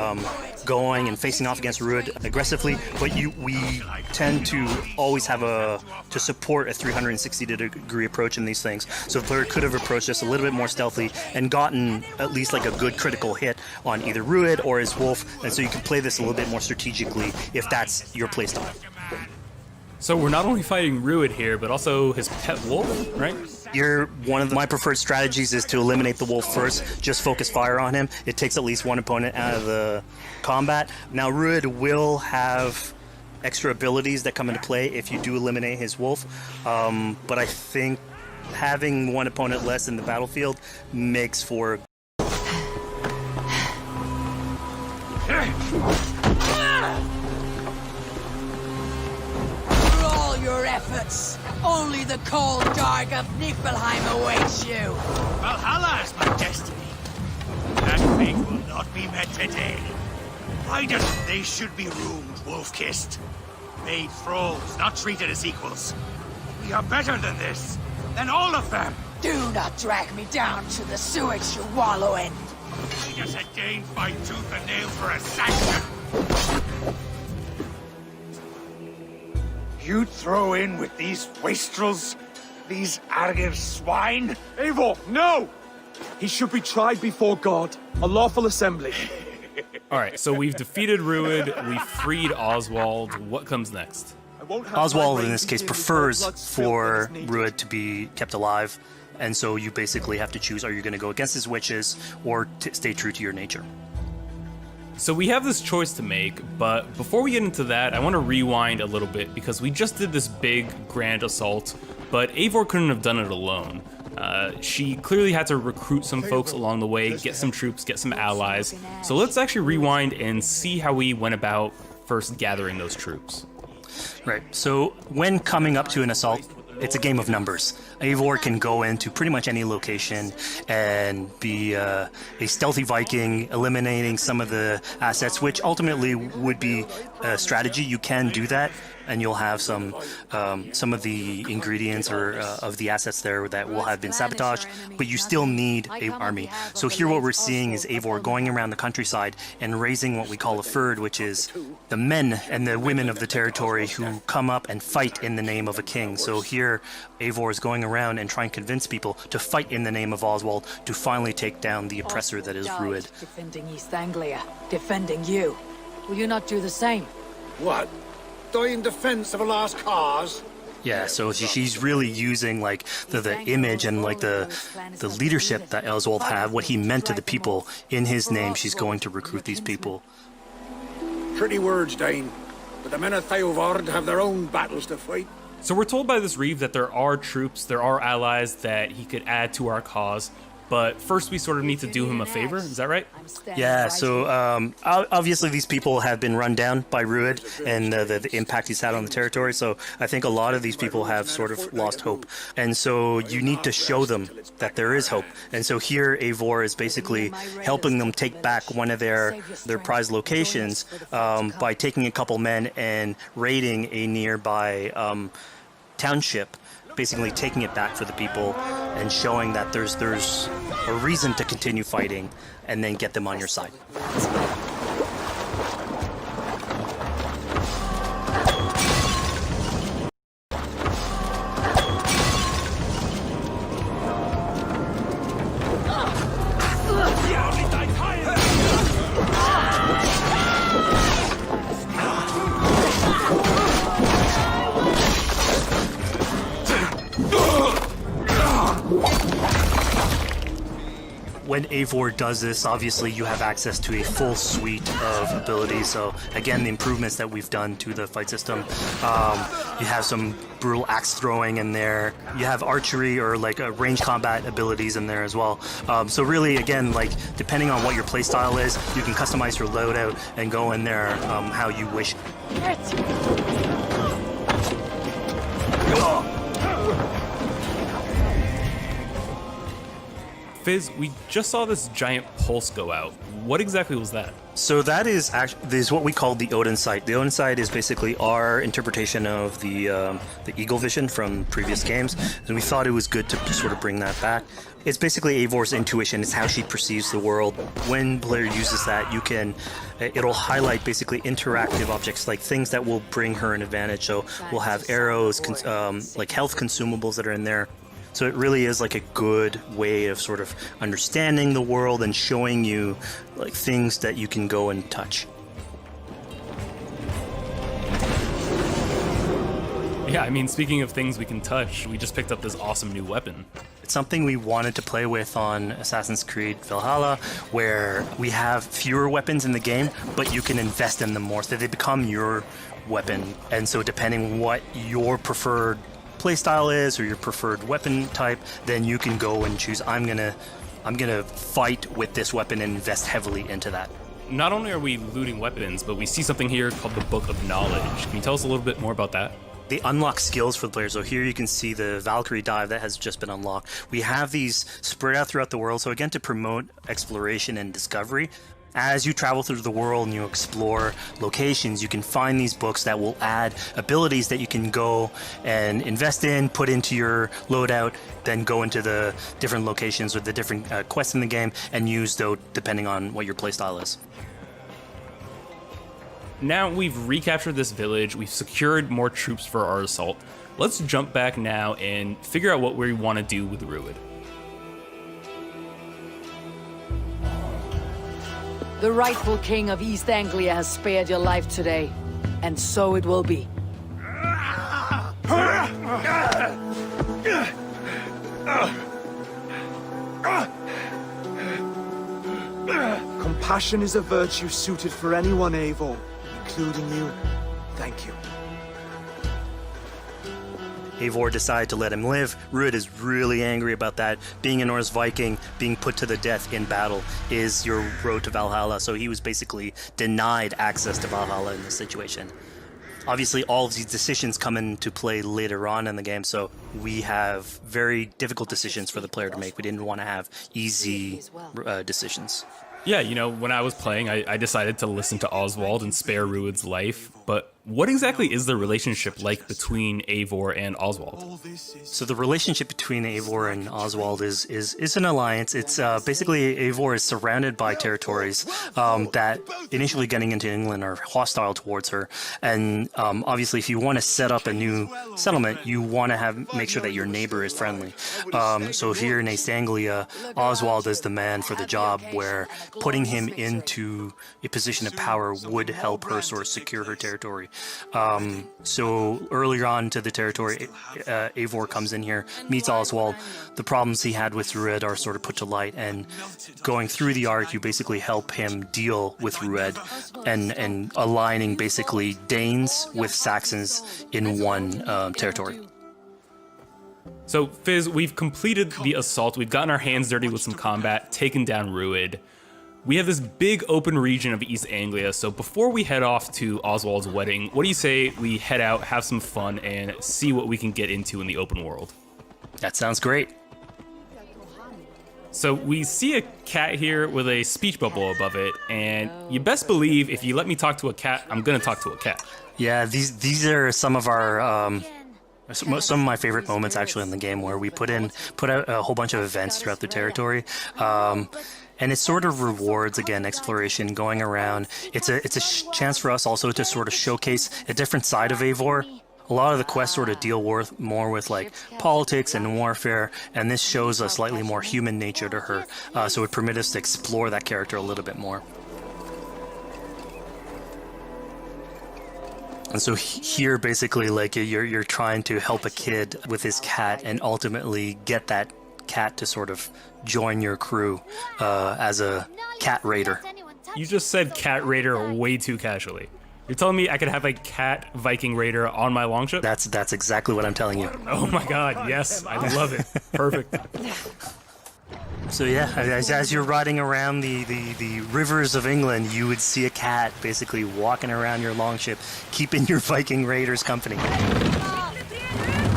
Speaker 17: going and facing off against Rued aggressively, but we tend to always have to support a 360-degree approach in these things. So the player could have approached us a little bit more stealthily and gotten at least like a good critical hit on either Rued or his wolf, and so you can play this a little bit more strategically if that's your playstyle.
Speaker 20: So we're not only fighting Rued here, but also his pet wolf, right?
Speaker 17: One of my preferred strategies is to eliminate the wolf first, just focus fire on him. It takes at least one opponent out of the combat. Now, Rued will have extra abilities that come into play if you do eliminate his wolf, but I think having one opponent less in the battlefield makes for
Speaker 6: Your efforts. Only the cold dark of Niflheim awaits you.
Speaker 1: Valhalla is my destiny. That fate will not be met today. Why does they should be roomed, Wolf-kissed? Made thralls, not treated as equals. We are better than this. Than all of them.
Speaker 6: Do not drag me down to the sewage you wallow in.
Speaker 1: We just had gained by tooth and nail for a sanction. You throw in with these wastrels? These arrogant swine?
Speaker 13: Eivor, no! He should be tried before God, a lawful assembly.
Speaker 20: All right, so we've defeated Rued, we've freed Oswald. What comes next?
Speaker 17: Oswald, in this case, prefers for Rued to be kept alive, and so you basically have to choose, are you going to go against his wishes or stay true to your nature?
Speaker 20: So we have this choice to make, but before we get into that, I want to rewind a little bit because we just did this big, grand assault, but Eivor couldn't have done it alone. She clearly had to recruit some folks along the way, get some troops, get some allies. So let's actually rewind and see how we went about first gathering those troops.
Speaker 17: Right, so when coming up to an assault, It's a game of numbers. Eivor can go into pretty much any location and be a stealthy Viking, eliminating some of the assets, which ultimately would be a strategy. You can do that, and you'll have some of the ingredients or of the assets there that will have been sabotaged, but you still need an army. So here what we're seeing is Eivor going around the countryside and raising what we call a Fyrd, which is the men and the women of the territory who come up and fight in the name of a king. So here Eivor is going around and trying to convince people to fight in the name of Oswald to finally take down the oppressor that is Rued.
Speaker 6: Defending East Anglia, defending you. Will you not do the same?
Speaker 3: What? Die in defense of a lost cause?
Speaker 17: Yeah, so she's really using like the image and like the leadership that Oswald had, what he meant to the people in his name. She's going to recruit these people.
Speaker 3: Pretty words, Dane. But the men of Theovard have their own battles to fight.
Speaker 20: So we're told by this Reeve that there are troops, there are allies that he could add to our cause. But first we sort of need to do him a favor, is that right?
Speaker 17: Yeah, so obviously these people have been run down by Rued and the impact he's had on the territory, so I think a lot of these people have sort of lost hope. And so you need to show them that there is hope. And so here Eivor is basically helping them take back one of their prized locations by taking a couple men and raiding a nearby township, basically taking it back for the people and showing that there's a reason to continue fighting and then get them on your side. When Eivor does this, obviously you have access to a full suite of abilities. So again, the improvements that we've done to the fight system, you have some brutal axe throwing in there. You have archery or like range combat abilities in there as well. So really, again, like depending on what your playstyle is, you can customize your loadout and go in there how you wish.
Speaker 20: Fizz, we just saw this giant pulse go out. What exactly was that?
Speaker 17: So that is what we call the Odin sight. The Odin sight is basically our interpretation of the Eagle Vision from previous games, and we thought it was good to sort of bring that back. It's basically Eivor's intuition. It's how she perceives the world. When player uses that, it'll highlight basically interactive objects, like things that will bring her an advantage. So we'll have arrows, like health consumables that are in there. So it really is like a good way of sort of understanding the world and showing you like things that you can go and touch.
Speaker 20: Yeah, I mean, speaking of things we can touch, we just picked up this awesome new weapon.
Speaker 17: It's something we wanted to play with on Assassin's Creed Valhalla, where we have fewer weapons in the game, but you can invest in them more, so they become your weapon. And so depending what your preferred playstyle is or your preferred weapon type, then you can go and choose, I'm gonna fight with this weapon and invest heavily into that.
Speaker 20: Not only are we looting weapons, but we see something here called the Book of Knowledge. Can you tell us a little bit more about that?
Speaker 17: They unlock skills for the players. So here you can see the Valkyrie dive that has just been unlocked. We have these spread out throughout the world, so again, to promote exploration and discovery. As you travel through the world and you explore locations, you can find these books that will add abilities that you can go and invest in, put into your loadout, then go into the different locations or the different quests in the game and use those depending on what your playstyle is.
Speaker 20: Now we've recaptured this village, we've secured more troops for our assault. Let's jump back now and figure out what we want to do with Rued.
Speaker 6: The rightful king of East Anglia has spared your life today, and so it will be.
Speaker 13: Compassion is a virtue suited for anyone, Eivor, including you. Thank you.
Speaker 17: Eivor decided to let him live. Rued is really angry about that. Being a Norse Viking, being put to the death in battle is your road to Valhalla. So he was basically denied access to Valhalla in this situation. Obviously, all of these decisions come into play later on in the game, so we have very difficult decisions for the player to make. We didn't want to have easy decisions.
Speaker 18: Yeah, you know, when I was playing, I decided to listen to Oswald and spare Rued's life, but what exactly is the relationship like between Eivor and Oswald?
Speaker 17: So the relationship between Eivor and Oswald is an alliance. It's basically Eivor is surrounded by territories that initially getting into England are hostile towards her, and obviously if you want to set up a new settlement, you want to make sure that your neighbor is friendly. So here in East Anglia, Oswald is the man for the job, where putting him into a position of power would help her sort of secure her territory. So earlier on to the territory, Eivor comes in here, meets Oswald. The problems he had with Rued are sort of put to light, and going through the arc, you basically help him deal with Rued and aligning basically Danes with Saxons in one territory.
Speaker 18: So, Fizz, we've completed the assault. We've gotten our hands dirty with some combat, taken down Rued. We have this big open region of East Anglia, so before we head off to Oswald's wedding, what do you say we head out, have some fun, and see what we can get into in the open world?
Speaker 17: That sounds great.
Speaker 18: So we see a cat here with a speech bubble above it, and you best believe if you let me talk to a cat, I'm gonna talk to a cat.
Speaker 17: Yeah, these are some of our some of my favorite moments actually in the game, where we put out a whole bunch of events throughout the territory. And it sort of rewards, again, exploration, going around. It's a chance for us also to sort of showcase a different side of Eivor. A lot of the quests sort of deal more with like politics and warfare, and this shows a slightly more human nature to her. So it permits us to explore that character a little bit more. And so here, basically, like you're trying to help a kid with his cat, and ultimately get that cat to sort of join your crew as a cat raider.
Speaker 18: You just said cat raider way too casually. You're telling me I could have a cat Viking raider on my longship?
Speaker 17: That's exactly what I'm telling you.
Speaker 18: Oh my god, yes, I love it. Perfect.
Speaker 17: So yeah, as you're riding around the rivers of England, you would see a cat basically walking around your longship, keeping your Viking raiders company.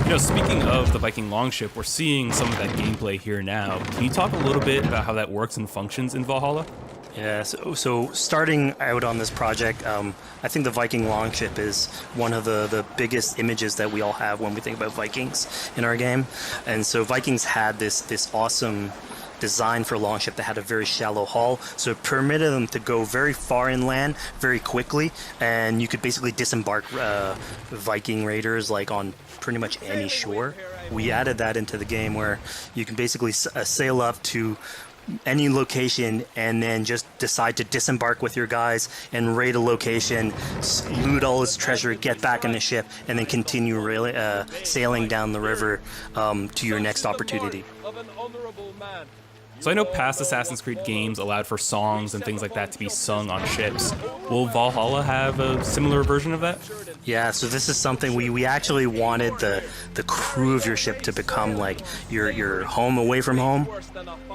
Speaker 18: You know, speaking of the Viking longship, we're seeing some of that gameplay here now. Can you talk a little bit about how that works and functions in Valhalla?
Speaker 17: Yeah, so starting out on this project, I think the Viking longship is one of the biggest images that we all have when we think about Vikings in our game. And so Vikings had this awesome design for longship that had a very shallow hull, so it permitted them to go very far inland very quickly, and you could basically disembark Viking raiders like on pretty much any shore. We added that into the game, where you can basically sail up to any location and then just decide to disembark with your guys and raid a location, loot all its treasure, get back in the ship, and then continue sailing down the river to your next opportunity.
Speaker 18: So I know past Assassin's Creed games allowed for songs and things like that to be sung on ships. Will Valhalla have a similar version of that?
Speaker 17: Yeah, so this is something we actually wanted the crew of your ship to become like your home away from home.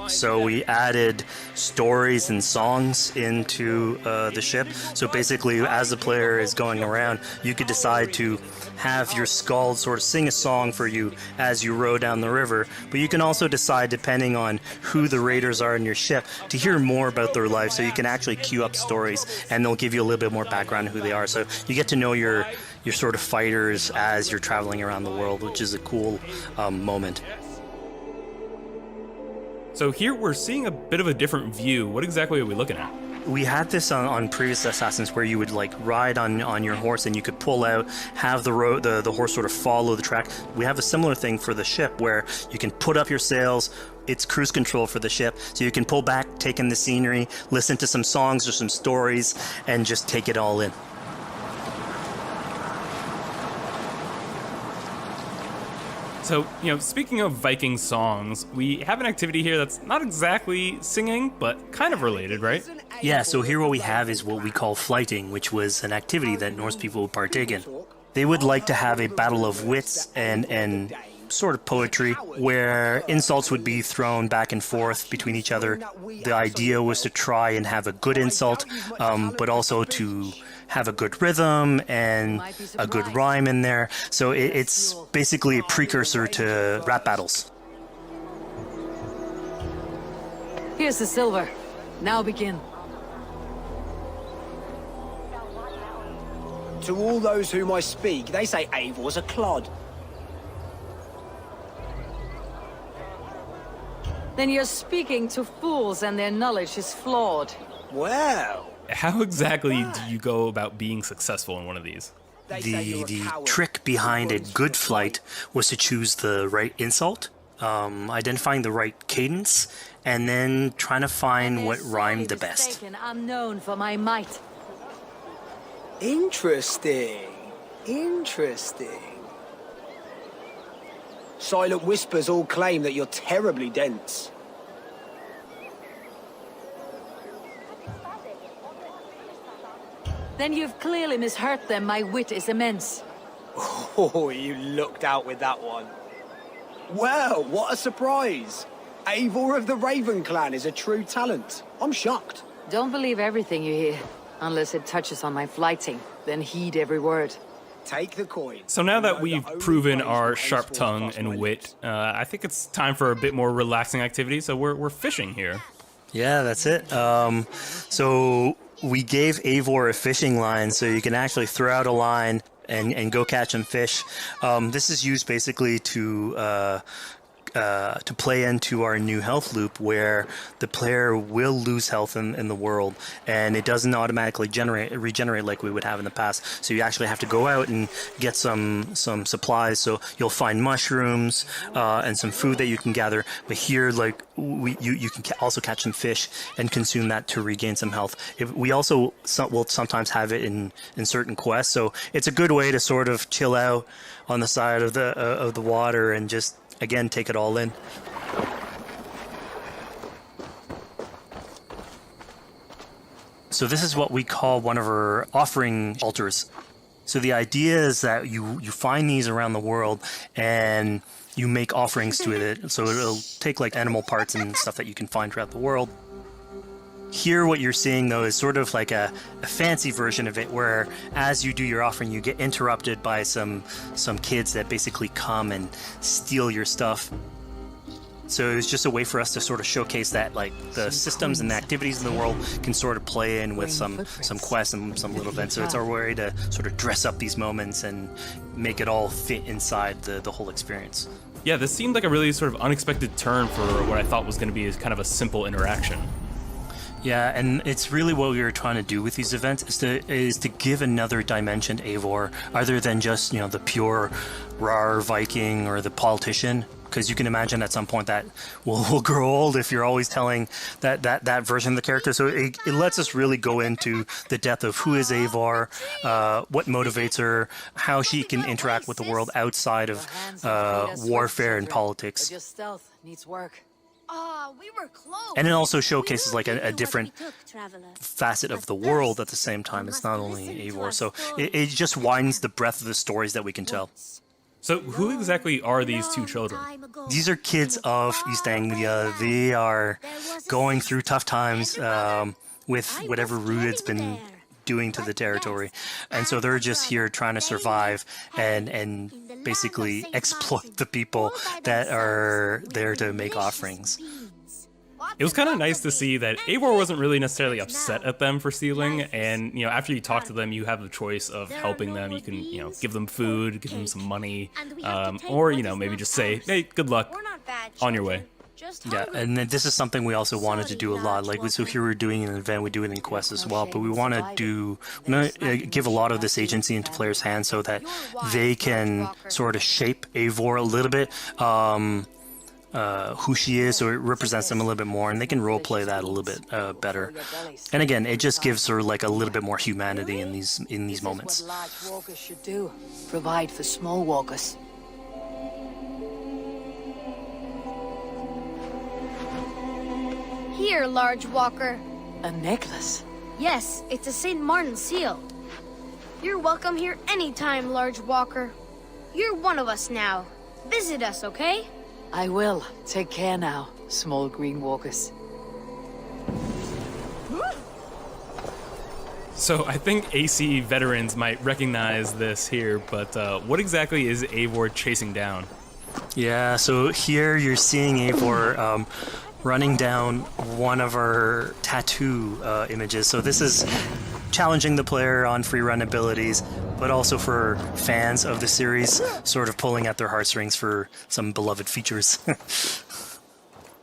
Speaker 17: So we added stories and songs into the ship. So basically, as the player is going around, you could decide to have your skald sort of sing a song for you as you row down the river. But you can also decide, depending on who the raiders are in your ship, to hear more about their life. So you can actually queue up stories, and they'll give you a little bit more background on who they are. So you get to know your sort of fighters as you're traveling around the world, which is a cool moment.
Speaker 18: So here we're seeing a bit of a different view. What exactly are we looking at?
Speaker 17: We had this on previous Assassins, where you would like ride on your horse, and you could pull out, have the horse sort of follow the track. We have a similar thing for the ship, where you can put up your sails. It's cruise control for the ship, so you can pull back, take in the scenery, listen to some songs or some stories, and just take it all in.
Speaker 18: So, you know, speaking of Viking songs, we have an activity here that's not exactly singing, but kind of related, right?
Speaker 17: Yeah, so here what we have is what we call flighting, which was an activity that Norse people would partake in. They would like to have a battle of wits and sort of poetry where insults would be thrown back and forth between each other. The idea was to try and have a good insult, but also to have a good rhythm and a good rhyme in there. So it's basically a precursor to rap battles.
Speaker 6: Here's the silver. Now begin.
Speaker 9: To all those whom I speak, they say Eivor's a clod.
Speaker 6: Then you're speaking to fools and their knowledge is flawed.
Speaker 9: Well...
Speaker 18: How exactly do you go about being successful in one of these?
Speaker 17: The trick behind a good flight was to choose the right insult, identifying the right cadence, and then trying to find what rhymed the best.
Speaker 6: I'm known for my might.
Speaker 9: Interesting. Interesting. Silent whispers all claim that you're terribly dense.
Speaker 6: Then you've clearly misheard them. My wit is immense.
Speaker 9: Oh, you looked out with that one. Well, what a surprise. Eivor of the Raven Clan is a true talent. I'm shocked.
Speaker 6: Don't believe everything you hear, unless it touches on my flighting. Then heed every word.
Speaker 9: Take the coin.
Speaker 18: So now that we've proven our sharp tongue and wit, I think it's time for a bit more relaxing activity. So we're fishing here.
Speaker 17: Yeah, that's it. So we gave Eivor a fishing line, so you can actually throw out a line and go catch some fish. This is used basically to play into our new health loop, where the player will lose health in the world, and it doesn't automatically regenerate like we would have in the past. So you actually have to go out and get some supplies. So you'll find mushrooms and some food that you can gather. But here, like you can also catch some fish and consume that to regain some health. We also will sometimes have it in certain quests. So it's a good way to sort of chill out on the side of the water and just, again, take it all in. So this is what we call one of our offering altars. So the idea is that you find these around the world and you make offerings to it. So it'll take like animal parts and stuff that you can find throughout the world. Here what you're seeing though is sort of like a fancy version of it, where as you do your offering you get interrupted by some kids that basically come and steal your stuff. So it was just a way for us to sort of showcase that like the systems and the activities in the world can sort of play in with some quests and some little events. So it's our way to sort of dress up these moments and make it all fit inside the whole experience.
Speaker 18: Yeah, this seemed like a really sort of unexpected turn for what I thought was going to be kind of a simple interaction.
Speaker 17: Yeah, and it's really what we were trying to do with these events is to give another dimension to Eivor, other than just, you know, the pure rar Viking or the politician. Because you can imagine at some point that will grow old if you're always telling that version of the character. So it lets us really go into the depth of who is Eivor, what motivates her, how she can interact with the world outside of warfare and politics.
Speaker 6: Your stealth needs work.
Speaker 21: We were close.
Speaker 17: And it also showcases like a different facet of the world at the same time. It's not only Eivor. So it just widens the breadth of the stories that we can tell.
Speaker 18: So who exactly are these two children?
Speaker 17: These are kids of East Anglia. They are going through tough times with whatever Rued's been doing to the territory. And so they're just here trying to survive and basically exploit the people that are there to make offerings.
Speaker 18: It was kind of nice to see that Eivor wasn't really necessarily upset at them for stealing, and, you know, after you talk to them, you have the choice of helping them. You can, you know, give them food, give them some money, or, you know, maybe just say, hey, good luck, on your way.
Speaker 17: Yeah, and this is something we also wanted to do a lot. Like, so here we're doing an event, we do it in quests as well, but we want to give a lot of this agency into players' hands so that they can sort of shape Eivor a little bit. Who she is, so it represents them a little bit more, and they can roleplay that a little bit better. And again, it just gives her like a little bit more humanity in these moments.
Speaker 6: What large walkers should do: provide for small walkers.
Speaker 21: Here, large walker.
Speaker 6: A necklace?
Speaker 21: Yes, it's a St. Martin seal. You're welcome here anytime, large walker. You're one of us now. Visit us, okay?
Speaker 6: I will. Take care now, small green walkers.
Speaker 18: So I think AC veterans might recognize this here, but what exactly is Eivor chasing down?
Speaker 17: Yeah, so here you're seeing Eivor running down one of our tattoo images. So this is challenging the player on free run abilities, but also for fans of the series, sort of pulling at their heartstrings for some beloved features.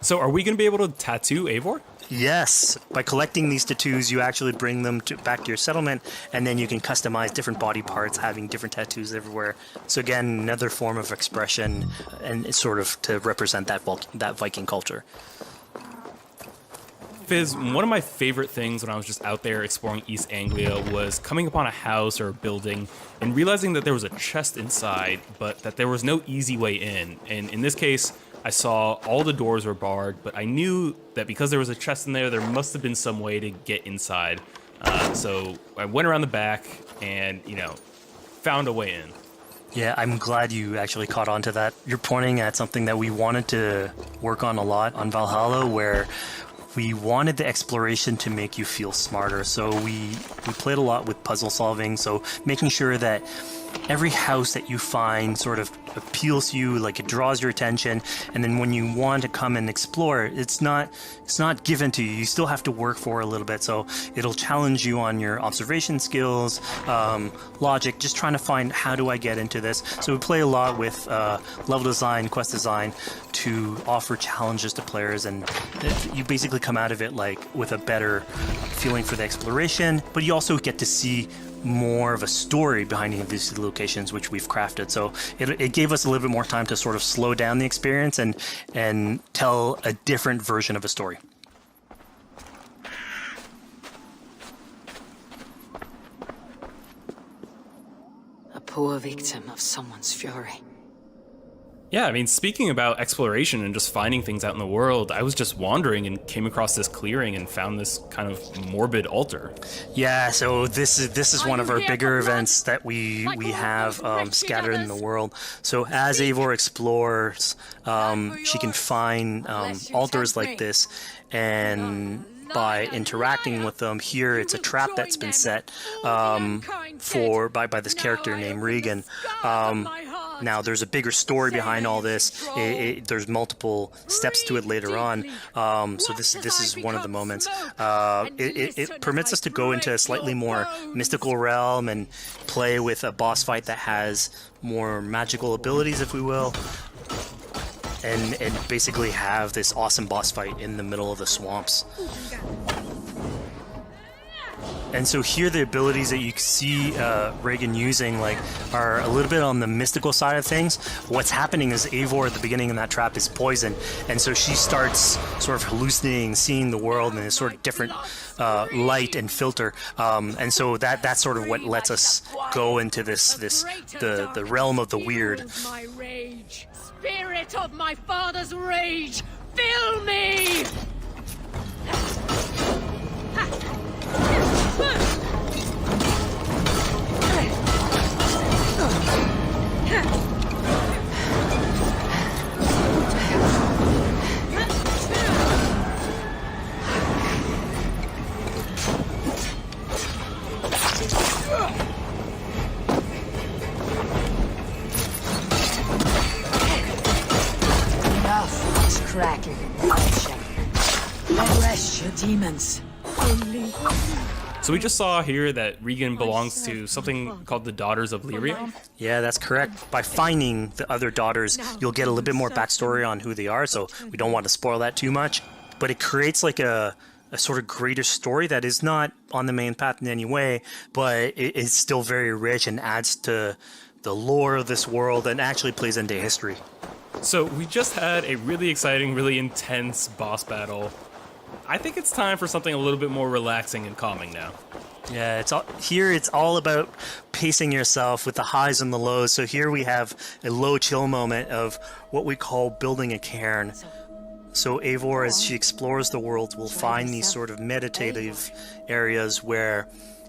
Speaker 18: So are we going to be able to tattoo Eivor?
Speaker 17: Yes, by collecting these tattoos, you actually bring them back to your settlement, and then you can customize different body parts, having different tattoos everywhere. So again, another form of expression, and it's sort of to represent that Viking culture.
Speaker 18: Fizz, one of my favorite things when I was just out there exploring East Anglia was coming upon a house or a building and realizing that there was a chest inside, but that there was no easy way in. And in this case, I saw all the doors were barred, but I knew that because there was a chest in there, there must have been some way to get inside. So I went around the back and, found a way in.
Speaker 17: Yeah, I'm glad you actually caught on to that. You're pointing at something that we wanted to work on a lot on Valhalla, where we wanted the exploration to make you feel smarter. So we played a lot with puzzle solving, so making sure that every house that you find sort of appeals to you, like it draws your attention, and then when you want to come and explore, it's not given to you. You still have to work for it a little bit, so it'll challenge you on your observation skills, logic, just trying to find how do I get into this. So we play a lot with level design, quest design to offer challenges to players, and you basically come out of it like with a better feeling for the exploration, but you also get to see more of a story behind any of these locations which we've crafted. So it gave us a little bit more time to sort of slow down the experience and tell a different version of a story.
Speaker 6: A poor victim of someone's fury.
Speaker 18: Yeah, I mean, speaking about exploration and just finding things out in the world, I was just wandering and came across this clearing and found this kind of morbid altar.
Speaker 17: Yeah, so this is one of our bigger events that we have scattered in the world. So as Eivor explores, she can find altars like this, and by interacting with them, here it's a trap that's been set by this character named Regan. Now, there's a bigger story behind all this. There's multiple steps to it later on. So this is one of the moments. It permits us to go into a slightly more mystical realm and play with a boss fight that has more magical abilities, if we will. And basically have this awesome boss fight in the middle of the swamps. And so here the abilities that you see Regan using are a little bit on the mystical side of things. What's happening is Eivor at the beginning in that trap is poison, and so she starts sort of hallucinating, seeing the world in a sort of different light and filter. And so that's sort of what lets us go into the realm of the weird.
Speaker 11: My rage, spirit of my father's rage, fill me!
Speaker 6: Enough of this crackling and bloodshed. Arrest your demons.
Speaker 18: So we just saw here that Regan belongs to something called the Daughters of Lyria.
Speaker 17: Yeah, that's correct. By finding the other daughters, you'll get a little bit more backstory on who they are, so we don't want to spoil that too much. But it creates like a sort of greater story that is not on the main path in any way, but it is still very rich and adds to the lore of this world and actually plays into history.
Speaker 18: So we just had a really exciting, really intense boss battle. I think it's time for something a little bit more relaxing and calming now.
Speaker 17: Yeah, it's all about pacing yourself with the highs and the lows. So here we have a low chill moment of what we call building a cairn. So Eivor, as she explores the world, will find these sort of meditative areas where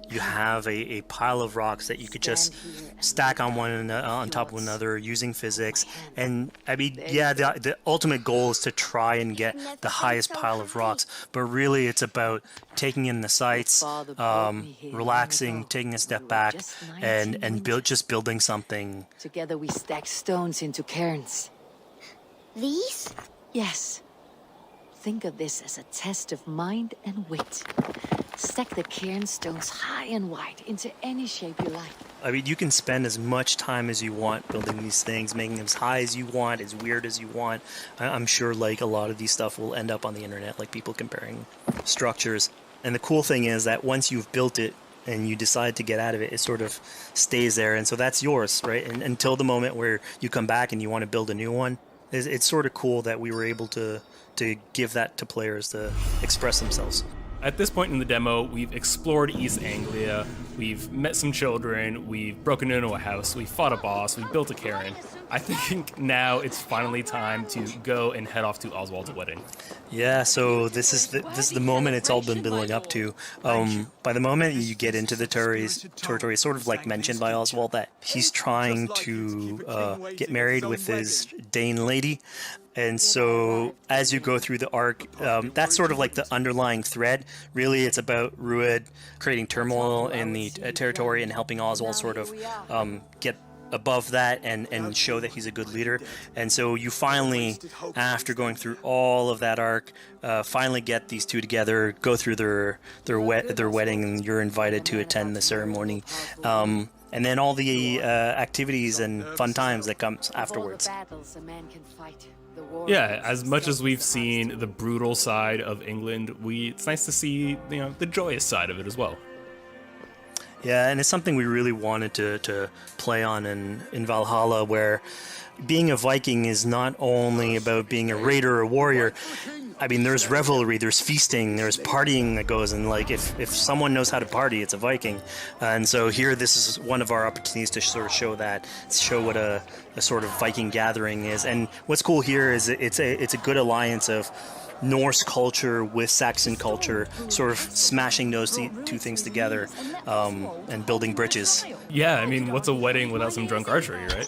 Speaker 17: you have a pile of rocks that you could just stack on top of another using physics. And I mean, yeah, the ultimate goal is to try and get the highest pile of rocks, but really it's about taking in the sights, relaxing, taking a step back, and just building something.
Speaker 6: Together we stack stones into cairns.
Speaker 21: These?
Speaker 6: Yes. Think of this as a test of mind and wit. Stack the cairn stones high and wide into any shape you like.
Speaker 17: I mean, you can spend as much time as you want building these things, making them as high as you want, as weird as you want. I'm sure like a lot of these stuff will end up on the internet, like people comparing structures. And the cool thing is that once you've built it and you decide to get out of it, it sort of stays there. And so that's yours, right? And until the moment where you come back and you want to build a new one. It's sort of cool that we were able to give that to players to express themselves.
Speaker 18: At this point in the demo, we've explored East Anglia, we've met some children, we've broken into a house, we fought a boss, we built a cairn. I think now it's finally time to go and head off to Oswald's wedding.
Speaker 17: Yeah, so this is the moment it's all been building up to. By the moment you get into the territory, it's sort of like mentioned by Oswald that he's trying to get married with his Dane lady. And so as you go through the arc, that's sort of like the underlying thread. Really, it's about Rued creating turmoil in the territory and helping Oswald sort of get above that and show that he's a good leader. And so you finally, after going through all of that arc, finally get these two together, go through their wedding, and you're invited to attend the ceremony. And then all the activities and fun times that comes afterwards.
Speaker 18: Yeah, as much as we've seen the brutal side of England, it's nice to see the joyous side of it as well.
Speaker 17: Yeah, and it's something we really wanted to play on in Valhalla, where being a Viking is not only about being a raider or a warrior. I mean, there's revelry, there's feasting, there's partying that goes, and like if someone knows how to party, it's a Viking. And so here, this is one of our opportunities to sort of show what a sort of Viking gathering is. And what's cool here is it's a good alliance of Norse culture with Saxon culture, sort of smashing those two things together and building bridges.
Speaker 18: Yeah, I mean, what's a wedding without some drunk archery, right?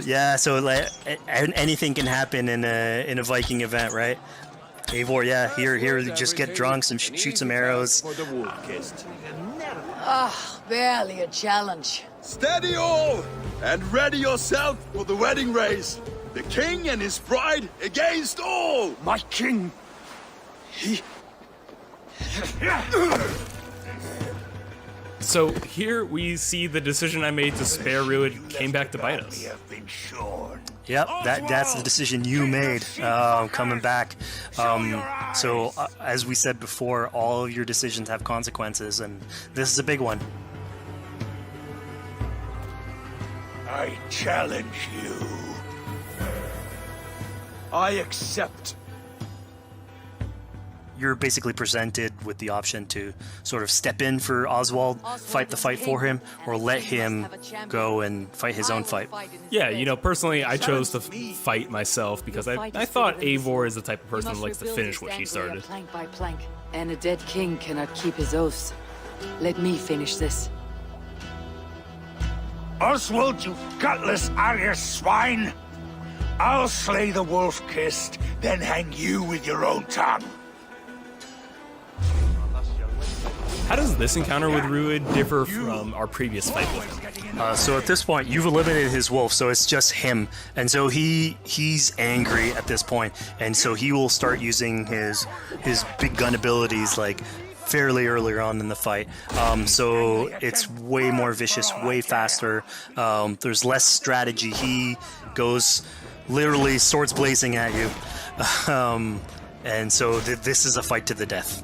Speaker 17: Yeah, so like anything can happen in a Viking event, right? Eivor, yeah, here, just get drunk, shoot some arrows.
Speaker 6: Barely a challenge.
Speaker 4: Steady all, and ready yourself for the wedding race. The king and his bride against all!
Speaker 3: My king!
Speaker 18: So here we see the decision I made to spare Rued came back to bite us.
Speaker 17: Yep, that's the decision you made coming back. So as we said before, all of your decisions have consequences, and this is a big one.
Speaker 3: I challenge you. I accept.
Speaker 17: You're basically presented with the option to sort of step in for Oswald, fight the fight for him, or let him go and fight his own fight.
Speaker 18: Yeah, personally, I chose to fight myself because I thought Eivor is the type of person who likes to finish what she started.
Speaker 6: Plank by plank, and a dead king cannot keep his oaths. Let me finish this.
Speaker 3: Oswald, you gutless Arya swine! I'll slay the wolf-kissed, then hang you with your own tongue.
Speaker 18: How does this encounter with Rued differ from our previous fight with him?
Speaker 17: So at this point, you've eliminated his wolf, so it's just him. And so he's angry at this point, and so he will start using his big gun abilities like fairly earlier on in the fight. So it's way more vicious, way faster. There's less strategy. He goes literally swords blazing at you. And so this is a fight to the death.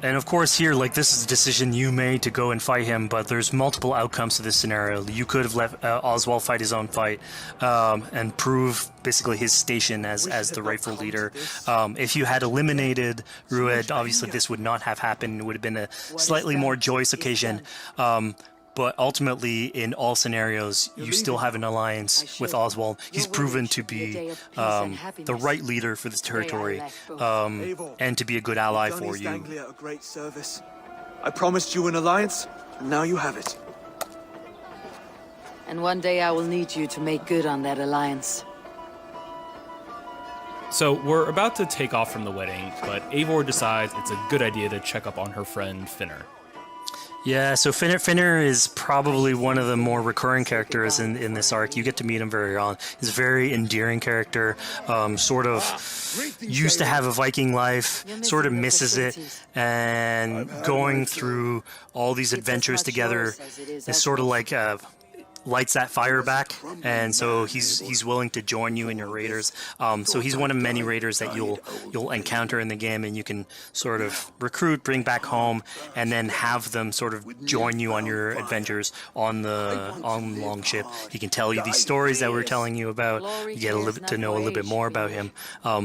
Speaker 17: And of course here, like, this is a decision you made to go and fight him, but there's multiple outcomes to this scenario. You could have let Oswald fight his own fight and prove basically his station as the rightful leader. If you had eliminated Rued, obviously this would not have happened. It would have been a slightly more joyous occasion. But ultimately, in all scenarios, you still have an alliance with Oswald. He's proven to be the right leader for this territory and to be a good ally for you.
Speaker 13: A great service. I promised you an alliance, and now you have it.
Speaker 6: And one day I will need you to make good on that alliance.
Speaker 18: So we're about to take off from the wedding, but Eivor decides it's a good idea to check up on her friend Finner.
Speaker 17: Yeah, so Finner is probably one of the more recurring characters in this arc. You get to meet him very early on. He's a very endearing character, sort of used to have a Viking life, sort of misses it, and going through all these adventures together is sort of like lights that fire back, and so he's willing to join you in your raiders. So he's one of many raiders that you'll encounter in the game, and you can sort of recruit, bring back home, and then have them sort of join you on your adventures on the Longship. He can tell you these stories that we're telling you about. You get to know a little bit more about him.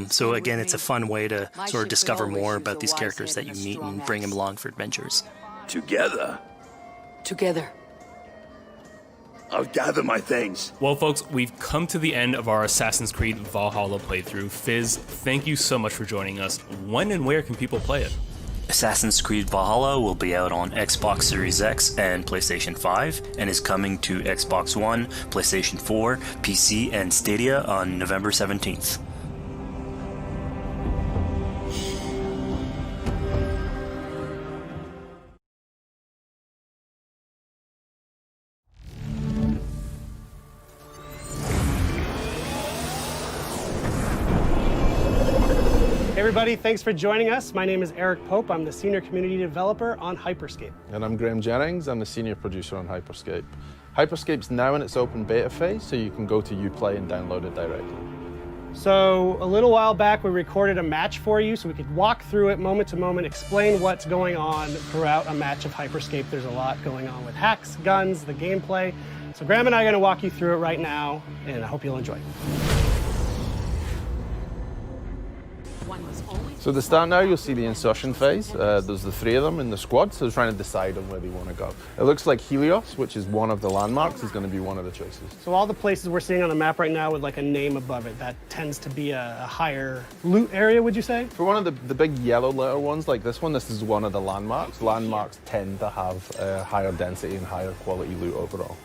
Speaker 17: So again, it's a fun way to sort of discover more about these characters that you meet and bring him along for adventures.
Speaker 4: Together. I'll gather my things.
Speaker 18: Well, folks, we've come to the end of our Assassin's Creed Valhalla playthrough. Fizz, thank you so much for joining us. When and where can people play it?
Speaker 17: Assassin's Creed Valhalla will be out on Xbox Series X and PlayStation 5 and is coming to Xbox One, PlayStation 4, PC, and Stadia on November 17th.
Speaker 12: Everybody, thanks for joining us. My name is Eric Pope. I'm the Senior Community Developer on Hyperscape.
Speaker 22: And I'm Graham Jennings. I'm the Senior Producer on Hyperscape. Hyperscape's now in its open beta phase, so you can go to Uplay and download it directly.
Speaker 12: So a little while back, we recorded a match for you so we could walk through it moment to moment, explain what's going on throughout a match of Hyperscape. There's a lot going on with hacks, guns, the gameplay. So Graham and I are going to walk you through it right now, and I hope you'll enjoy it.
Speaker 22: So at the start now, you'll see the insertion phase. There's the three of them in the squad, so they're trying to decide on where they want to go. It looks like Helios, which is one of the landmarks, is going to be one of the choices.
Speaker 12: So all the places we're seeing on the map right now with like a name above it, that tends to be a higher loot area, would you say?
Speaker 22: For one of the big yellow letter ones like this one, this is one of the landmarks. Landmarks tend to have higher density and higher quality loot overall.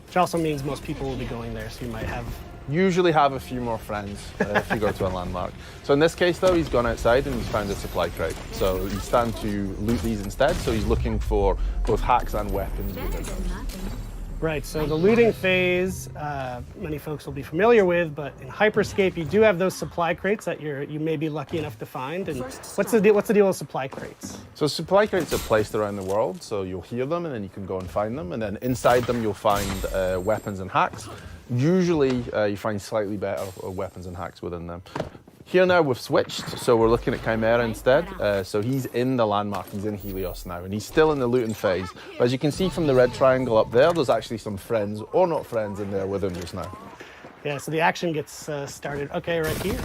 Speaker 12: Which also means most people will be going there, so you might have...
Speaker 22: Usually have a few more friends if you go to a landmark. So in this case though, he's gone outside and he's found a supply crate. So he's starting to loot these instead, so he's looking for both hacks and weapons within those.
Speaker 12: Right, so the looting phase, many folks will be familiar with, but in Hyperscape you do have those supply crates that you may be lucky enough to find. And what's the deal with supply crates?
Speaker 22: So supply crates are placed around the world, so you'll hear them and then you can go and find them, and then inside them you'll find weapons and hacks. Usually you find slightly better weapons and hacks within them. Here now we've switched, so we're looking at Chimera instead. So he's in the landmark, he's in Helios now, and he's still in the looting phase. But as you can see from the red triangle up there, there's actually some friends, or not friends, in there with him just now.
Speaker 12: Yeah, so the action gets started, okay, right here.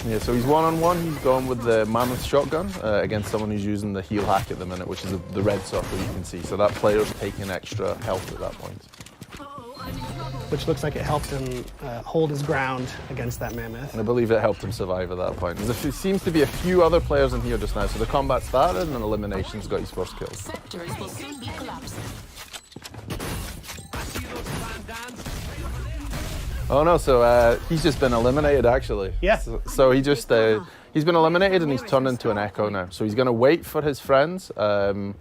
Speaker 22: Yeah, so he's one-on-one, he's going with the Mammoth shotgun against someone who's using the heal hack at the minute, which is the red circle you can see. So that player's taking extra health at that point.
Speaker 12: Which looks like it helped him hold his ground against that mammoth.
Speaker 22: And I believe it helped him survive at that point. There seems to be a few other players in here just now, so the combat started and eliminations got his first kill. Oh no, so he's just been eliminated actually.
Speaker 12: Yeah.
Speaker 22: So he just, he's been eliminated and he's turned into an echo now. So he's going to wait for his friends to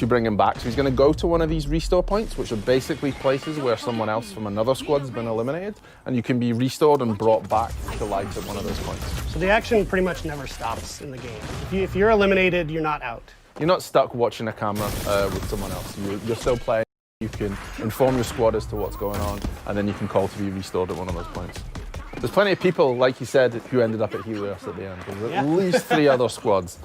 Speaker 22: bring him back. So he's going to go to one of these restore points, which are basically places where someone else from another squad's been eliminated, and you can be restored and brought back to life at one of those points.
Speaker 12: So the action pretty much never stops in the game. If you're eliminated, you're not out.
Speaker 22: You're not stuck watching a camera with someone else. You're still playing. You can inform your squad as to what's going on, and then you can call to be restored at one of those points. There's plenty of people, like you said, who ended up at Helios at the end. There's at least 3 other squads.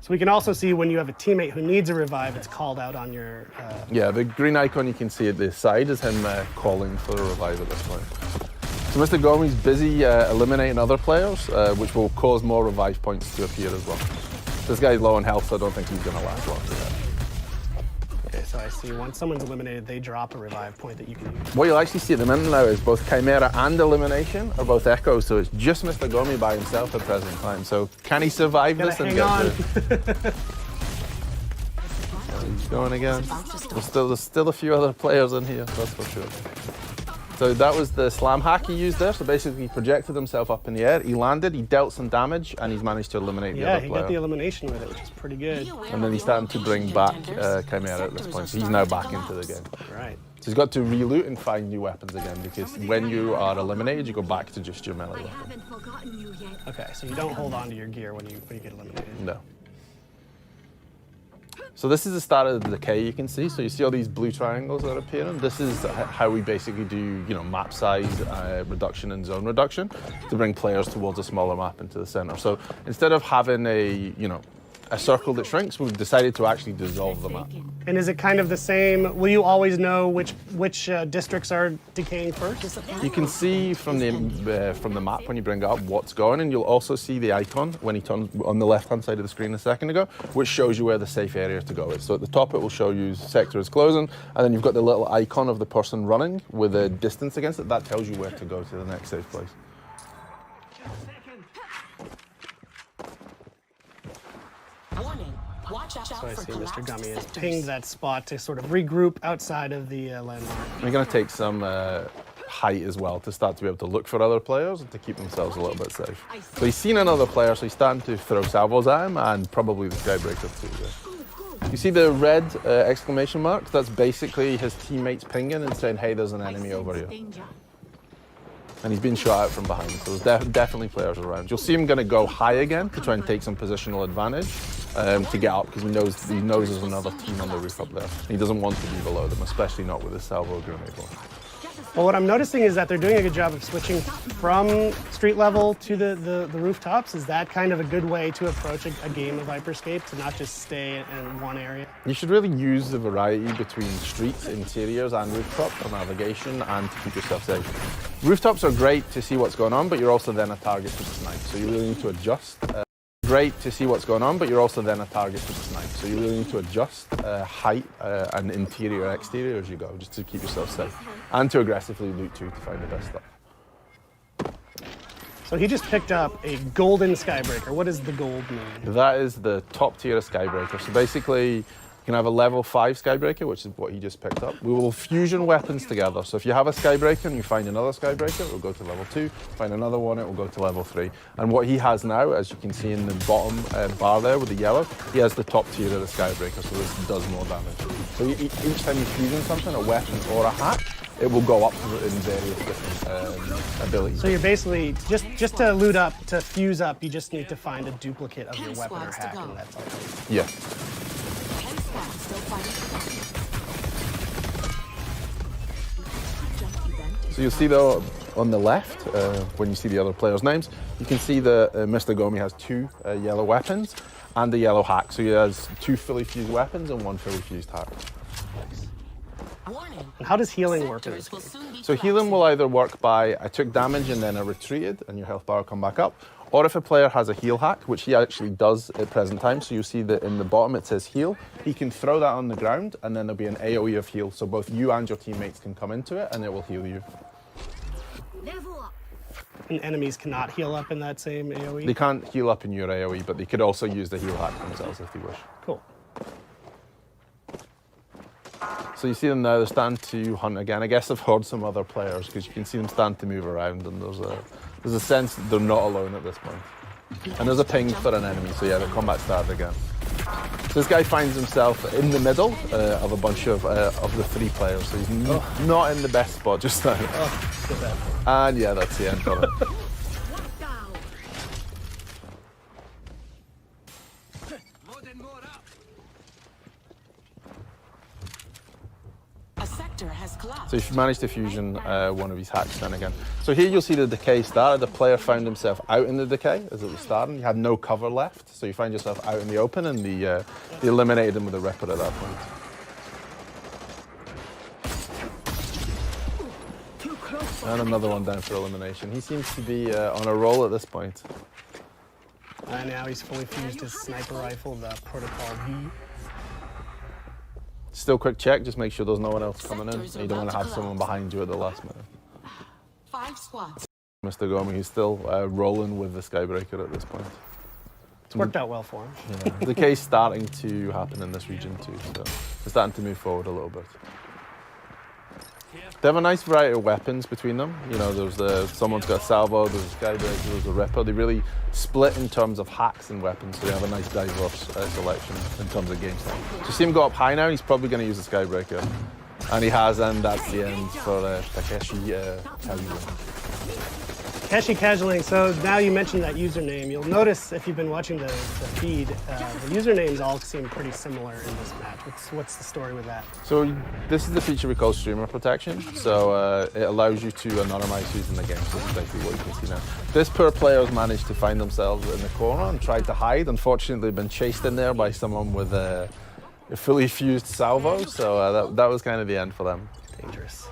Speaker 12: So we can also see when you have a teammate who needs a revive, it's called out on your...
Speaker 22: Yeah, the green icon you can see at the side is him calling for a revive at this point. So Mr. Gomi's busy eliminating other players, which will cause more revive points to appear as well. This guy's low on health, so I don't think he's going to last long for that.
Speaker 12: Okay, so I see once someone's eliminated, they drop a revive point that you can use.
Speaker 22: What you'll actually see at the minute now is both Chimera and Elimination are both echoes, so it's just Mr. Gomi by himself at present time. So can he survive this and get through? He's going again. There's still a few other players in here, that's for sure. So that was the slam hack he used there. So basically he projected himself up in the air, he landed, he dealt some damage, and he's managed to eliminate the other player.
Speaker 12: Yeah, he got the elimination with it, which is pretty good.
Speaker 22: And then he's starting to bring back Chimera at this point, so he's now back into the game.
Speaker 12: Right.
Speaker 22: So he's got to reloot and find new weapons again, because when you are eliminated, you go back to just your melee weapon.
Speaker 12: Okay, so you don't hold on to your gear when you get eliminated.
Speaker 22: No. So this is the start of the decay you can see. So you see all these blue triangles that are appearing. This is how we basically do, map size reduction and zone reduction to bring players towards a smaller map into the center. So instead of having a circle that shrinks, we've decided to actually dissolve the map.
Speaker 12: And is it kind of the same? Will you always know which districts are decaying first?
Speaker 22: You can see from the map when you bring it up what's going, and you'll also see the icon when he turned on the left-hand side of the screen a second ago, which shows you where the safe area to go is. So at the top it will show you sector is closing, and then you've got the little icon of the person running with a distance against it. That tells you where to go to the next safe place.
Speaker 12: So I see Mr. Gummy has pinged that spot to sort of regroup outside of the landmark.
Speaker 22: They're going to take some height as well to start to be able to look for other players and to keep themselves a little bit safe. So he's seen another player, so he's starting to throw salvos at him, and probably the Skybreaker too. Yeah. You see the red exclamation mark? That's basically his teammates pinging and saying, hey, there's an enemy over here. And he's been shot out from behind, so there's definitely players around. You'll see him going to go high again to try and take some positional advantage to get up, because he knows there's another team on the roof up there. He doesn't want to be below them, especially not with his salvo grenade launcher.
Speaker 12: Well, what I'm noticing is that they're doing a good job of switching from street level to the rooftops. Is that kind of a good way to approach a game of Hyperscape, to not just stay in one area?
Speaker 22: You should really use the variety between streets, interiors, and rooftops for navigation and to keep yourself safe. Rooftops are great to see what's going on, but you're also then a target for snipe, so you really need to adjust. Great to see what's going on, but you're also then a target for snipe, so you really need to adjust height and interior and exterior as you go, just to keep yourself safe, and to aggressively loot too to find the best stuff.
Speaker 12: So he just picked up a golden Skybreaker. What does the gold mean?
Speaker 22: That is the top tier of Skybreaker. So basically, you can have a level 5 Skybreaker, which is what he just picked up. We will fusion weapons together. So if you have a Skybreaker and you find another Skybreaker, it will go to level 2. Find another one, it will go to level 3. And what he has now, as you can see in the bottom bar there with the yellow, he has the top tier of the Skybreaker, so this does more damage. So each time you fusion something, a weapon or a hack, it will go up in various different abilities.
Speaker 12: So you're basically, just to loot up, to fuse up, you just need to find a duplicate of your weapon or hack, and that's all.
Speaker 22: Yeah. So you'll see though on the left, when you see the other players' names, you can see that Mr. Gomi has 2 yellow weapons and a yellow hack. So he has 2 fully fused weapons and 1 fully fused hack.
Speaker 12: And how does healing work in this game?
Speaker 22: So healing will either work by I took damage and then I retreated and your health bar will come back up, or if a player has a heal hack, which he actually does at present time, so you'll see that in the bottom it says heal, he can throw that on the ground and then there'll be an AoE of heal, so both you and your teammates can come into it and it will heal you.
Speaker 12: And enemies cannot heal up in that same AoE?
Speaker 22: They can't heal up in your AoE, but they could also use the heal hack themselves if they wish.
Speaker 12: Cool.
Speaker 22: So you see them now, they're starting to hunt again. I guess I've heard some other players, because you can see them starting to move around, and there's a sense that they're not alone at this point. And there's a ping for an enemy, so yeah, the combat started again. So this guy finds himself in the middle of a bunch of the 3 players, so he's not in the best spot just now. And yeah, that's the end of it.
Speaker 2: sector has collapsed.
Speaker 22: So if you manage to fusion one of his hacks, then again. So here you'll see the decay started. The player found himself out in the decay as it was starting. You had no cover left, so you find yourself out in the open, and they eliminated him with a Ripper at that point. And another one down for elimination. He seems to be on a roll at this point.
Speaker 12: And now he's fully fused his sniper rifle, the Protocol V.
Speaker 22: Still quick check, just make sure there's no one else coming in. You don't want to have someone behind you at the last minute.
Speaker 2: 5 squads.
Speaker 22: Mr. Gomi, he's still rolling with the Skybreaker at this point.
Speaker 12: It's worked out well for him.
Speaker 22: Yeah. The case starting to happen in this region too, so we're starting to move forward a little bit. They have a nice variety of weapons between them. You know, someone's got a salvo, there's a Skybreaker, there's a Ripper. They really split in terms of hacks and weapons, so they have a nice diverse selection in terms of game style. So you see him go up high now, he's probably going to use the Skybreaker. And he has, and that's the end for Takeshi Kazuya.
Speaker 12: Takeshi Kazuya, so now you mentioned that username. You'll notice if you've been watching the feed, the usernames all seem pretty similar in this match. What's the story with that?
Speaker 22: So this is the feature we call streamer protection. So it allows you to anonymize who's in the game. So this is basically what you can see now. This poor player has managed to find themselves in the corner and tried to hide. Unfortunately, they've been chased in there by someone with a fully fused salvo. So that was kind of the end for them.
Speaker 12: Dangerous.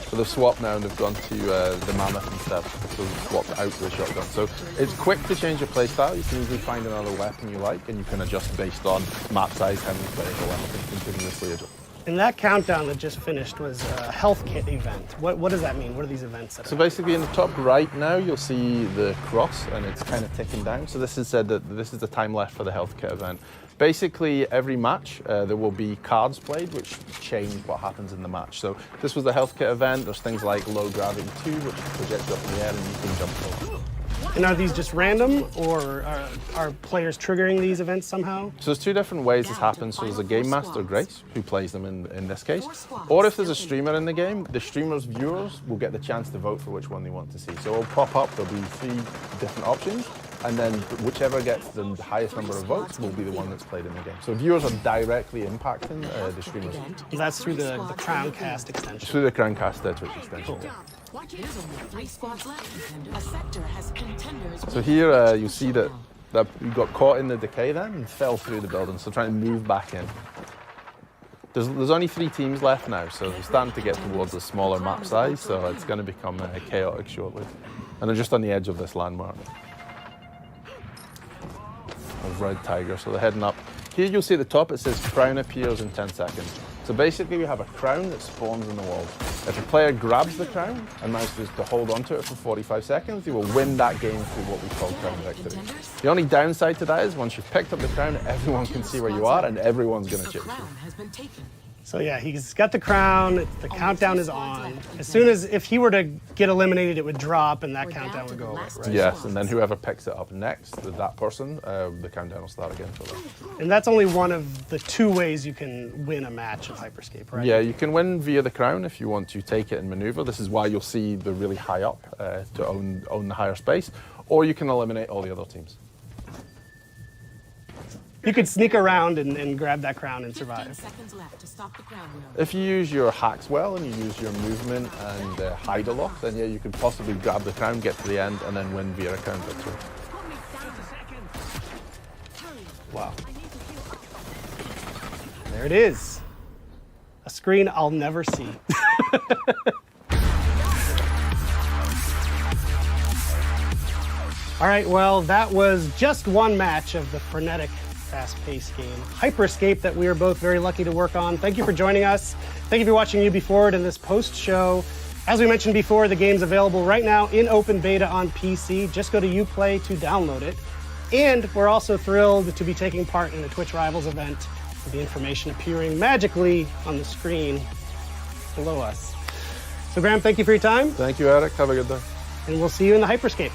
Speaker 22: So they've swapped now and they've gone to the Mammoth instead. So they've swapped out the shotgun. So it's quick to change your playstyle. You can easily find another weapon you like, and you can adjust based on map size, how many players are left, and continuously adjust.
Speaker 12: And that countdown that just finished was a health kit event. What does that mean? What are these events that
Speaker 22: So basically in the top right now, you'll see the cross, and it's kind of ticking down. So this is said that this is the time left for the health kit event. Basically, every match, there will be cards played which change what happens in the match. So this was the health kit event. There's things like low gravity 2, which projects up in the air and you can jump over.
Speaker 12: And are these just random, or are players triggering these events somehow?
Speaker 22: So there's two different ways this happens. So there's a game master, Grace, who plays them in this case. Or if there's a streamer in the game, the streamer's viewers will get the chance to vote for which one they want to see. So it'll pop up, there'll be 3 different options, and then whichever gets the highest number of votes will be the one that's played in the game. So viewers are directly impacting the streamers.
Speaker 12: That's through the Crowncast extension.
Speaker 22: Through the Crowncast Twitch extension.
Speaker 12: Cool.
Speaker 2: There's only 3 squads left. A sector has contenders.
Speaker 22: So here you see that you got caught in the decay then and fell through the building, so trying to move back in. There's only 3 teams left now, so we're starting to get towards a smaller map size, so it's going to become chaotic shortly. And they're just on the edge of this landmark. Of Red Tiger, so they're heading up. Here you'll see at the top it says crown appears in 10 seconds. So basically we have a crown that spawns in the wall. If a player grabs the crown and manages to hold onto it for 45 seconds, he will win that game through what we call crown victory. The only downside to that is once you've picked up the crown, everyone can see where you are and everyone's going to chase you.
Speaker 12: So yeah, he's got the crown, the countdown is on. As soon as, if he were to get eliminated, it would drop and that countdown would go away, right?
Speaker 22: Yes, and then whoever picks it up next, that person, the countdown will start again for them.
Speaker 12: And that's only one of the 2 ways you can win a match of Hyperscape, right?
Speaker 22: Yeah, you can win via the crown if you want to take it and maneuver. This is why you'll see the really high up to own the higher space, or you can eliminate all the other teams.
Speaker 12: You could sneak around and grab that crown and survive.
Speaker 2: 15 seconds left to stop the crown wheel.
Speaker 22: If you use your hacks well and you use your movement and hide a lot, then yeah, you could possibly grab the crown, get to the end, and then win via a crown victory.
Speaker 12: Wow. There it is. A screen I'll never see. All right, well, that was just one match of the frenetic, fast-paced game, Hyperscape, that we are both very lucky to work on. Thank you for joining us. Thank you for watching Ubisoft Forward in this post-show. As we mentioned before, the game's available right now in open beta on PC. Just go to Uplay to download it. And we're also thrilled to be taking part in a Twitch Rivals event with the information appearing magically on the screen below us. So Graham, thank you for your time.
Speaker 22: Thank you, Eric. Have a good day.
Speaker 12: And we'll see you in the Hyperscape.